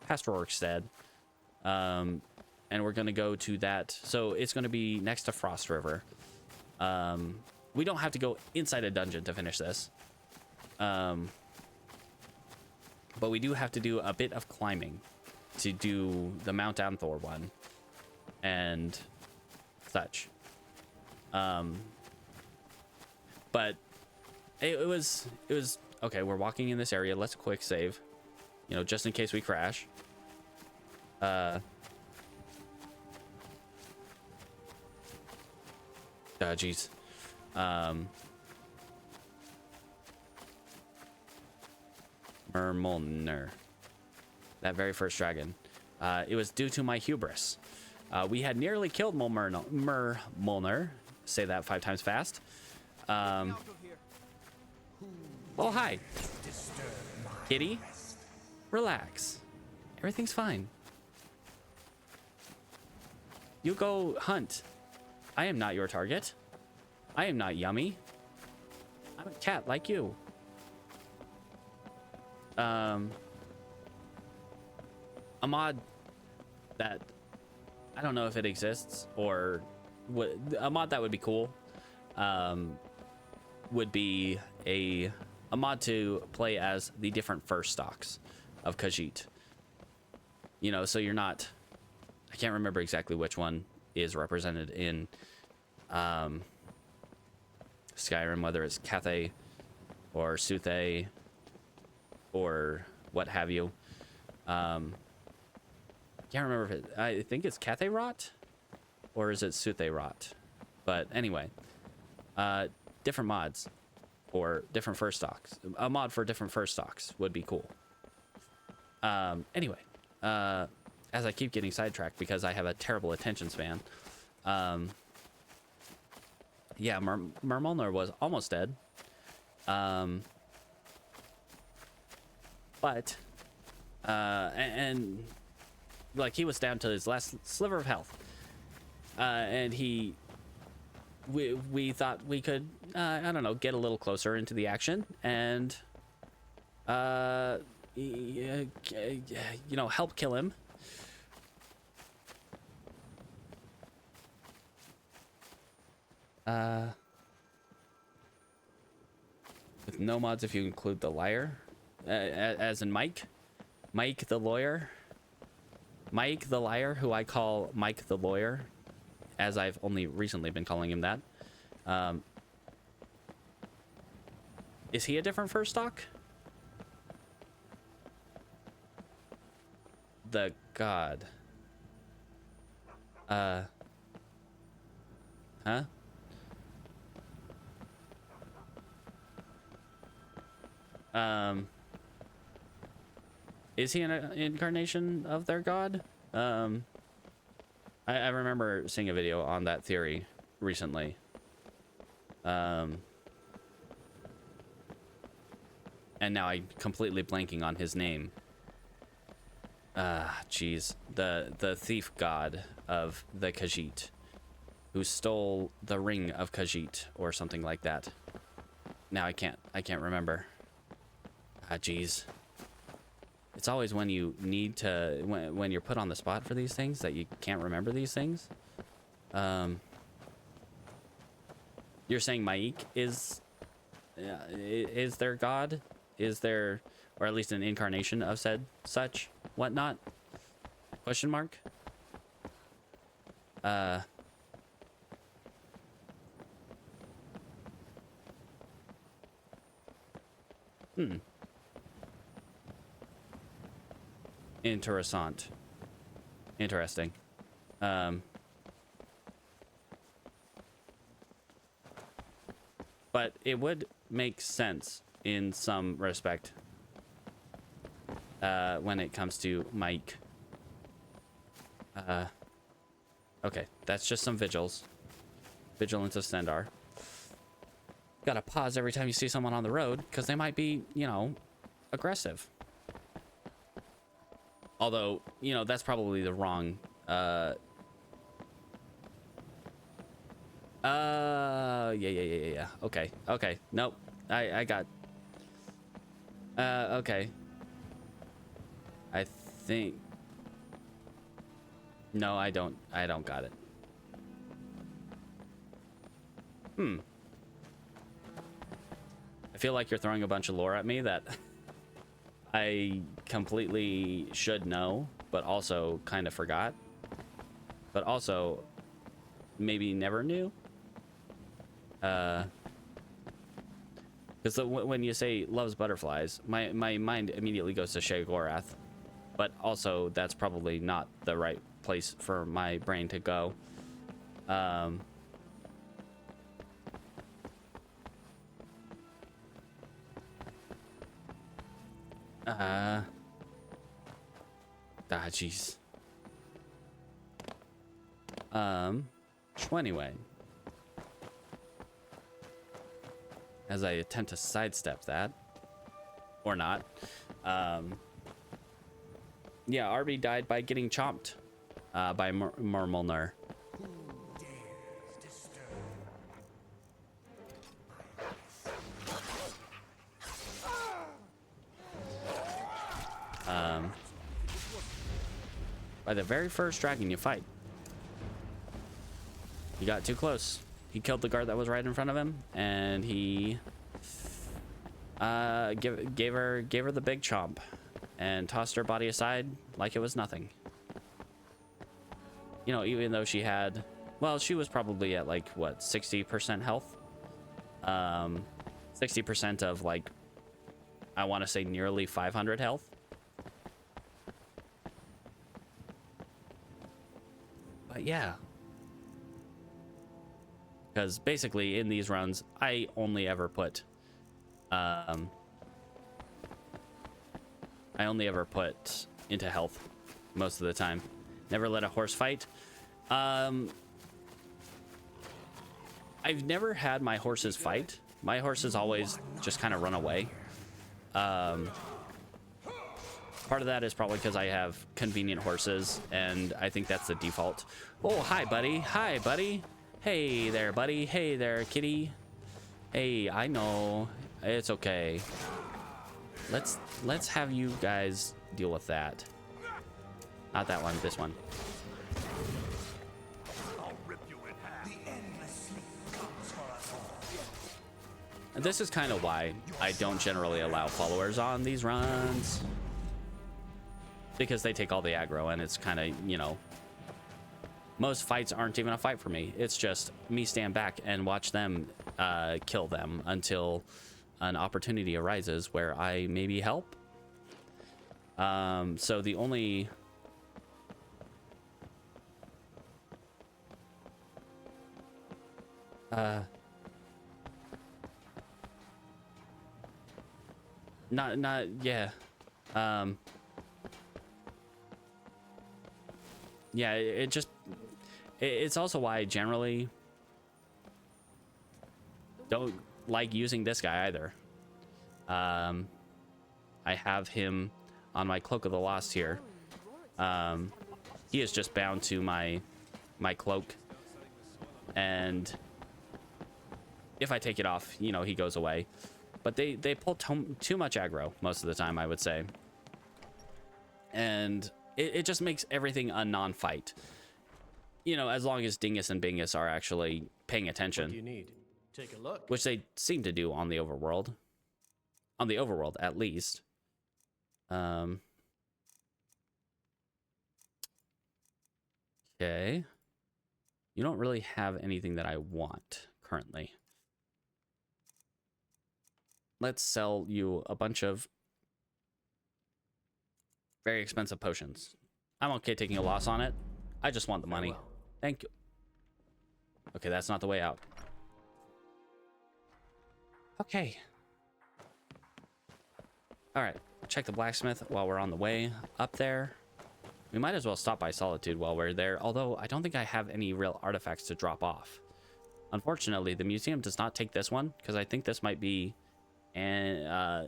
Speaker 1: past Rorikstead, and we're gonna go to that. So it's gonna be next to Frost River. We don't have to go inside a dungeon to finish this, but we do have to do a bit of climbing to do the Mount Anthor one and such. But it was okay. We're walking in this area. Let's quick save, you know, just in case we crash. Jeez. Mermolner, that very first dragon. It was due to my hubris. We had nearly killed Mermolner. Say that 5 times fast. Oh, hi. Kitty. Relax. Everything's fine. You go hunt. I am not your target. I am not yummy. I'm a cat like you. Ahmad, that I don't know if it exists, or a mod that would be cool would be a mod to play as the different first stocks of Khajiit. You know, so you're not, I can't remember exactly which one is represented in Skyrim, whether it's Cathay or Suthay or what have you. Can't remember if it, I think it's Cathay Rot or is it Suthay Rot? But anyway, different mods for different first stocks. A mod for different first stocks would be cool. Anyway, as I keep getting sidetracked because I have a terrible attention span. Yeah, Mermulner was almost dead. But and like he was down to his last sliver of health. And we thought we could I don't know, get a little closer into the action and you know, help kill him. With no mods if you include the liar, as in Mike the lawyer, Mike the liar, who I call Mike the lawyer, as I've only recently been calling him that. Is he a different first stock? The god. Huh? Is he an incarnation of their god? I remember seeing a video on that theory recently. And now I'm completely blanking on his name. Jeez. The thief god of the Khajiit, who stole the ring of Khajiit or something like that. Now I can't remember. Jeez. It's always when you need to, when you're put on the spot for these things that you can't remember these things. You're saying Maik is their god? Is there, or at least an incarnation of said such whatnot? Question mark? Interessant. Interesting. But it would make sense in some respect when it comes to Mike. Okay, that's just some vigils. Vigilance of Sendar. Gotta pause every time you see someone on the road, because they might be, you know, aggressive. Although, you know, that's probably the wrong, yeah. Okay. Nope. I got, okay. I think, no, I don't got it. I feel like you're throwing a bunch of lore at me that I completely should know, but also kind of forgot. But also maybe never knew. Because when you say loves butterflies, my mind immediately goes to Sheogorath. But also that's probably not the right place for my brain to go. Jeez. Anyway. As I attempt to sidestep that. Or not. Yeah, Arby died by getting chomped. By Mermulner. By the very first dragon you fight. He got too close. He killed the guard that was right in front of him, and he gave her the big chomp and tossed her body aside like it was nothing. You know, even though she had, well, she was probably at like what, 60% health. 60% of like, I want to say nearly 500 health. But yeah. Because basically in these runs, I only ever put into health most of the time. Never let a horse fight. I've never had my horses fight. My horses always just kind of run away. Part of that is probably because I have convenient horses, and I think that's the default. Oh, hi, buddy. Hi, buddy. Hey there, buddy. Hey there, kitty. Hey, I know. It's okay. Let's have you guys deal with that. Not that one, this one. And this is kind of why I don't generally allow followers on these runs. Because they take all the aggro, and it's kind of, you know, most fights aren't even a fight for me. It's just me stand back and watch them kill them until an opportunity arises where I maybe help. So the only... yeah. Yeah, it's also why I generally don't like using this guy either. I have him on my Cloak of the Lost here. He is just bound to my cloak, and if I take it off, you know, he goes away. But they pull too much aggro most of the time, I would say. And it just makes everything a non-fight. You know, as long as Dingus and Bingus are actually paying attention.
Speaker 13: What do you need? Take a look.
Speaker 1: Which they seem to do on the overworld. On the overworld, at least. Okay. You don't really have anything that I want currently. Let's sell you a bunch of very expensive potions. I'm okay taking a loss on it. I just want the money. Thank you. Okay, that's not the way out. Okay. All right, check the blacksmith while we're on the way up there. We might as well stop by Solitude while we're there, although I don't think I have any real artifacts to drop off. Unfortunately, the museum does not take this one, because I think this might be not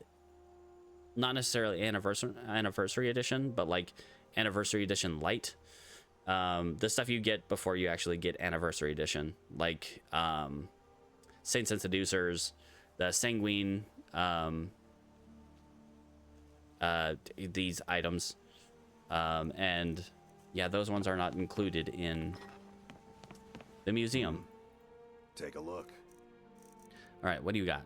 Speaker 1: necessarily anniversary edition, but like anniversary edition light. The stuff you get before you actually get anniversary edition, like Saints and Seducers, the Sanguine, these items, and yeah, those ones are not included in the museum.
Speaker 14: Take a look.
Speaker 1: All right, what do you got?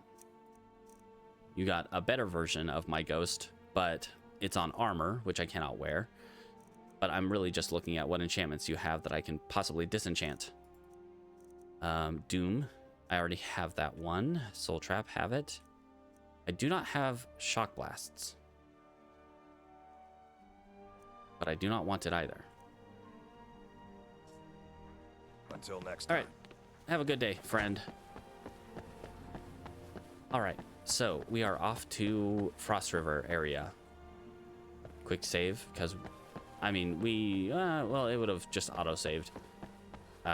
Speaker 1: You got a better version of my ghost, but it's on armor, which I cannot wear. But I'm really just looking at what enchantments you have that I can possibly disenchant. Doom, I already have that one. Soul Trap, have it. I do not have Shock Blasts, but I do not want it either.
Speaker 14: Until next time.
Speaker 1: All right, have a good day, friend. All right, so we are off to Frost River area. Quick save, because I mean, well, it would have just auto-saved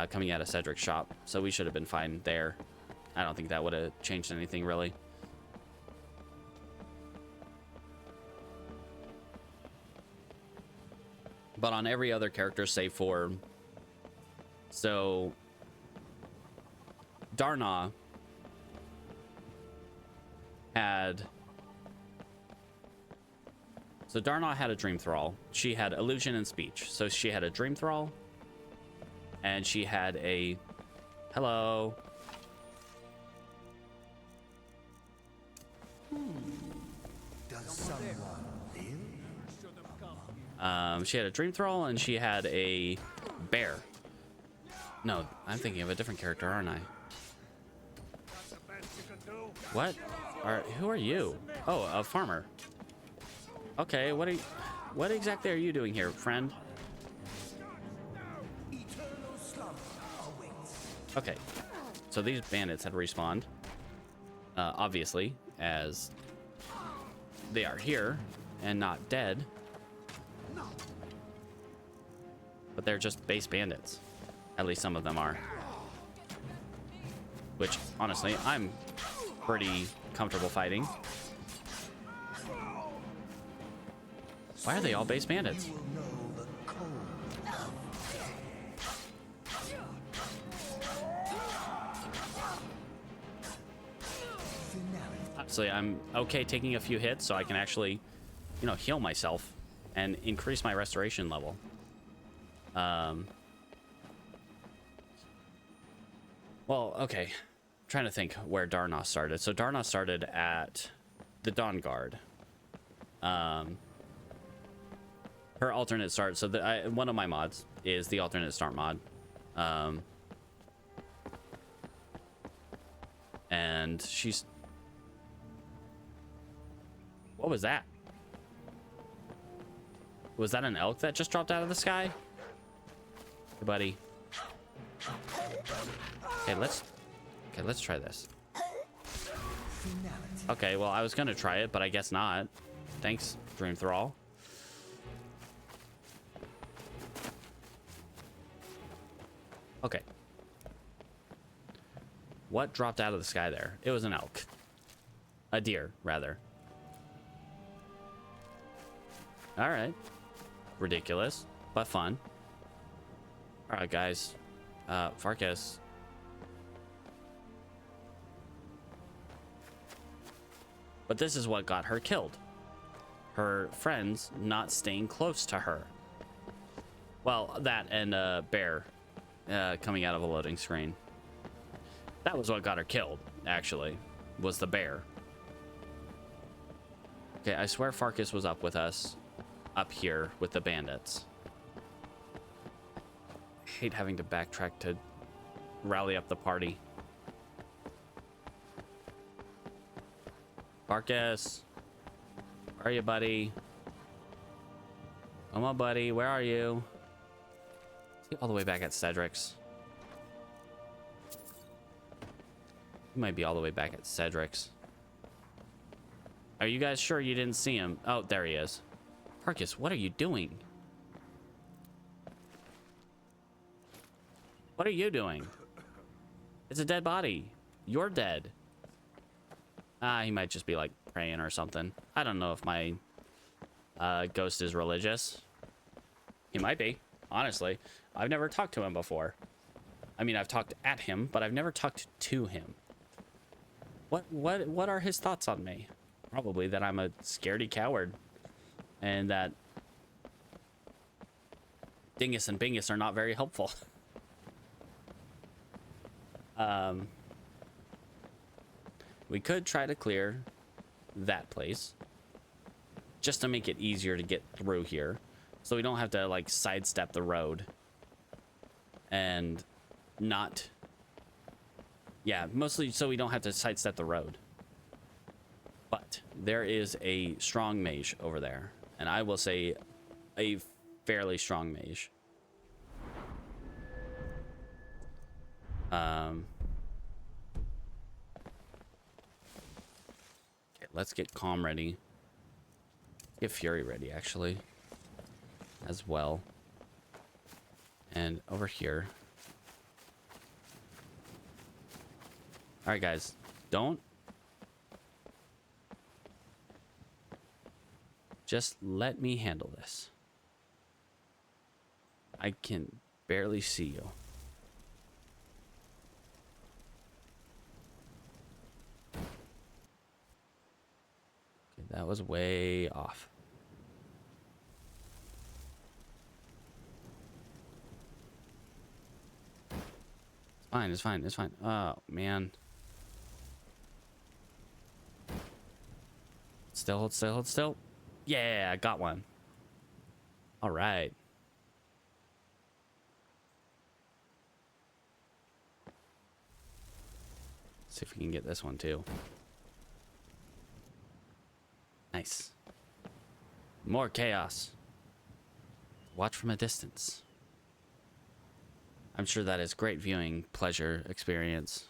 Speaker 1: coming out of Cedric's shop, so we should have been fine there. I don't think that would have changed anything, really. But on every other character, save for... So... Darna had... So Darna had a Dream Thrall. She had Illusion and Speech. So she had a Dream Thrall, and she had a Hello.
Speaker 17: Does someone live?
Speaker 1: She had a dream thrall and she had a bear. No, I'm thinking of a different character, aren't I? What? Who are you? Oh, a farmer. Okay, what exactly are you doing here, friend? Okay, so these bandits had respawned, obviously, as they are here and not dead, but they're just base bandits. At least some of them are, which honestly I'm pretty comfortable fighting. Why are they all base bandits? Obviously, I'm okay taking a few hits so I can actually, you know, heal myself and increase my restoration level. Well, okay. I'm trying to think where Darnos started. So Darnos started at the Dawn Guard. Her alternate start. So one of my mods is the alternate start mod. And she's... What was that? Was that an elk that just dropped out of the sky? Hey, buddy. Okay, let's try this. Okay, well, I was gonna try it, but I guess not. Thanks, Dream Thrall. Okay. What dropped out of the sky there? It was an elk. A deer, rather. All right. Ridiculous, but fun. All right, guys. Farkas. But this is what got her killed. Her friends not staying close to her. Well, that and a bear coming out of a loading screen. That was what got her killed, actually, was the bear. Okay, I swear Farkas was up with us. Up here with the bandits. I hate having to backtrack to rally up the party. Farkas, where are you, buddy? Come on, buddy, where are you? Is he all the way back at Cedric's? He might be all the way back at Cedric's. Are you guys sure you didn't see him? Oh, there he is. Farkas, what are you doing? What are you doing? It's a dead body. You're dead. He might just be like praying or something. I don't know if my ghost is religious. He might be, honestly. I've never talked to him before. I mean, I've talked at him, but I've never talked to him. What are his thoughts on me? Probably that I'm a scaredy coward. And that Dingus and Bingus are not very helpful. We could try to clear that place just to make it easier to get through here, so we don't have to like sidestep the road and not, yeah, mostly so we don't have to sidestep the road. But there is a strong mage over there, and I will say a fairly strong mage. Okay, let's get Calm ready. Get Fury ready, actually, as well. And over here. All right, guys, don't. Just let me handle this. I can barely see you. Okay, that was way off. Fine, it's fine, it's fine. Oh, man. Still, hold still, hold still. Yeah, I got one. All right. See if we can get this one too. Nice. More chaos. Watch from a distance. I'm sure that is great viewing pleasure experience.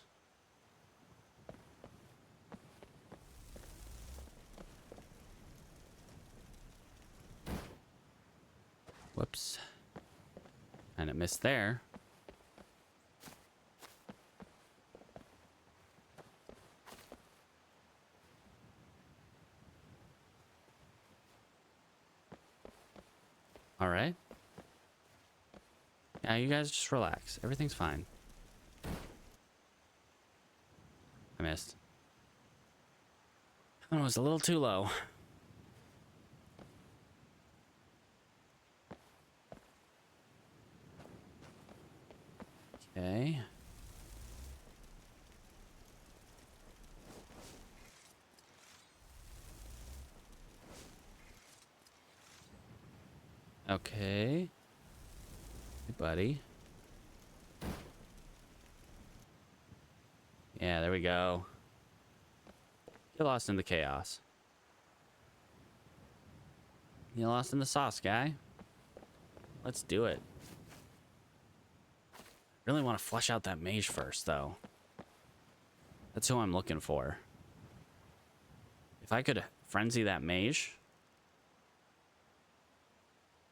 Speaker 1: Whoops. And it missed there. All right. Yeah, you guys just relax. Everything's fine. I missed. That one was a little too low. Okay. Okay. Hey, buddy. Yeah, there we go. Get lost in the chaos. Get lost in the sauce, guy. Let's do it. Really want to flesh out that mage first, though. That's who I'm looking for. If I could frenzy that mage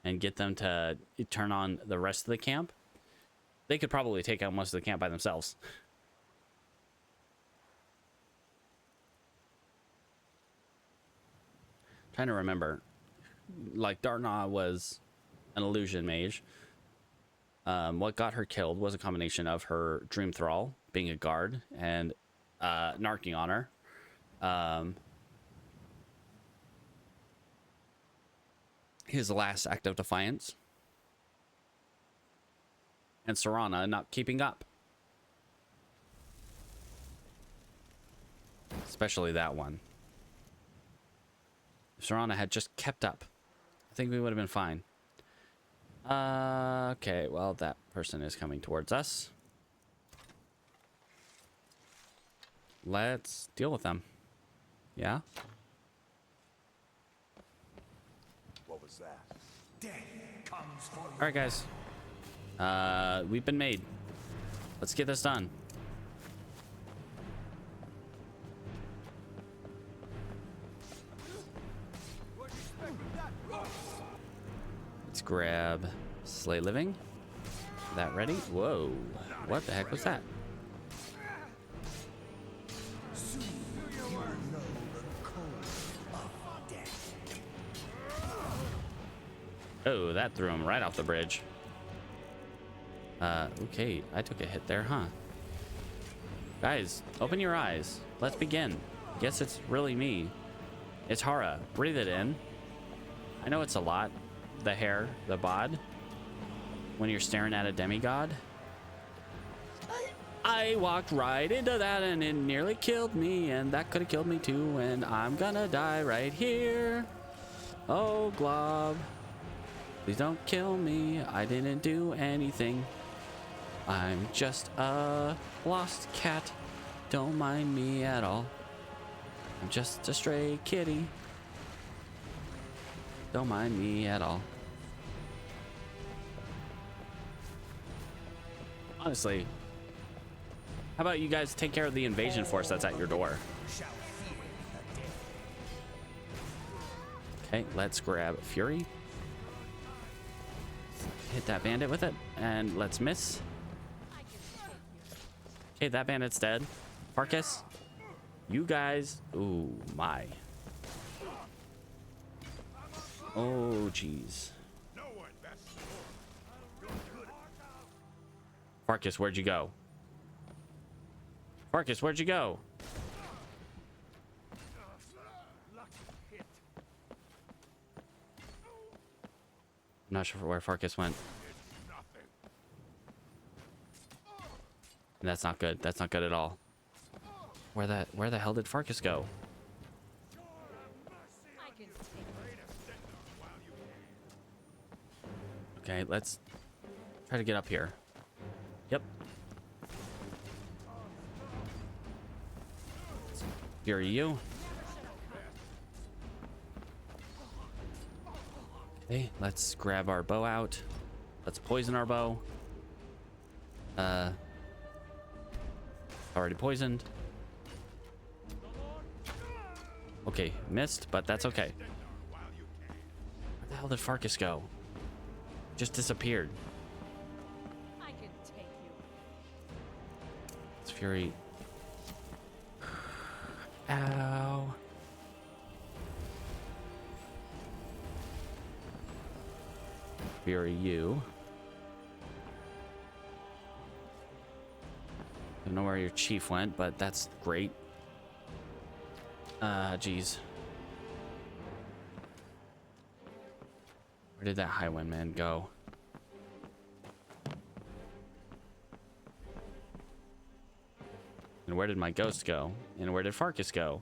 Speaker 1: and get them to turn on the rest of the camp, they could probably take out most of the camp by themselves. Trying to remember. Like, Dartnaw was an illusion mage. What got her killed was a combination of her Dream Thrall being a guard and narking on her. His last act of defiance. And Serana not keeping up. Especially that one. If Serana had just kept up, I think we would have been fine. Okay, well, that person is coming towards us. Let's deal with them. Yeah?
Speaker 14: What was that?
Speaker 1: Alright, guys. We've been made. Let's get this done. Let's grab Slay Living. That ready? Whoa. What the heck was that? Oh, that threw him right off the bridge. Okay, I took a hit there, huh? Guys, open your eyes. Let's begin. Guess it's really me. It's Harrra. Breathe it in. I know it's a lot. The hair, the bod. When you're staring at a demigod. I walked right into that and it nearly killed me, and that could have killed me too, and I'm gonna die right here. Oh, Glob. Please don't kill me. I didn't do anything. I'm just a lost cat. Don't mind me at all. I'm just a stray kitty. Don't mind me at all. Honestly, how about you guys take care of the invasion force that's at your door? Okay, let's grab Fury. Hit that bandit with it, and let's miss. Okay, that bandit's dead. Farkas, you guys. Ooh, my. Oh, jeez. Farkas, where'd you go? Farkas, where'd you go? I'm not sure where Farkas went. And that's not good. That's not good at all. Where the hell did Farkas go? Okay, let's try to get up here. Yep. Fury you. Okay, let's grab our bow out. Let's poison our bow. Already poisoned. Okay, missed, but that's okay. Where the hell did Farkas go? Just disappeared.
Speaker 4: I can take you.
Speaker 1: It's Fury. Ow. Fury you. I don't know where your chief went, but that's great. Geez. Where did that highwayman go? And where did my ghost go? And where did Farkas go?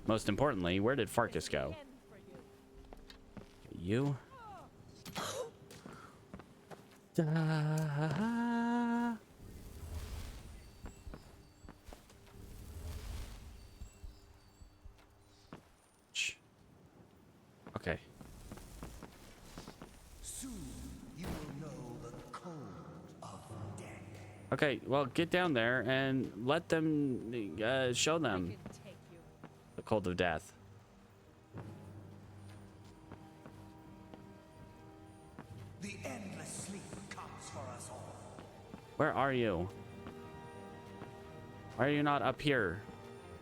Speaker 1: Most importantly, where did Farkas go? You? Da. Okay.
Speaker 17: Soon you will know the code of death.
Speaker 1: Okay, well, get down there and let them show them the code of death.
Speaker 17: The endless sleep comes for us all.
Speaker 1: Where are you? Why are you not up here?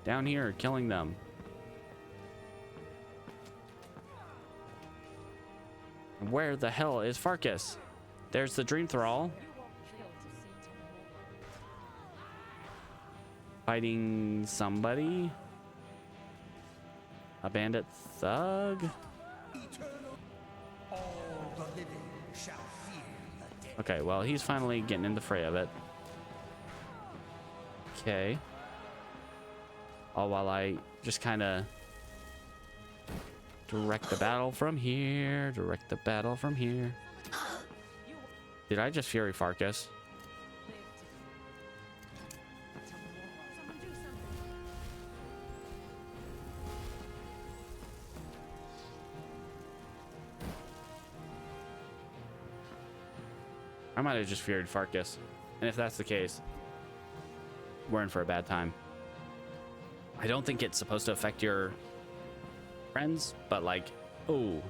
Speaker 1: Down here, killing them. Where the hell is Farkas? There's the Dream Thrall. Fighting somebody. A bandit thug.
Speaker 17: All the living shall fear the dead.
Speaker 1: Okay, well, he's finally getting in the fray of it. Okay. All while I just kind of direct the battle from here. Direct the battle from here. Did I just Fury Farkas? I might have just Furied Farkas. And if that's the case, we're in for a bad time. I don't think it's supposed to affect your friends, but like, oh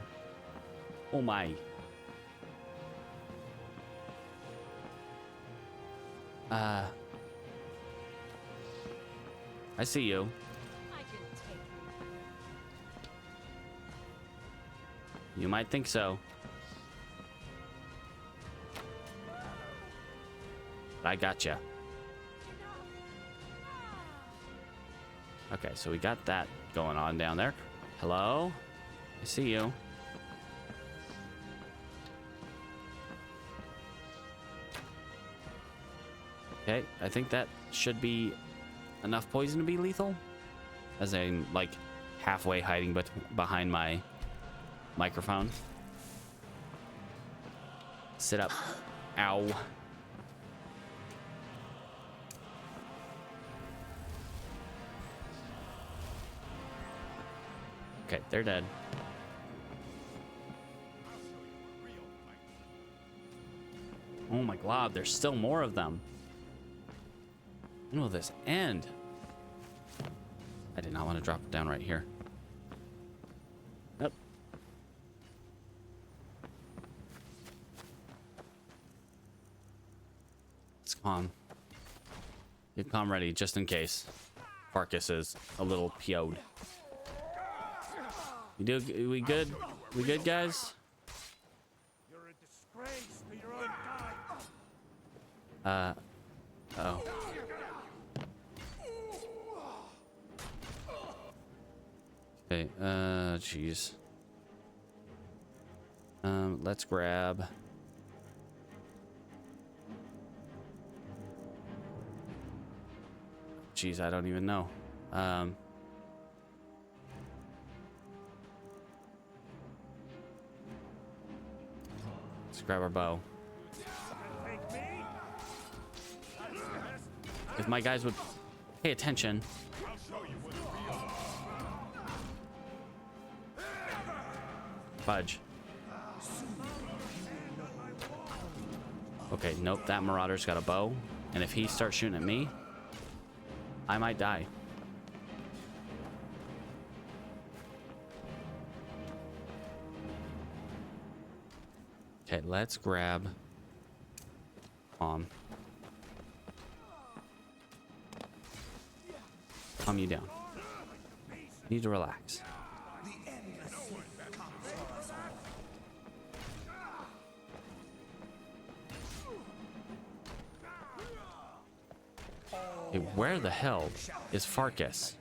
Speaker 1: my. I see you. You might think so. But I gotcha. Okay, so we got that going on down there. Hello? I see you. Okay, I think that should be enough poison to be lethal. As I'm like halfway hiding behind my microphone. Sit up. Ow. Okay, they're dead. Oh my god, there's still more of them. When will this end? I did not want to drop it down right here. Yep. It's calm. Get calm ready just in case Farkas is a little PO'd. We good? We good, guys?
Speaker 9: You're a disgrace to your own kind.
Speaker 1: Oh. Okay, jeez. Let's grab geez, I don't even know. Let's grab our bow. If my guys would pay attention. Fudge. Okay, nope, that Marauder's got a bow. And if he starts shooting at me, I might die. Okay, let's grab Calm you down. Need to relax. Hey, where the hell is Farkas?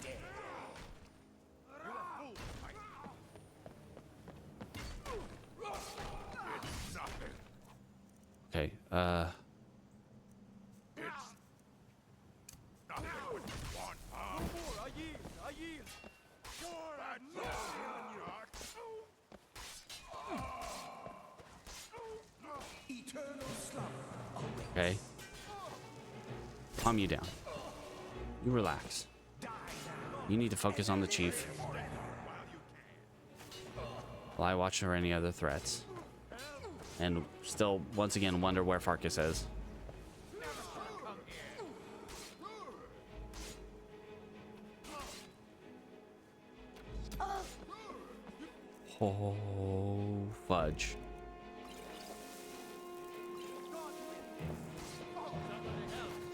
Speaker 1: Okay, okay. Calm you down. You relax. You need to focus on the chief. While I watch for any other threats. And still, once again, wonder where Farkas is. Oh, fudge.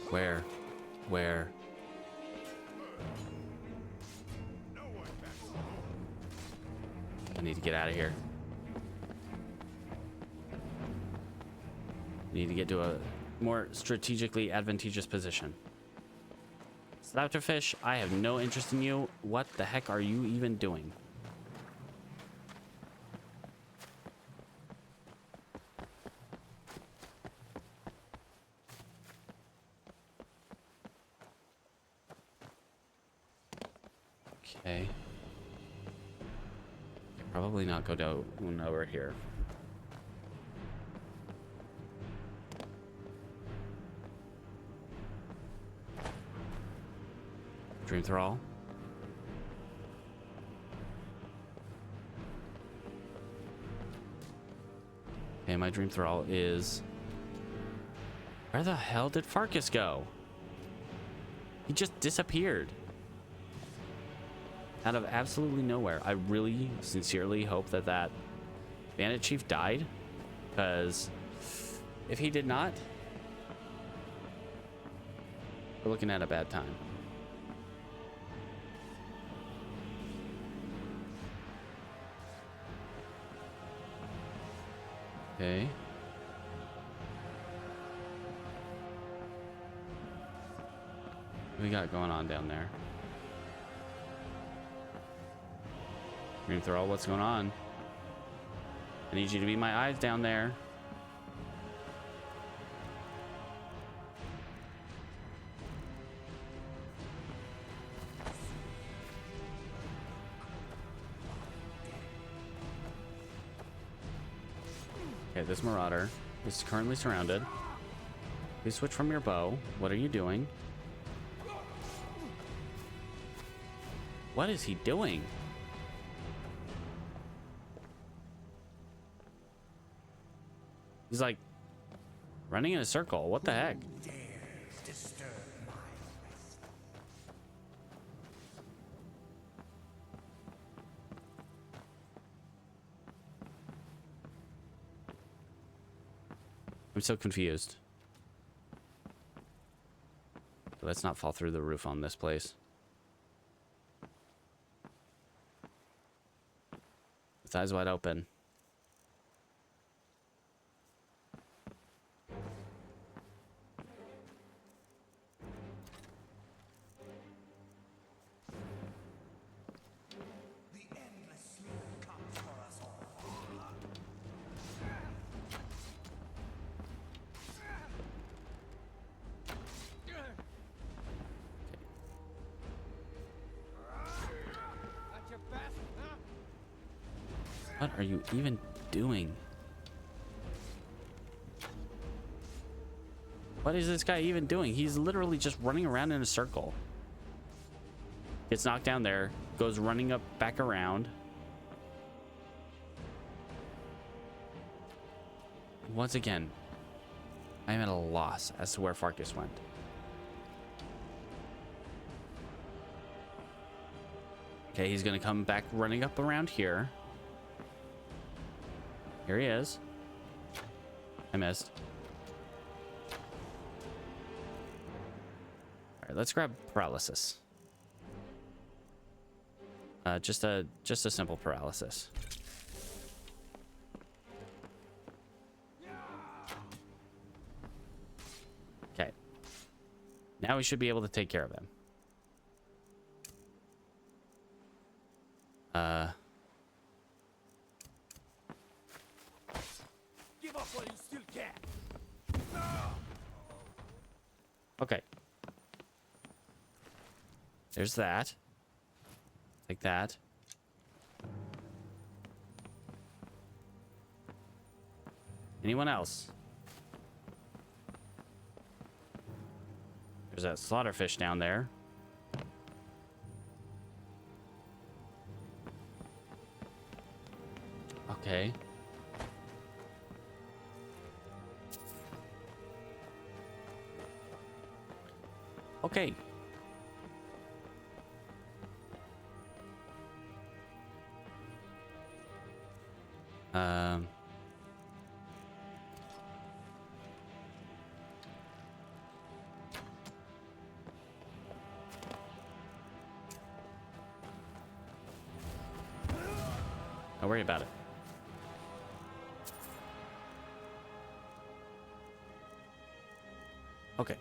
Speaker 1: Where? Where? I need to get out of here. Need to get to a more strategically advantageous position. Slaughterfish, I have no interest in you. What the heck are you even doing? Okay. Probably not go down over here. Dream Thrall. Okay, my Dream Thrall is... Where the hell did Farkas go? He just disappeared. Out of absolutely nowhere. I really sincerely hope that that Bandit Chief died, because if he did not, we're looking at a bad time. Okay. What we got going on down there? Dream Thrall, what's going on? I need you to be my eyes down there. Okay, this Marauder is currently surrounded. Please switch from your bow. What are you doing? What is he doing? He's like running in a circle. What the heck? I'm so confused. Let's not fall through the roof on this place. With eyes wide open. What are you even doing? What is this guy even doing? He's literally just running around in a circle. Gets knocked down there, goes running up back around. Once again, I am at a loss as to where Farkas went. Okay, he's gonna come back running up around here. Here he is. I missed. All right, let's grab paralysis. Just a simple paralysis. Okay. Now we should be able to take care of him.
Speaker 17: Give up while you still can.
Speaker 1: Okay. There's that. Like that. Anyone else? There's that slaughterfish down there. Okay. Okay. Don't worry about it. Okay.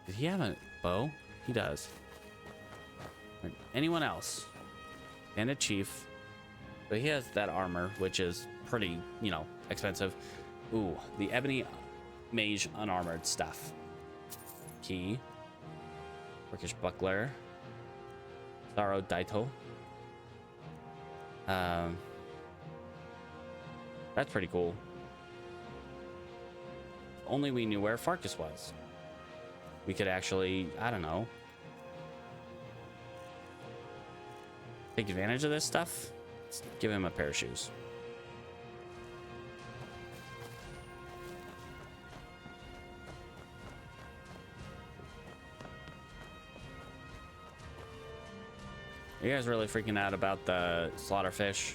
Speaker 1: Did he have a bow? He does. Anyone else? And a chief. But he has that armor, which is pretty, you know, expensive. Ooh, the ebony mage unarmored stuff. Key. Turkish buckler. Tharo Daito. That's pretty cool. If only we knew where Farkas was. We could actually, I don't know, take advantage of this stuff. Let's give him a pair of shoes. Are you guys really freaking out about the slaughterfish?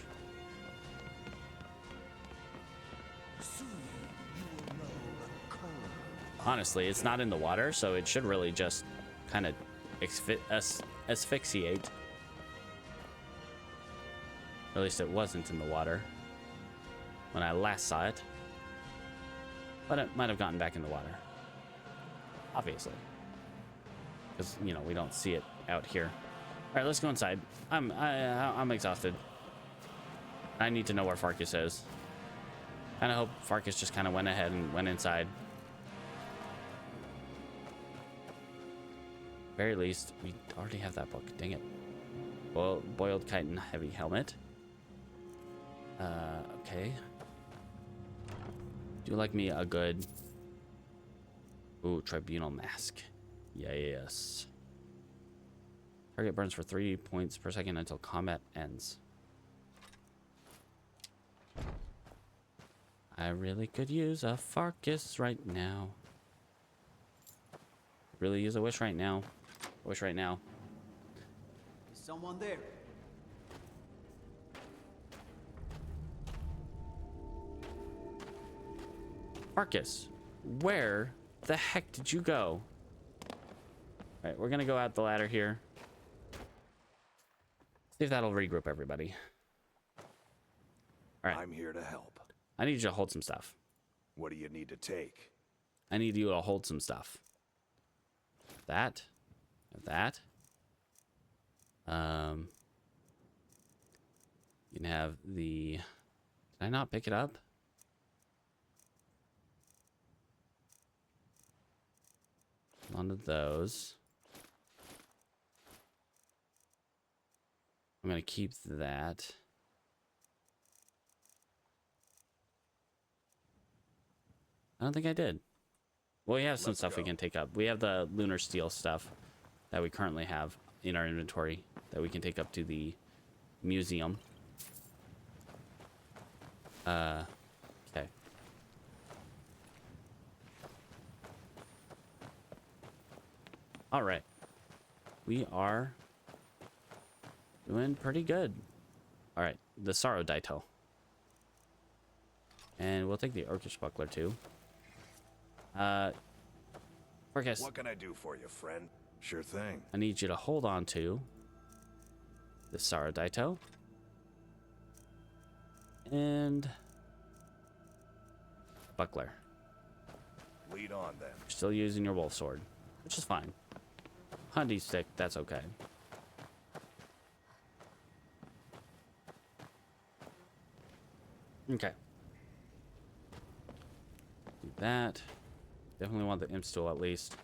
Speaker 1: Honestly, it's not in the water, so it should really just kind of asphyxiate. At least it wasn't in the water when I last saw it. But it might have gotten back in the water. Obviously. Because, you know, we don't see it out here. All right, let's go inside. I'm exhausted. I need to know where Farkas is. And I hope Farkas just kind of went ahead and went inside. Very least, we already have that book. Dang it. Well, boiled chitin heavy helmet. Okay. Do like me a good... Ooh, tribunal mask. Yes. Target burns for 3 points per second until combat ends. I really could use a Farkas right now. Really use a wish right now. Wish right now.
Speaker 11: Is someone there?
Speaker 1: Farkas, where the heck did you go? All right, we're gonna go out the ladder here. See if that'll regroup everybody. All right.
Speaker 14: I'm here to help.
Speaker 1: I need you to hold some stuff.
Speaker 14: What do you need to take?
Speaker 1: I need you to hold some stuff. That. That. You can have the... Did I not pick it up? One of those. I'm going to keep that. I don't think I did. Well, we have some stuff we can take up. We have the lunar steel stuff that we currently have in our inventory that we can take up to the museum. Okay. All right. We are doing pretty good. All right, the Sorrow Daito. And we'll take the Orcish Buckler too. Marcus.
Speaker 14: What can I do for you, friend? Sure thing.
Speaker 1: I need you to hold on to the Sorrow Daito. And Buckler.
Speaker 14: Lead on then.
Speaker 1: You're still using your wolf sword, which is fine. Hunting stick, that's okay. Okay. Do that. Definitely want the imp stool at least.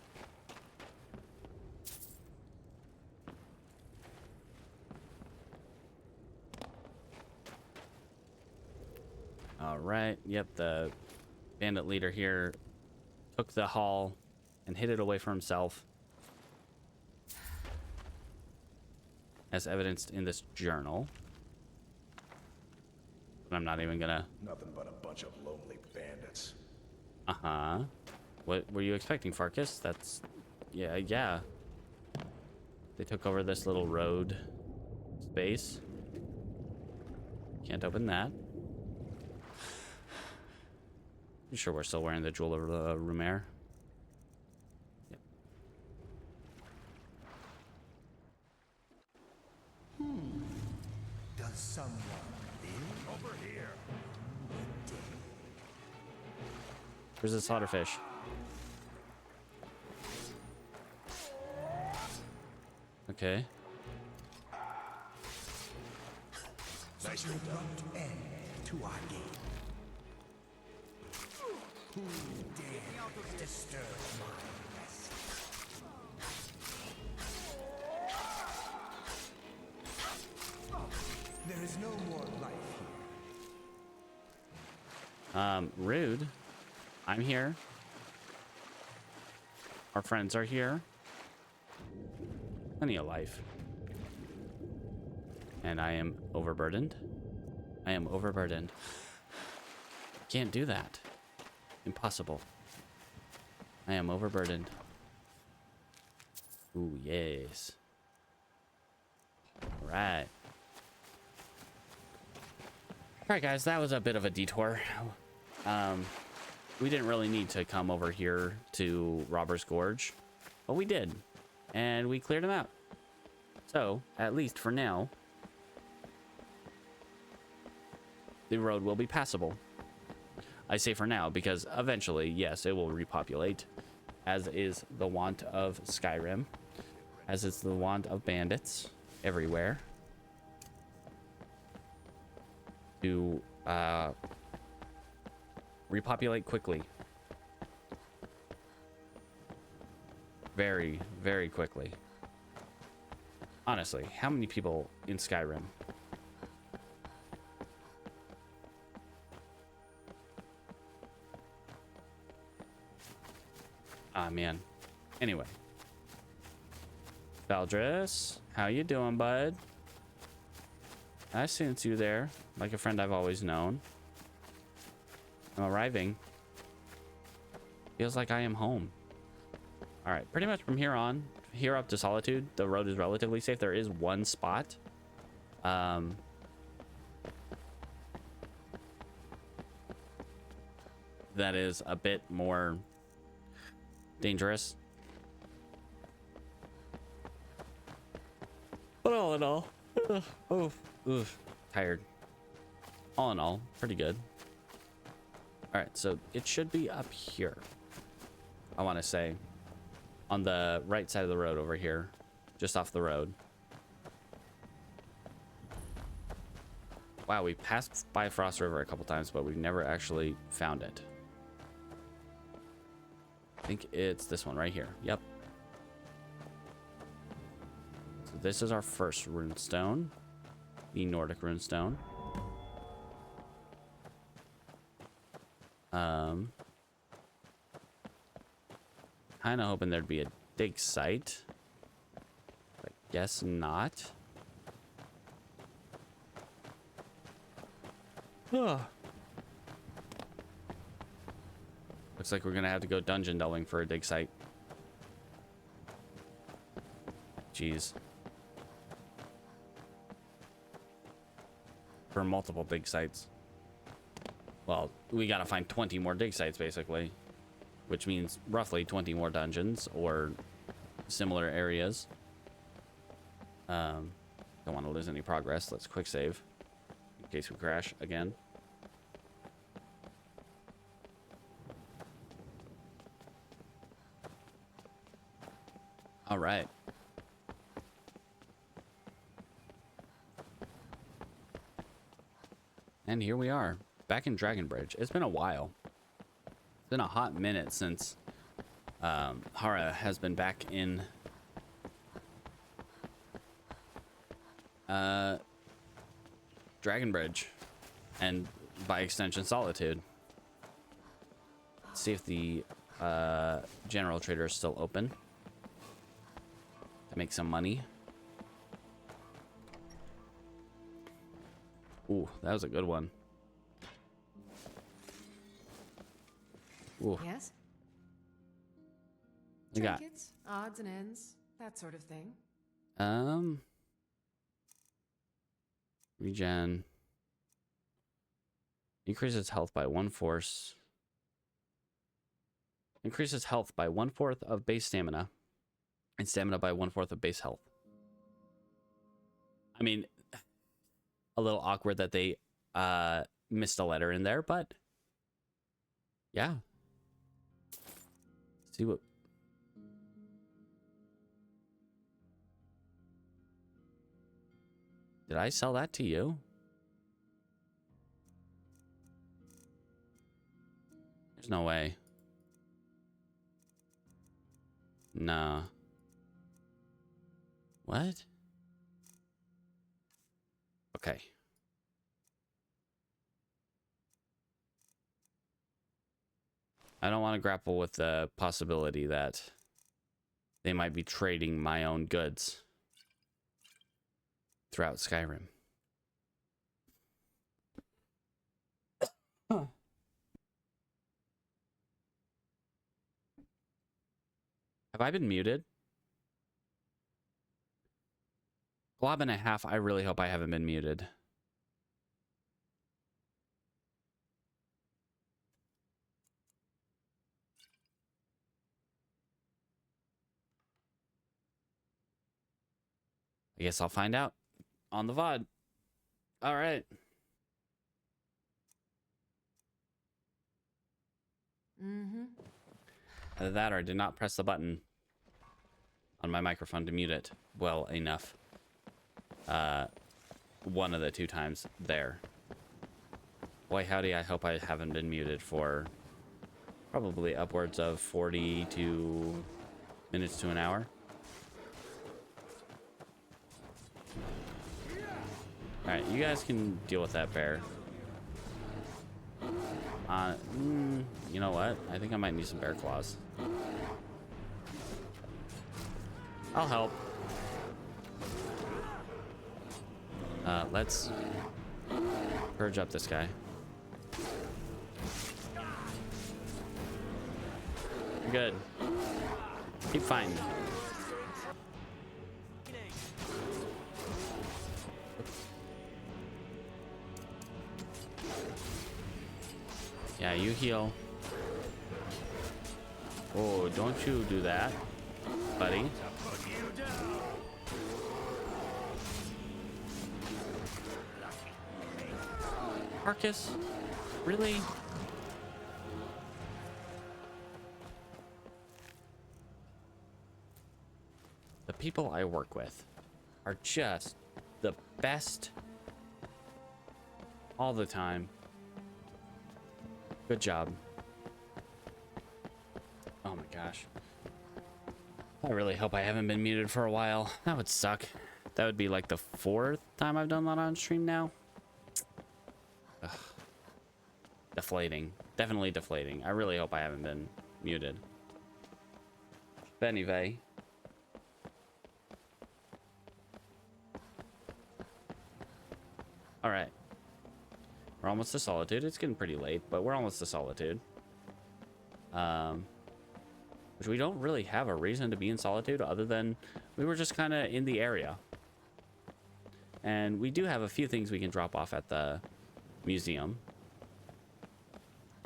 Speaker 1: All right. Yep, the bandit leader here took the haul and hid it away for himself, as evidenced in this journal. But I'm not even gonna...
Speaker 14: Nothing but a bunch of lonely bandits.
Speaker 1: Uh-huh. What were you expecting, Farkas? That's... Yeah. They took over this little road space. Can't open that. You sure we're still wearing the Jewel of Rumer? Yep.
Speaker 17: Does someone live? Over here.
Speaker 1: Where's the slaughterfish? Okay.
Speaker 17: Such an abrupt end to our game. Who dares disturb my rest? There is no more life here.
Speaker 1: Rude. I'm here. Our friends are here. Plenty of life. And I am overburdened. I am overburdened. Can't do that. Impossible. I am overburdened. Ooh, yes. All right. All right, guys, that was a bit of a detour. We didn't really need to come over here to Robber's Gorge, but we did, and we cleared him out. So, at least for now, the road will be passable. I say for now because eventually, yes, it will repopulate, as is the wont of Skyrim, as is the wont of bandits everywhere, to repopulate quickly. Very, very quickly. Honestly, how many people in Skyrim? Ah, man. Anyway. Valdris, how you doing, bud? I sense you there, like a friend I've always known. I'm arriving. Feels like I am home. All right, pretty much from here on, here up to Solitude, the road is relatively safe. There is one spot. That is a bit more dangerous. But all in all, tired. All in all, pretty good. All right, so it should be up here. I want to say on the right side of the road over here, just off the road. Wow, we passed by Frost River a couple times, but we've never actually found it. I think it's this one right here. Yep. So this is our first rune stone. the Nordic runestone. Kind of hoping there'd be a dig site. But guess not. Looks like we're gonna have to go dungeon delving for a dig site. Jeez. For multiple dig sites. Well, we gotta find 20 more dig sites, basically. Which means roughly 20 more dungeons or similar areas. Don't want to lose any progress. Let's quick save in case we crash again. All right. And here we are, back in Dragonbridge. It's been a while. It's been a hot minute since Harrra has been back in Dragonbridge, and by extension, Solitude. Let's see if the general trader is still open to make some money. Ooh, that was a good one. Ooh.
Speaker 10: Yes?
Speaker 1: We got
Speaker 10: Trinkets, odds and ends, that sort of thing.
Speaker 1: Regen. Increases health by 1/4. Increases health by 1/4 of base stamina. And stamina by 1/4 of base health. I mean, a little awkward that they missed a letter in there, but yeah. Let's see what. Did I sell that to you? There's no way. Nah. What? Okay. I don't want to grapple with the possibility that they might be trading my own goods throughout Skyrim. Have I been muted? Glob and a half. I really hope I haven't been muted. I guess I'll find out on the VOD. All right. Either that or I did not press the button on my microphone to mute it well enough. One of the two times there. Boy, howdy, I hope I haven't been muted for probably upwards of 42 minutes to an hour. Alright, you guys can deal with that bear. You know what? I think I might need some bear claws. I'll help. Let's purge up this guy. Good. Keep fighting. Yeah, you heal. Oh, don't you do that, buddy. Marcus? Really? The people I work with are just the best all the time. Good job. Oh my gosh. I really hope I haven't been muted for a while. That would suck. That would be like the 4th time I've done that on stream now. Ugh. Deflating. Definitely deflating. I really hope I haven't been muted. But anyway. Alright. We're almost to Solitude. It's getting pretty late, but we're almost to Solitude. Which we don't really have a reason to be in Solitude other than we were just kind of in the area. And we do have a few things we can drop off at the museum.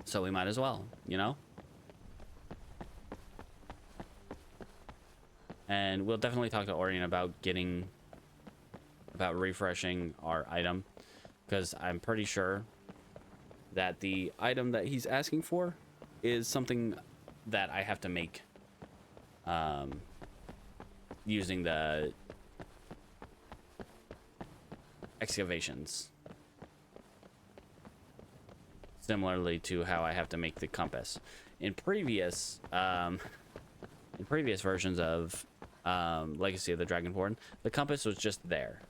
Speaker 1: So we might as well, you know? And we'll definitely talk to Orion about refreshing our item. Because I'm pretty sure that the item that he's asking for is something that I have to make using the excavations. Similarly to how I have to make the compass. In previous versions of Legacy of the Dragonborn, the compass was just there.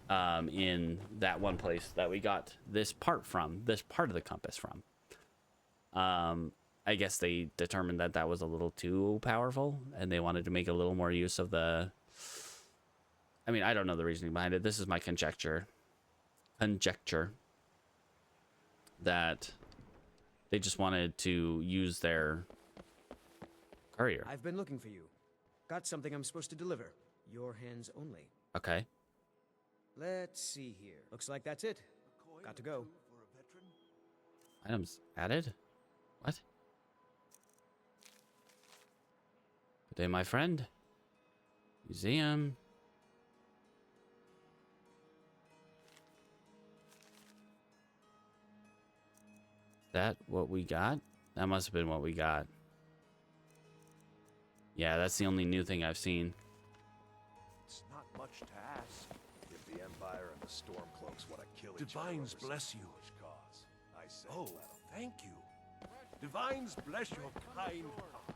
Speaker 1: In that one place that we got this part of the compass from. I guess they determined that that was a little too powerful and they wanted to make a little more use of the... I mean, I don't know the reasoning behind it. This is my conjecture. That they just wanted to use their courier.
Speaker 11: I've been looking for you. Got something I'm supposed to deliver. Your hands only.
Speaker 1: Okay.
Speaker 11: Let's see here. Looks like that's it. Got to go.
Speaker 1: Items added? What? Good day, my friend. Museum. Is that what we got? That must have been what we got. Yeah, that's the only new thing I've seen.
Speaker 14: It's not much to ask. If the Empire and the Stormcloaks want to kill each
Speaker 9: Divines
Speaker 14: other,
Speaker 9: bless you.
Speaker 14: Cause, I say
Speaker 9: Oh, thank you. Divines bless your kind.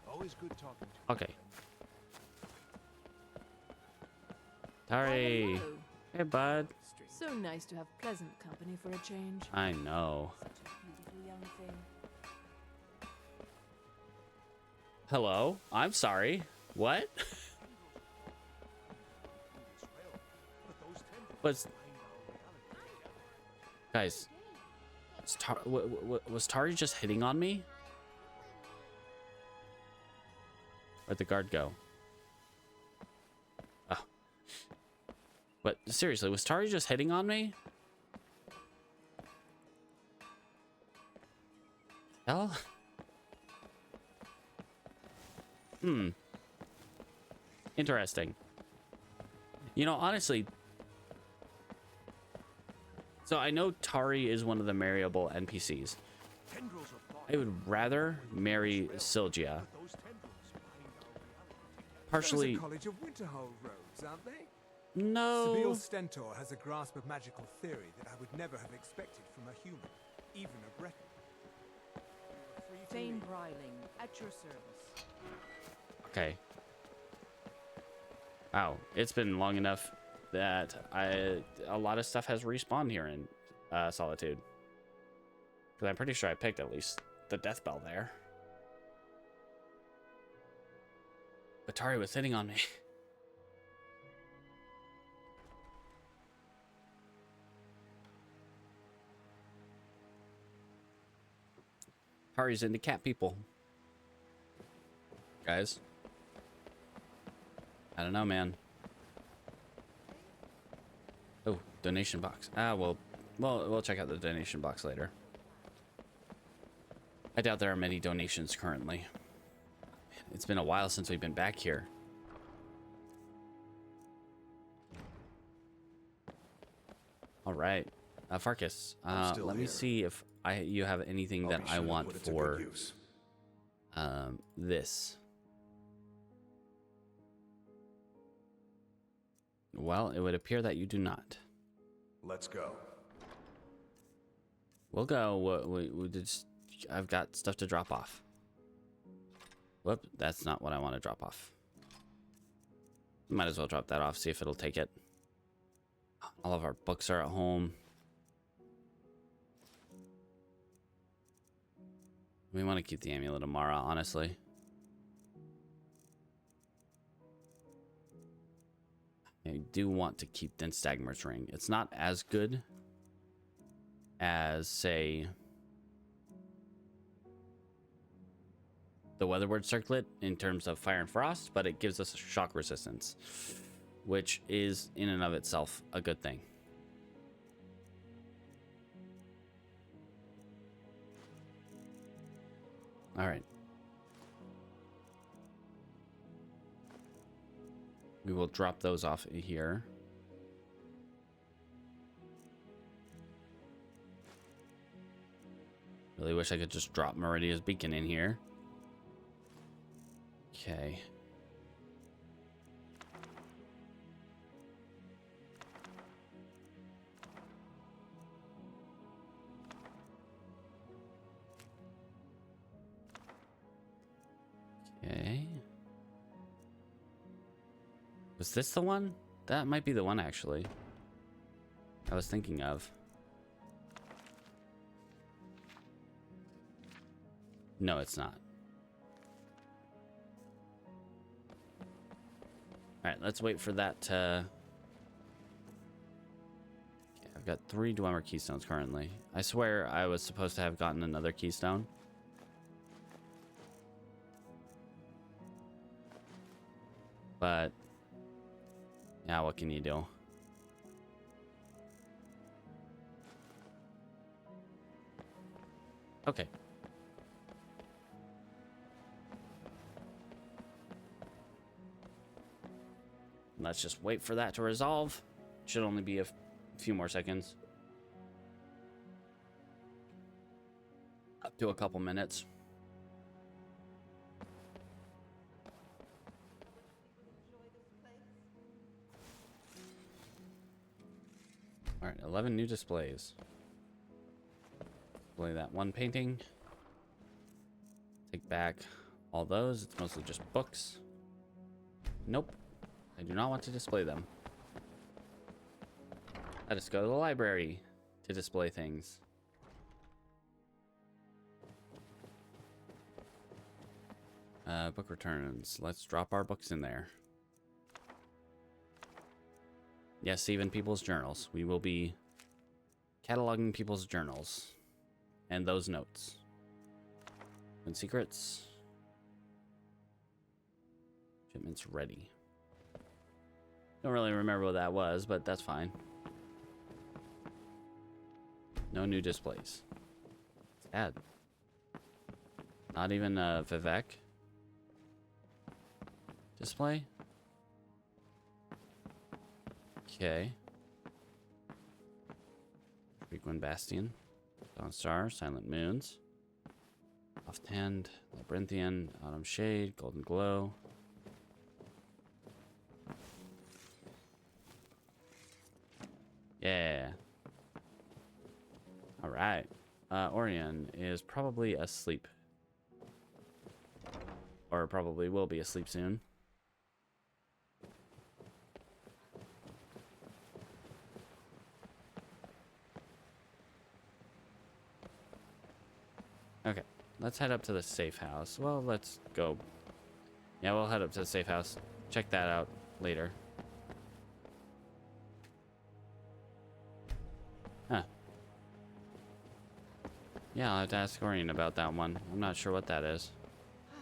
Speaker 9: Always good talking to you.
Speaker 1: Okay. Tari.
Speaker 6: Hello.
Speaker 1: Hey, bud.
Speaker 6: So nice to have pleasant company for a change.
Speaker 1: I know.
Speaker 6: Such a beautiful young thing.
Speaker 1: Hello? I'm sorry. What? Was... Guys. Was Tari just hitting on me? Where'd the guard go? Oh. But seriously, was Tari just hitting on me? Hell? Interesting. You know, honestly... So I know Tari is one of the marryable NPCs. I would rather marry Sylgia. Partially...
Speaker 15: Those are College of Winterhold robes, aren't they?
Speaker 1: No.
Speaker 15: Sabine Stentor has a grasp of magical theory that I would never have expected from a human, even a Breton.
Speaker 6: Thane Bryling, at your service.
Speaker 1: Okay. Wow, it's been long enough that a lot of stuff has respawned here in Solitude. Because I'm pretty sure I picked at least the death bell there. But Tari was hitting on me. Tari's into cat people. Guys. I don't know, man. Oh, donation box. Well, we'll check out the donation box later. I doubt there are many donations currently. Man, it's been a while since we've been back here. All right, Farkas. Let me see if you have anything that I want for this. Well, it would appear that you do not.
Speaker 14: Let's go.
Speaker 1: We'll go. We just, I've got stuff to drop off. Whoop, that's not what I want to drop off. Might as well drop that off, see if it'll take it. All of our books are at home. We want to keep the Amulet of Mara, honestly. I do want to keep the Stagmer's Ring. It's not as good as, say, the Weatherward Circlet in terms of fire and frost, but it gives us shock resistance, which is in and of itself a good thing. All right. We will drop those off here. Really wish I could just drop Meridia's Beacon in here. Okay. Okay. Was this the one? That might be the one, actually. I was thinking of. No, it's not. Alright, let's wait for that to... Okay, I've got 3 Dwemer Keystones currently. I swear I was supposed to have gotten another Keystone. But... yeah, what can you do? Okay. Let's just wait for that to resolve. Should only be a few more seconds. Up to a couple minutes. All right, 11 new displays. Display that one painting. Take back all those. It's mostly just books. Nope. I do not want to display them. Let us go to the library to display things. Book returns. Let's drop our books in there. Yes, even people's journals. We will be cataloging people's journals and those notes. And secrets. Shipments ready. Don't really remember what that was, but that's fine. No new displays. Sad. Not even a Vivek display. Okay. Frequent Bastion. Dawn Star. Silent Moons. Offhand. Labyrinthian. Autumn Shade. Golden Glow. Yeah. All right. Orion is probably asleep. Or probably will be asleep soon. Okay. Let's head up to the safe house. Well, let's go. Yeah, we'll head up to the safe house. Check that out later. Huh. Yeah, I'll have to ask Orion about that one. I'm not sure what that is.
Speaker 19: I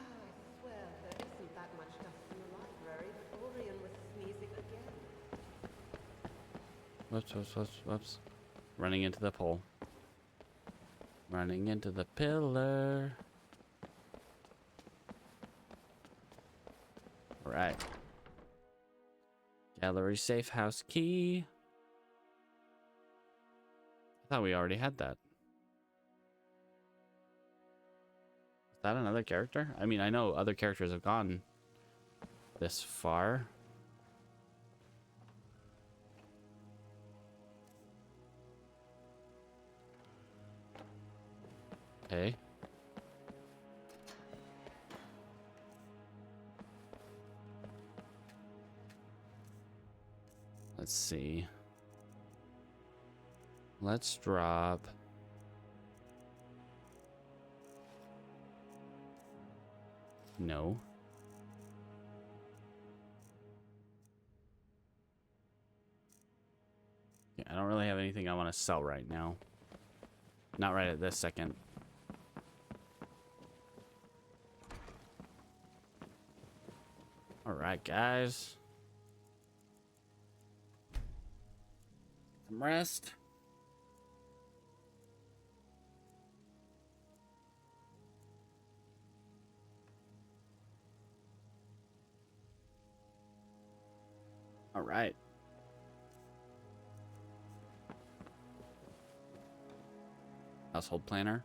Speaker 19: swear there isn't that much dust in the library, but Orion was sneezing again.
Speaker 1: Whoops, whoops, whoops, whoops. Running into the pole. Running into the pillar. Right. Gallery safe house key. I thought we already had that. Is that another character? I mean, I know other characters have gone this far. Okay. Let's see. Let's drop. No. Yeah, I don't really have anything I want to sell right now. Not right at this second. All right, guys. Some rest. All right. Household planner.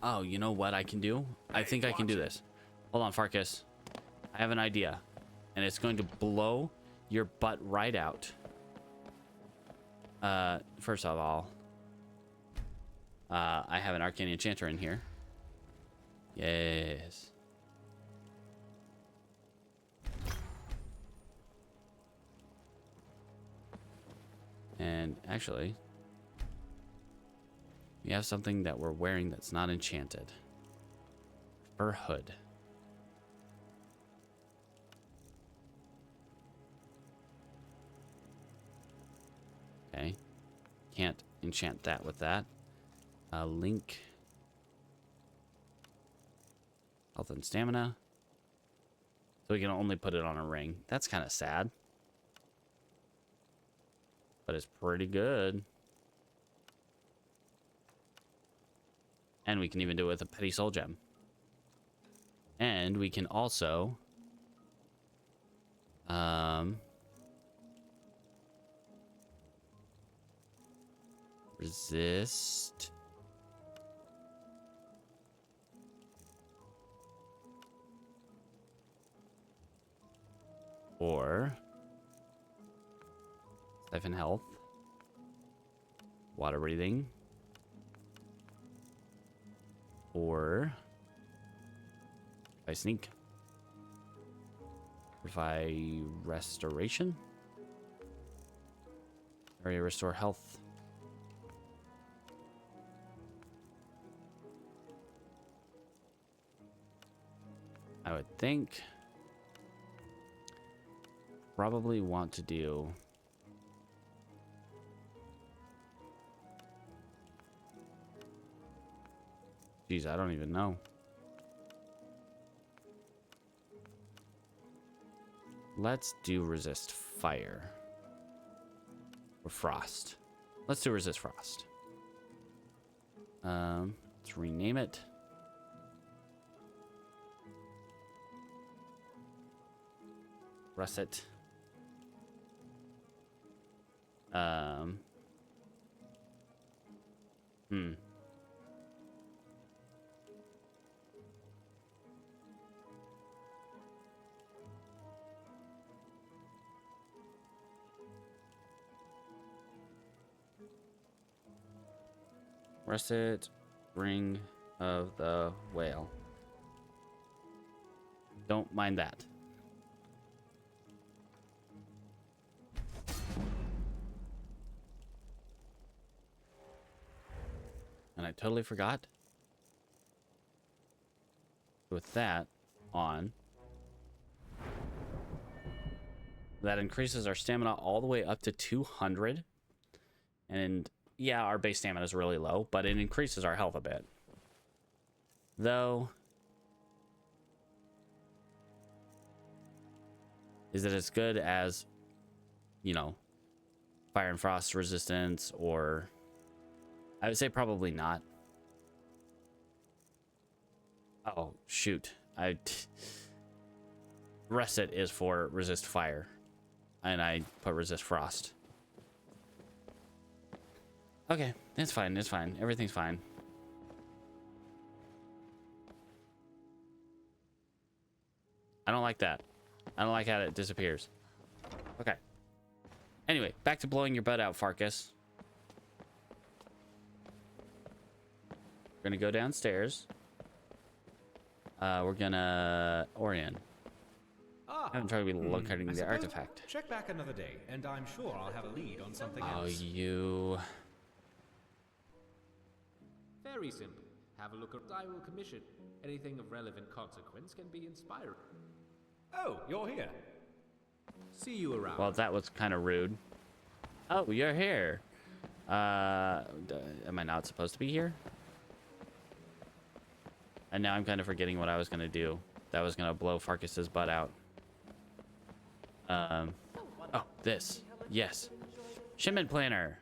Speaker 1: Oh, you know what I can do? I think I can do this. Hold on, Farkas. I have an idea. And it's going to blow your butt right out. First of all, I have an arcane enchanter in here. Yes. And actually, we have something that we're wearing that's not enchanted. Fur hood. Okay. Can't enchant that with that. Link. Health and stamina. So we can only put it on a ring. That's kind of sad. But it's pretty good. And we can even do it with a petty soul gem. And we can also resist or siphon health, water breathing, or if I sneak, if I restoration, area restore health. I would think probably want to do geez, I don't even know. Let's do resist fire or frost. Let's do resist frost. Let's rename it. Russet. Russet, Ring of the Whale. Don't mind that. And I totally forgot. With that on, that increases our stamina all the way up to 200. And yeah, our base stamina is really low, but it increases our health a bit. Though, is it as good as, you know, fire and frost resistance, or I would say probably not. Oh, shoot. Russet is for resist fire, and I put resist frost. Okay, it's fine, it's fine. Everything's fine. I don't like that. I don't like how it disappears. Okay. Anyway, back to blowing your butt out, Farkas. We're gonna go downstairs. We're gonna Orion. haven't tried relocating the artifact.
Speaker 20: Check back another day, and I'm sure I'll have a lead on something
Speaker 1: Oh,
Speaker 20: else.
Speaker 1: you.
Speaker 20: Very simple. Have a look at I will commission. Anything of relevant consequence can be inspiring. Oh, you're here. See you around.
Speaker 1: Well, that was kind of rude. Oh, you're here. Am I not supposed to be here? And now I'm kind of forgetting what I was gonna do. That was gonna blow Farkas's butt out. Oh, this. Yes. Shipment planner.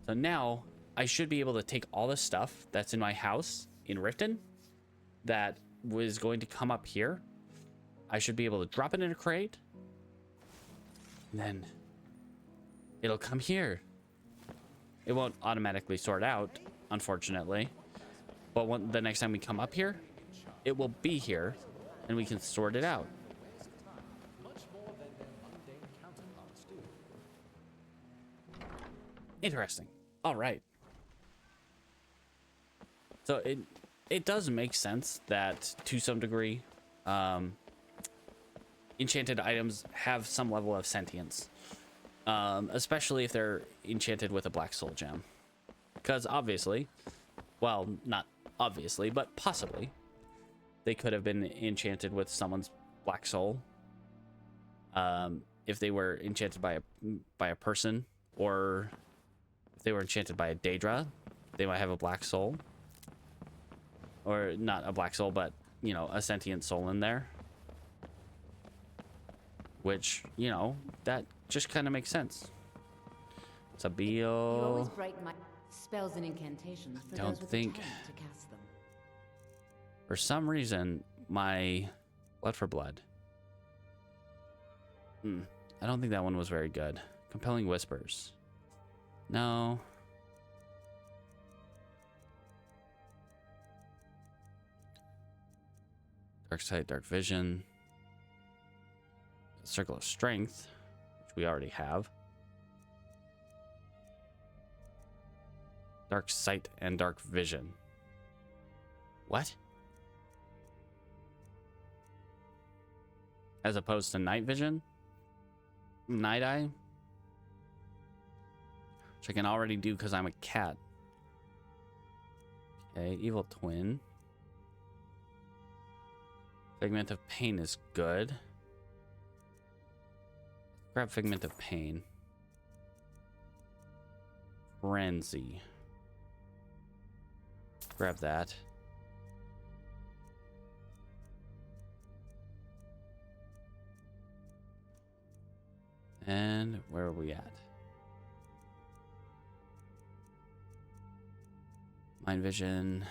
Speaker 1: So now I should be able to take all the stuff that's in my house in Riften that was going to come up here. I should be able to drop it in a crate. And then it'll come here. It won't automatically sort out, unfortunately. But the next time we come up here, it will be here and we can sort it out. Interesting. All right. So it does make sense that to some degree, enchanted items have some level of sentience, especially if they're enchanted with a black soul gem. Because obviously, well, not obviously, but possibly, they could have been enchanted with someone's black soul. If they were enchanted by a person, or if they were enchanted by a Daedra, they might have a black soul. Or not a black soul, but, you know, a sentient soul in there. Which, you know, that just kind of makes sense. Sabio.
Speaker 21: You always brighten my spells and incantations for those with the talent to cast them.
Speaker 1: For some reason, my Blood for Blood. I don't think that one was very good. Compelling Whispers. No. Dark Sight, Dark Vision. Circle of Strength, which we already have. Dark Sight and Dark Vision. What? As opposed to Night Vision? Night Eye? Which I can already do because I'm a cat. Okay, Evil Twin. Figment of Pain is good. Grab Figment of Pain. Frenzy. Grab that. And where are we at? Mind Vision.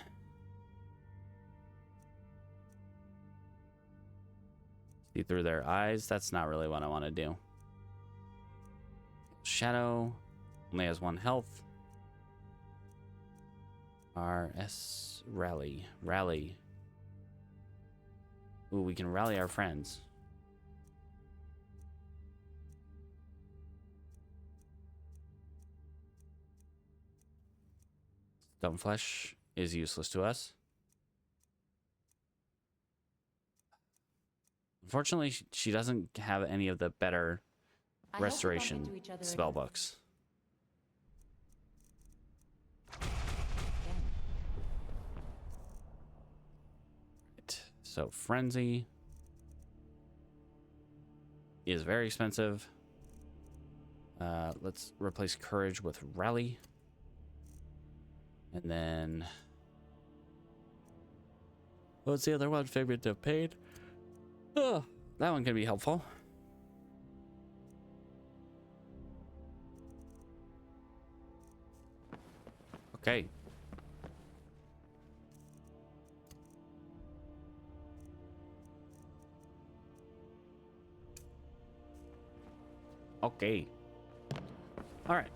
Speaker 1: See through their eyes. That's not really what I want to do. Shadow. Only has 1 health. RS Rally. Rally. Ooh, we can rally our friends. Stone Flesh is useless to us. Unfortunately, she doesn't have any of the better restoration spell books. Right. So Frenzy is very expensive. Let's replace Courage with Rally. And then what's the other one? Figment of Pain. Oh, that one can be helpful. Okay. Okay. All right.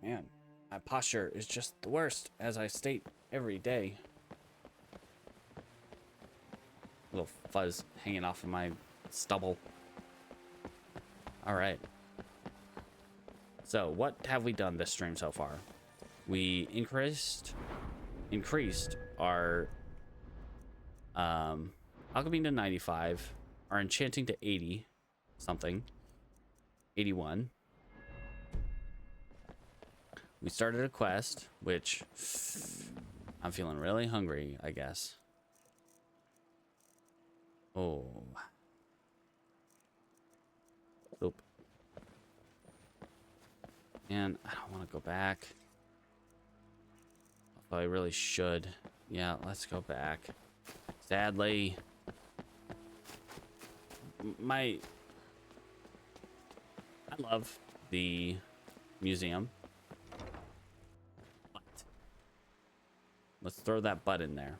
Speaker 1: Man, my posture is just the worst, as I state every day. Little fuzz hanging off of my stubble. All right. So, what have we done this stream so far? we increased our alchemy to 95, our enchanting to 80 something, 81. We started a quest, which I'm feeling really hungry, I guess. Oh. Oop. And I don't want to go back. Although I really should. Yeah, let's go back. Sadly. I love the museum. But let's throw that butt in there.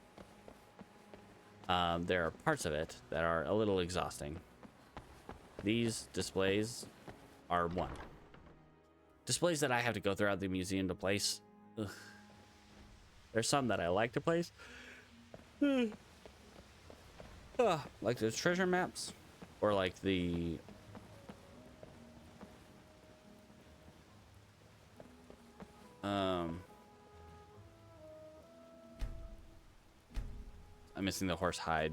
Speaker 1: There are parts of it that are a little exhausting. These displays are one. Displays that I have to go throughout the museum to place. Ugh. There's some that I like to place. Like the treasure maps. Or like the... I'm missing the horse hide.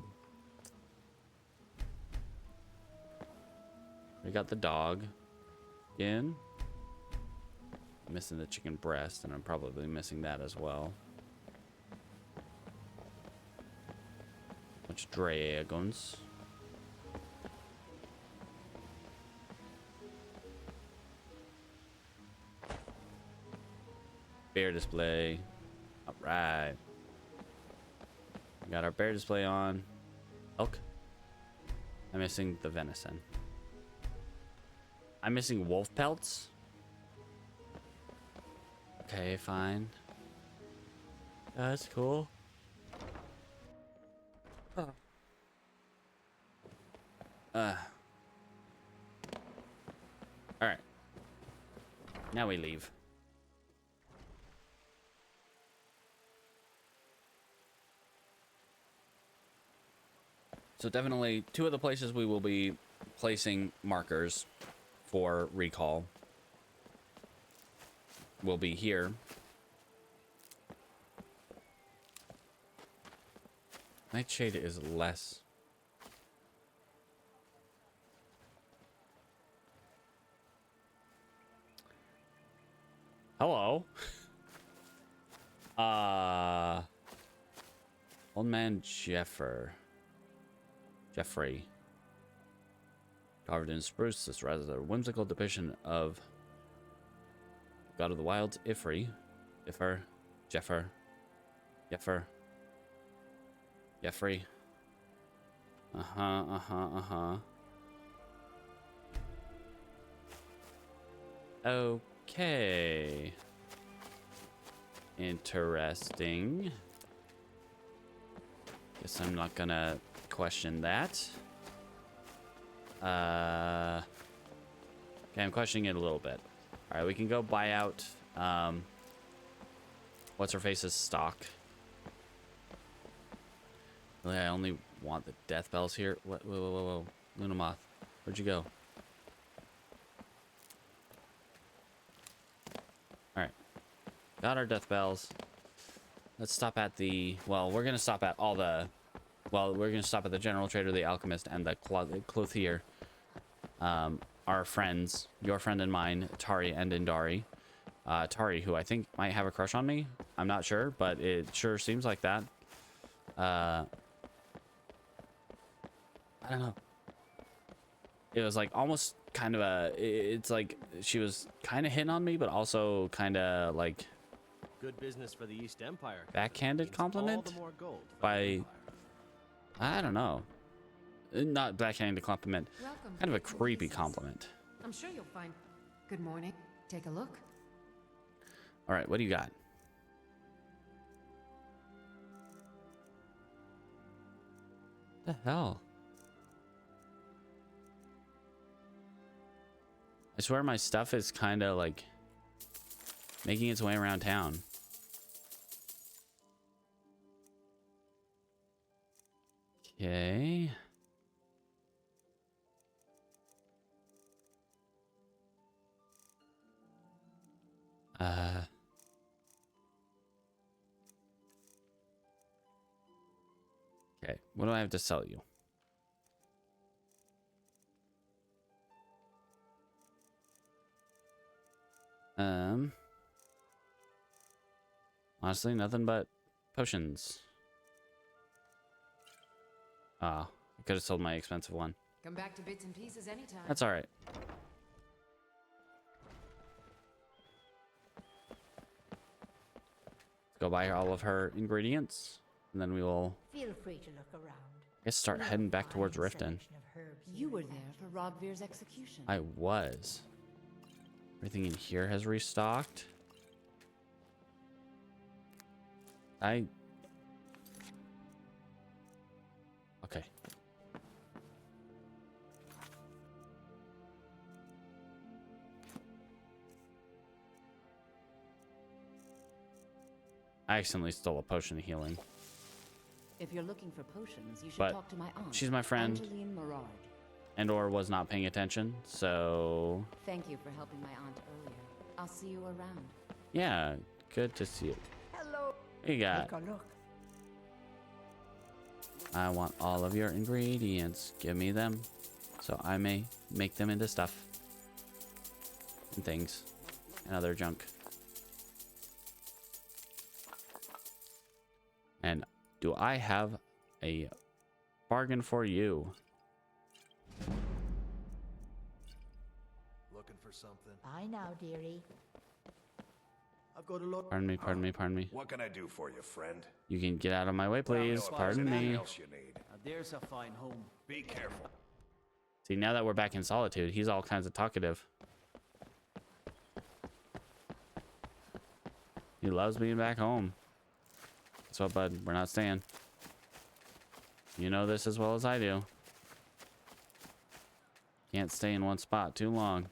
Speaker 1: We got the dog. Again. I'm missing the chicken breast, and I'm probably missing that as well. Bunch of dragons. Bear display. All right. We got our bear display on. Elk. I'm missing the venison. I'm missing wolf pelts. Okay, fine. That's cool. Huh. Alright. Now we leave. So definitely two of the places we will be placing markers for recall will be here. Nightshade is less. Hello. Old man Jeffrey. Carved in spruce, this rather whimsical depiction of God of the Wilds, Jeffrey. Okay. Interesting. Guess I'm not gonna question that. Okay, I'm questioning it a little bit. All right, we can go buy out what's her face's stock. Really, I only want the death bells here. Whoa. Luna Moth, where'd you go? All right, got our death bells. Let's stop at the, well, we're gonna stop at all the, well, we're gonna stop at the general trader, the alchemist, and the clothier. Our friends, your friend and mine, Tari and Indari. Tari, who I think might have a crush on me. I'm not sure, but it sure seems like that. I don't know. It was like almost kind of a, it's like she was kind of hitting on me, but also kind of like
Speaker 13: Good business for the East Empire.
Speaker 1: backhanded compliment
Speaker 13: All the more gold for the
Speaker 1: by,
Speaker 13: Empire.
Speaker 1: I don't know. Not backhanded compliment.
Speaker 10: Welcome.
Speaker 1: Kind of a creepy compliment.
Speaker 10: I'm sure you'll find. Good morning. Take a look.
Speaker 1: All right, what do you got? The hell? I swear my stuff is kind of like making its way around town. Okay. Okay, what do I have to sell you? Honestly, nothing but potions. Ah, I could have sold my expensive one.
Speaker 21: Come back to bits and pieces anytime.
Speaker 1: That's all right. Let's go buy all of her ingredients, and then we will,
Speaker 2: Feel free to look around.
Speaker 1: I guess, start heading back towards Riften.
Speaker 21: You were there for Rogvir's execution.
Speaker 1: I was. Everything in here has restocked. Okay. I accidentally stole a potion of healing.
Speaker 21: If you're looking for potions, you should
Speaker 1: But
Speaker 21: talk to my aunt.
Speaker 1: she's my friend.
Speaker 21: Angeline Morard.
Speaker 1: And or was not paying attention, so...
Speaker 21: Thank you for helping my aunt earlier. I'll see you around.
Speaker 1: Yeah, good to see you.
Speaker 2: Hello.
Speaker 1: What you got?
Speaker 2: Take a look.
Speaker 1: I want all of your ingredients. Give me them, so I may make them into stuff. And things. And other junk. And do I have a bargain for you?
Speaker 14: Looking for something?
Speaker 2: Bye now, dearie.
Speaker 14: I've got a lot.
Speaker 1: Pardon me, pardon me, pardon me.
Speaker 14: What can I do for you, friend?
Speaker 1: You can get out of my way, please.
Speaker 14: Well,
Speaker 1: Pardon
Speaker 14: anything
Speaker 1: me.
Speaker 14: else you need.
Speaker 11: There's a fine home.
Speaker 14: Be careful.
Speaker 1: See, now that we're back in Solitude, he's all kinds of talkative. He loves being back home. Guess what, bud? We're not staying. You know this as well as I do. Can't stay in one spot too long.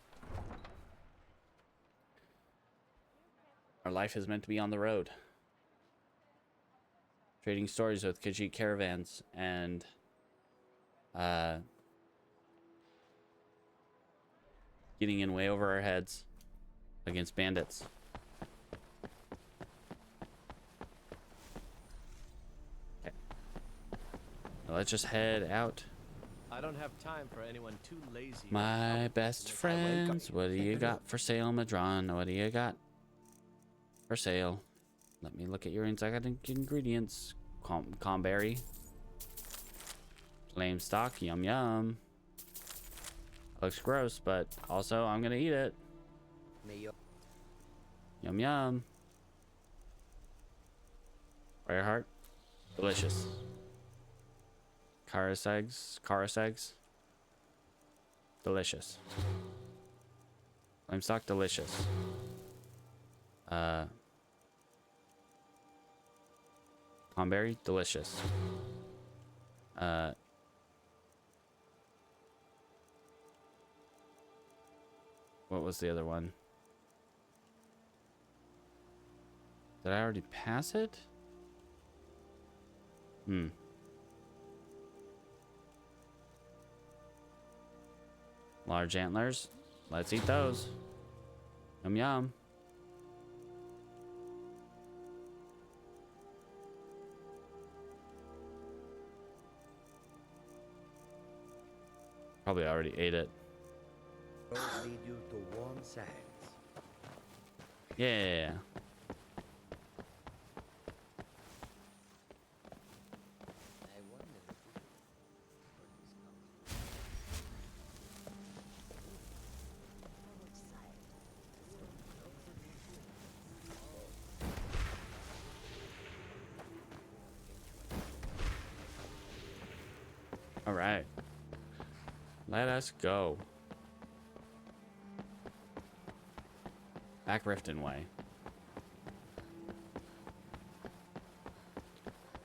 Speaker 1: Our life is meant to be on the road. Trading stories with Khajiit caravans and getting in way over our heads against bandits. Okay. Now let's just head out.
Speaker 13: I don't have time for anyone too lazy.
Speaker 1: My best friends, what do you got for sale, Madron? What do you got for sale? Let me look at your ingredients. Comberry. Flame stock, yum yum. Looks gross, but also I'm gonna eat it. Yum yum. Fireheart, delicious. Karas eggs, delicious. Flame stock, delicious. Comberry, delicious. What was the other one? Did I already pass it? Large antlers. Let's eat those. Yum yum. Probably already ate it.
Speaker 17: Roads lead you to warm sands.
Speaker 1: Yeah. All right. Let us go. Back Riften way.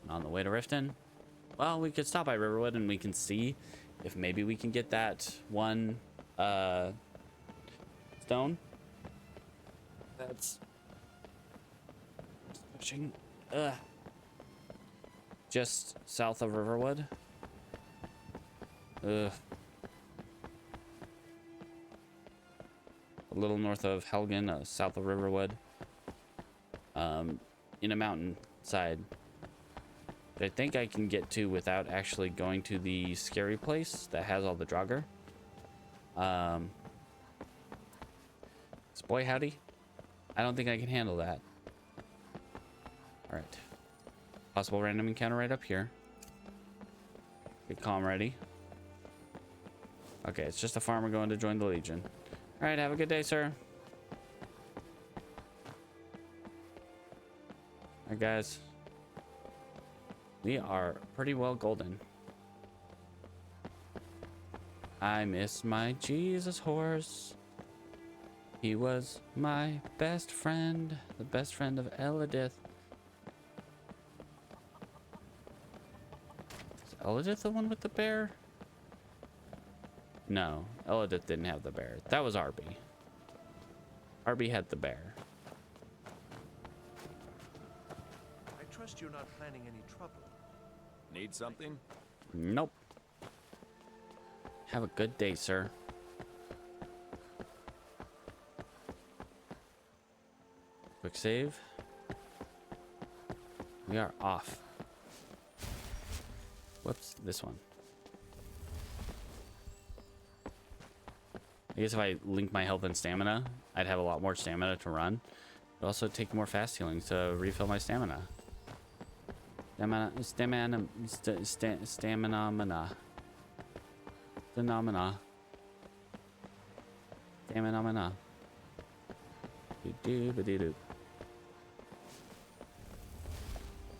Speaker 1: And on the way to Riften, well, we could stop by Riverwood and we can see if maybe we can get that one stone. That's pushing just south of Riverwood. A little north of Helgen, south of Riverwood, in a mountain side. I think I can get to without actually going to the scary place that has all the Draugr. Boy howdy. I don't think I can handle that. All right. Possible random encounter right up here. Get calm ready. Okay, it's just a farmer going to join the Legion. All right, have a good day, sir. All right, guys. We are pretty well golden. I miss my Jesus horse. He was my best friend, the best friend of Elidith. Is Elidith the one with the bear? No, Elidith didn't have the bear. That was Arby. Arby had the bear.
Speaker 9: I trust you're not planning any trouble.
Speaker 14: Need something?
Speaker 1: Nope. Have a good day, sir. Quick save. We are off. Whoops, this one. I guess if I link my health and stamina, I'd have a lot more stamina to run. But also take more fast healing to refill my stamina. Stamina. Do-do-ba-dee-doo.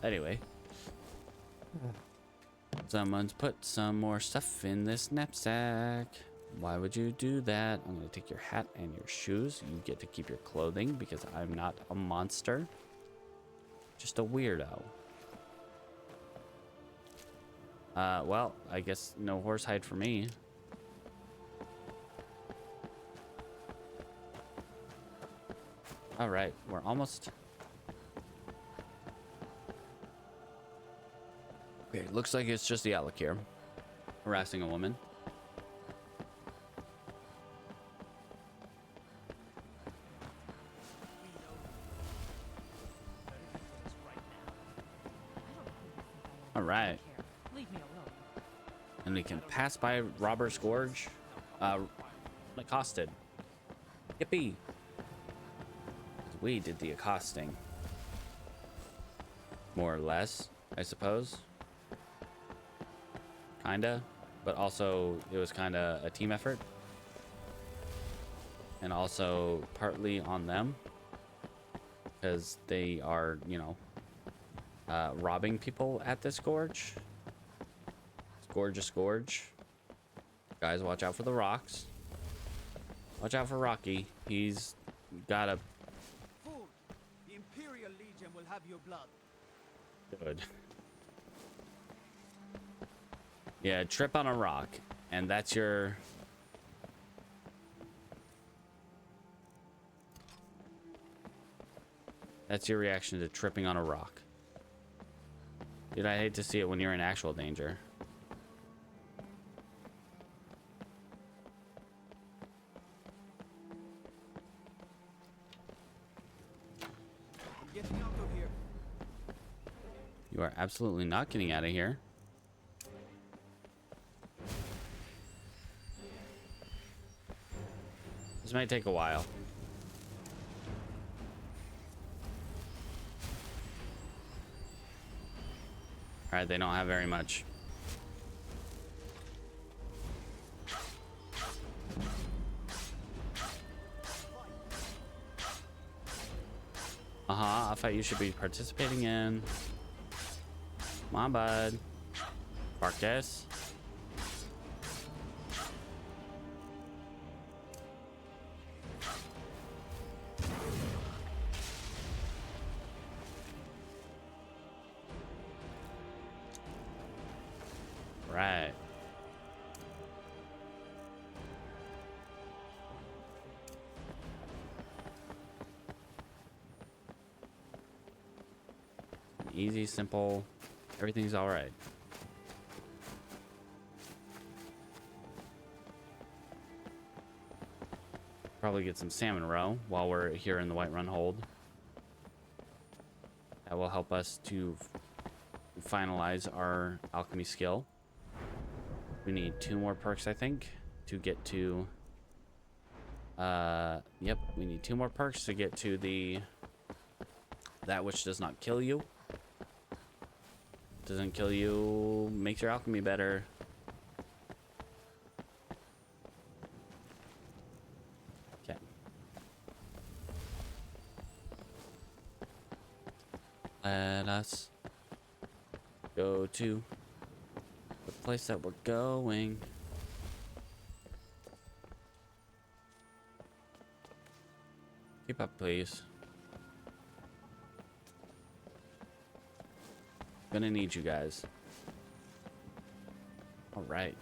Speaker 1: Anyway. Someone's put some more stuff in this knapsack. Why would you do that? I'm going to take your hat and your shoes. You get to keep your clothing because I'm not a monster. Just a weirdo. Well, I guess no horse hide for me. All right, we're almost. Okay, looks like it's just the Alec here, harassing a woman. All right. And we can pass by Robber's Gorge, accosted. Yippee! We did the accosting. More or less, I suppose. Kinda, but also it was kinda a team effort. And also partly on them. Because they are, you know, robbing people at this gorge. It's gorgeous gorge. Guys, watch out for the rocks. Watch out for Rocky. He's got a...
Speaker 11: Fool! The Imperial Legion will have your blood.
Speaker 1: Good. Yeah, trip on a rock. And that's your... That's your reaction to tripping on a rock. Dude, I hate to see it when you're in actual danger.
Speaker 11: I'm getting out of here.
Speaker 1: You are absolutely not getting out of here. This might take a while. All right, they don't have very much. A fight you should be participating in. Come on, bud. Marcus. Right. Easy, simple. Everything's all right. Probably get some salmon roe while we're here in the Whiterun hold. That will help us to finalize our alchemy skill. We need 2 more perks, I think, to get to... Yep, we need 2 more perks to get to the... That which does not kill you. Doesn't kill you, makes your alchemy better. Okay. Let us go to the place that we're going. Keep up, please. Gonna need you guys. All right.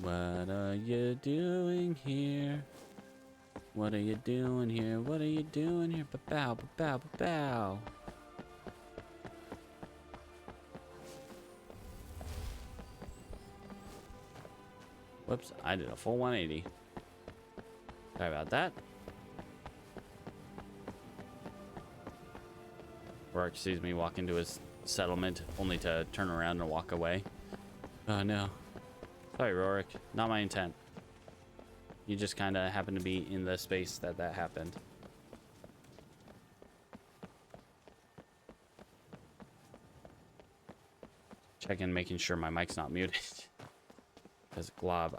Speaker 1: What are you doing here? What are you doing here? What are you doing here? Ba-bow, ba-bow, ba-bow. Whoops, I did a full 180. Sorry about that. Rorik sees me walk into his settlement only to turn around and walk away. Oh no. Sorry, Rorik. Not my intent. You just kind of happened to be in the space that happened. Checking, making sure my mic's not muted. Because Glob,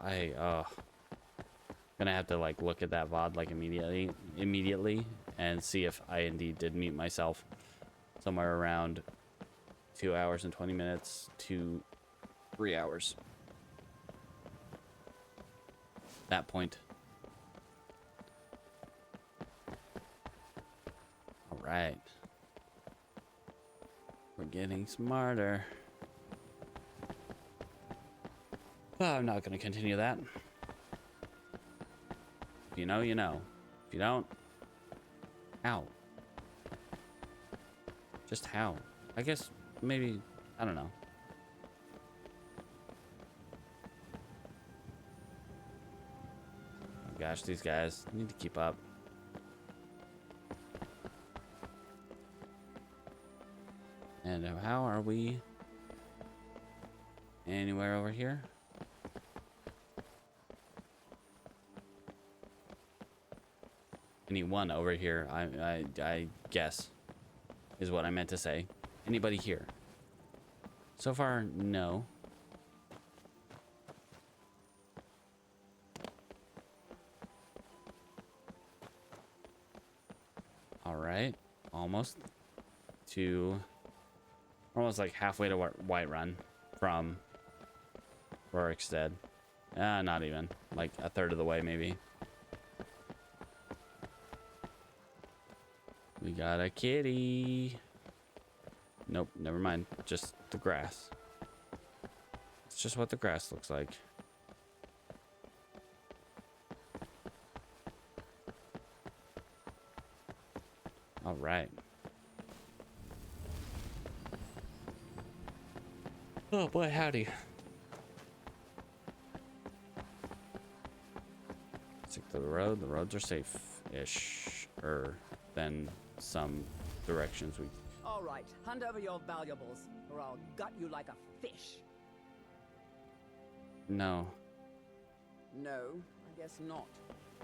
Speaker 1: gonna have to like look at that VOD like immediately and see if I indeed did mute myself somewhere around 2 hours and 20 minutes to 3 hours. That point. All right. We're getting smarter. Well, I'm not going to continue that. If you know, you know. If you don't, how? Just how? I guess maybe, I don't know. Oh gosh, these guys need to keep up. And how are we? Anywhere over here? Anyone over here, I guess, is what I meant to say. Anybody here? So far, no. All right, almost like halfway to Whiterun from Rorik's Dead. Not even, like a third of the way, maybe. We got a kitty. Nope, never mind. Just the grass. It's just what the grass looks like. All right. Oh boy, howdy. Stick to the road. The roads are safe-ish, than some directions we...
Speaker 3: All right, hand over your valuables, or I'll gut you like a fish.
Speaker 1: No.
Speaker 3: No, I guess not.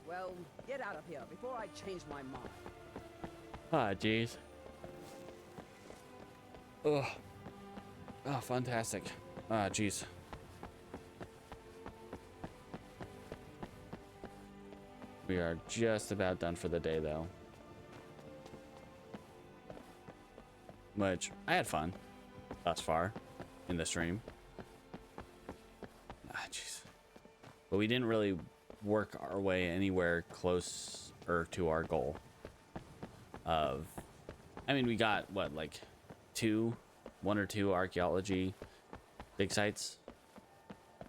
Speaker 3: Well, get out of here before I change my mind.
Speaker 1: Ah, jeez. Ugh. Oh, fantastic. Ah, jeez. We are just about done for the day, though. Which, I had fun thus far in the stream. Ah, jeez. But we didn't really work our way anywhere closer to our goal of... I mean, we got, what, like, 1 or 2 archaeology big sites.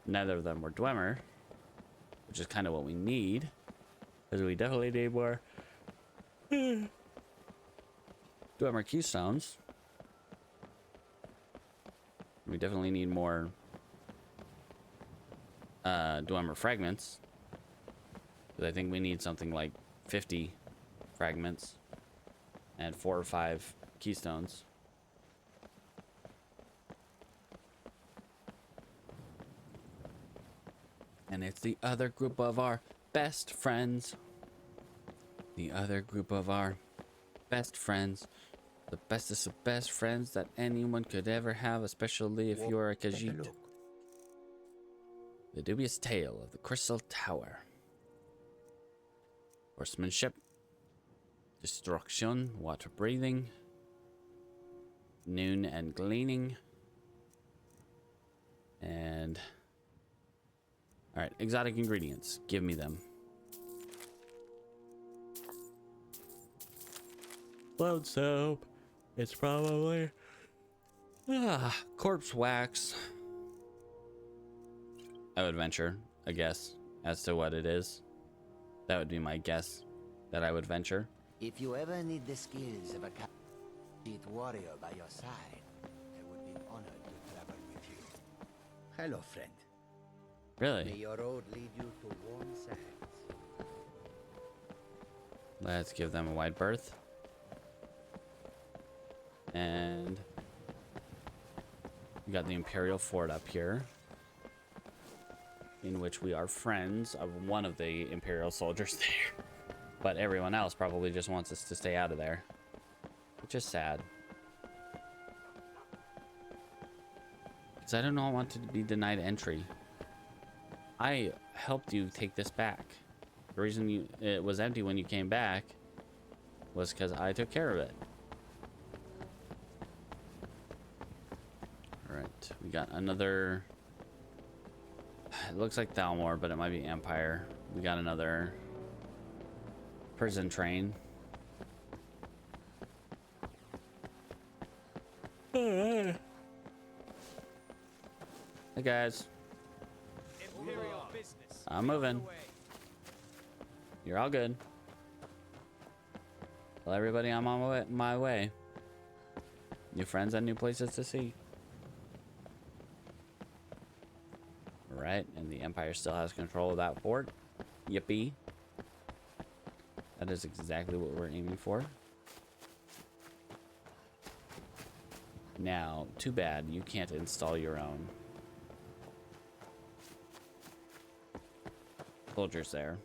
Speaker 1: Neither of them were Dwemer, which is kind of what we need. Because we definitely need more Dwemer keystones. We definitely need more Dwemer fragments. Because I think we need something like 50 fragments and 4 or 5 keystones. And it's the other group of our best friends. The other group of our best friends. The bestest of best friends that anyone could ever have, especially if you're a Khajiit. The dubious tale of the Crystal Tower. Horsemanship. Destruction. Water breathing. Noon and gleaning. And... alright, exotic ingredients. Give me them. Blood soap. It's probably... corpse wax. I would venture a guess as to what it is. That would be my guess that I would venture.
Speaker 8: If you ever need the skills of a Khajiit warrior by your side, I would be honored to travel with you. Hello, friend.
Speaker 1: Really?
Speaker 8: May your road lead you to warm sands.
Speaker 1: Let's give them a wide berth. And we got the Imperial Fort up here, in which we are friends of one of the Imperial soldiers there. But everyone else probably just wants us to stay out of there, which is sad. Because I do not want to be denied entry. I helped you take this back. The reason it was empty when you came back was because I took care of it. Alright, we got another... it looks like Thalmor, but it might be Empire. We got another prison train. Hey guys. I'm moving. You're all good. Tell everybody I'm on my way. New friends and new places to see. Right, and the Empire still has control of that fort. Yippee. That is exactly what we're aiming for. Now, too bad you can't install your own soldiers there.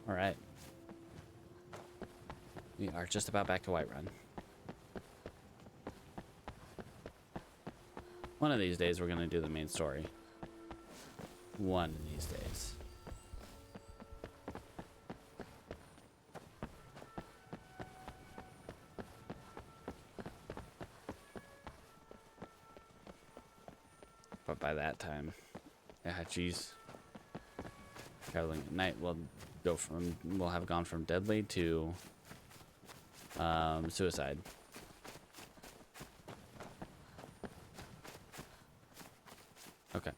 Speaker 1: All right. We are just about back to Whiterun. One of these days, we're going to do the main story. One of these days. But by that time, yeah, geez. Traveling at night, we'll have gone from deadly to suicide. Okay.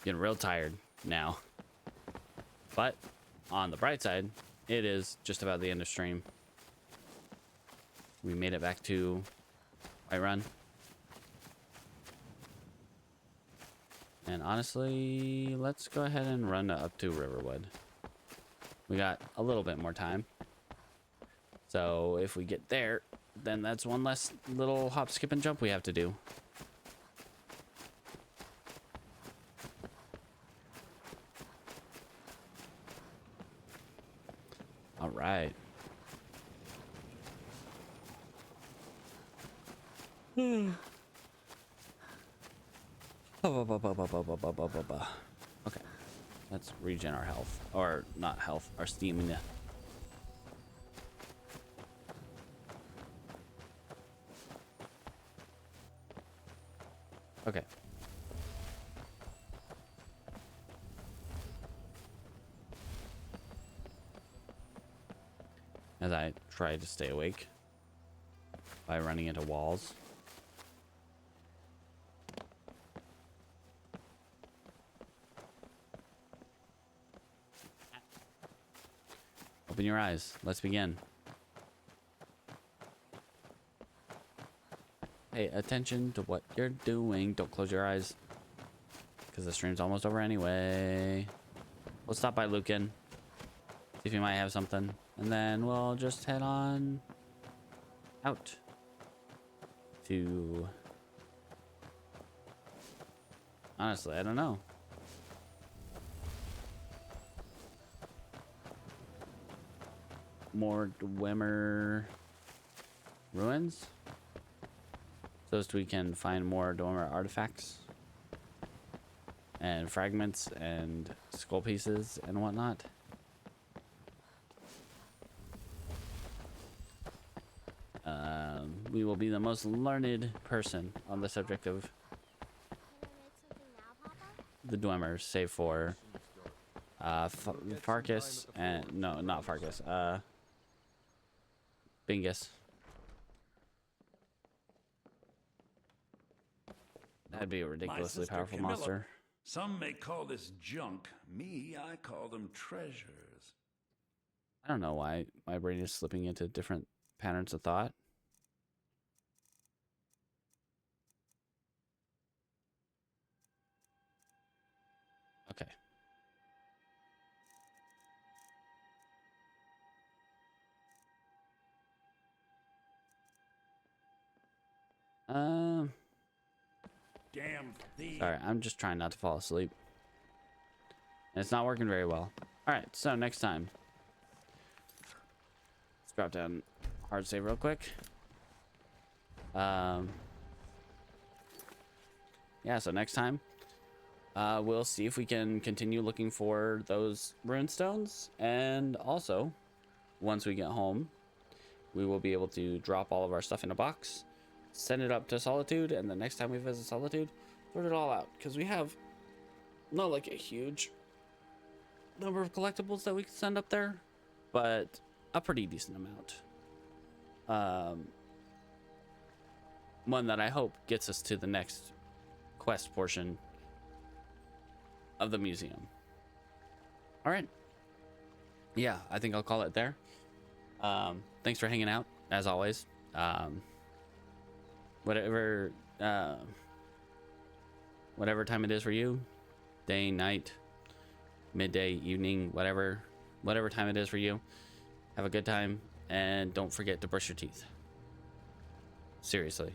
Speaker 1: Getting real tired now. But on the bright side, it is just about the end of stream. We made it back to Whiterun. And honestly, let's go ahead and run up to Riverwood. We got a little bit more time. So if we get there, then that's one less little hop, skip, and jump we have to do. All right. Okay. Let's regen our health. Or not health, our stamina. Okay. As I try to stay awake by running into walls. Open your eyes. Let's begin. Pay attention to what you're doing. Don't close your eyes. because the stream's almost over anyway. We'll stop by Lucan, see if he might have something, and then we'll just head on out to... Honestly, I don't know. More Dwemer ruins, so as we can find more Dwemer artifacts and fragments and skull pieces and whatnot. We will be the most learned person on the subject of the Dwemers, save for Farkas and no, not Farkas. Bingus. That'd be a ridiculously powerful monster.
Speaker 18: Some may call this junk. Me, I call them treasures.
Speaker 1: I don't know why my brain is slipping into different patterns of thought. Okay.
Speaker 18: Damn thief.
Speaker 1: Sorry, I'm just trying not to fall asleep. And it's not working very well. Alright, so next time. Let's drop down hard save real quick. Yeah, so next time we'll see if we can continue looking for those rune stones, and also once we get home we will be able to drop all of our stuff in a box, send it up to Solitude, and the next time we visit Solitude, sort it all out, because we have not like a huge number of collectibles that we can send up there, but a pretty decent amount. One that I hope gets us to the next quest portion of the museum. All right. Yeah, I think I'll call it there. Thanks for hanging out, as always. Whatever time it is for you, day, night, midday, evening, whatever time it is for you, have a good time, and don't forget to brush your teeth. Seriously.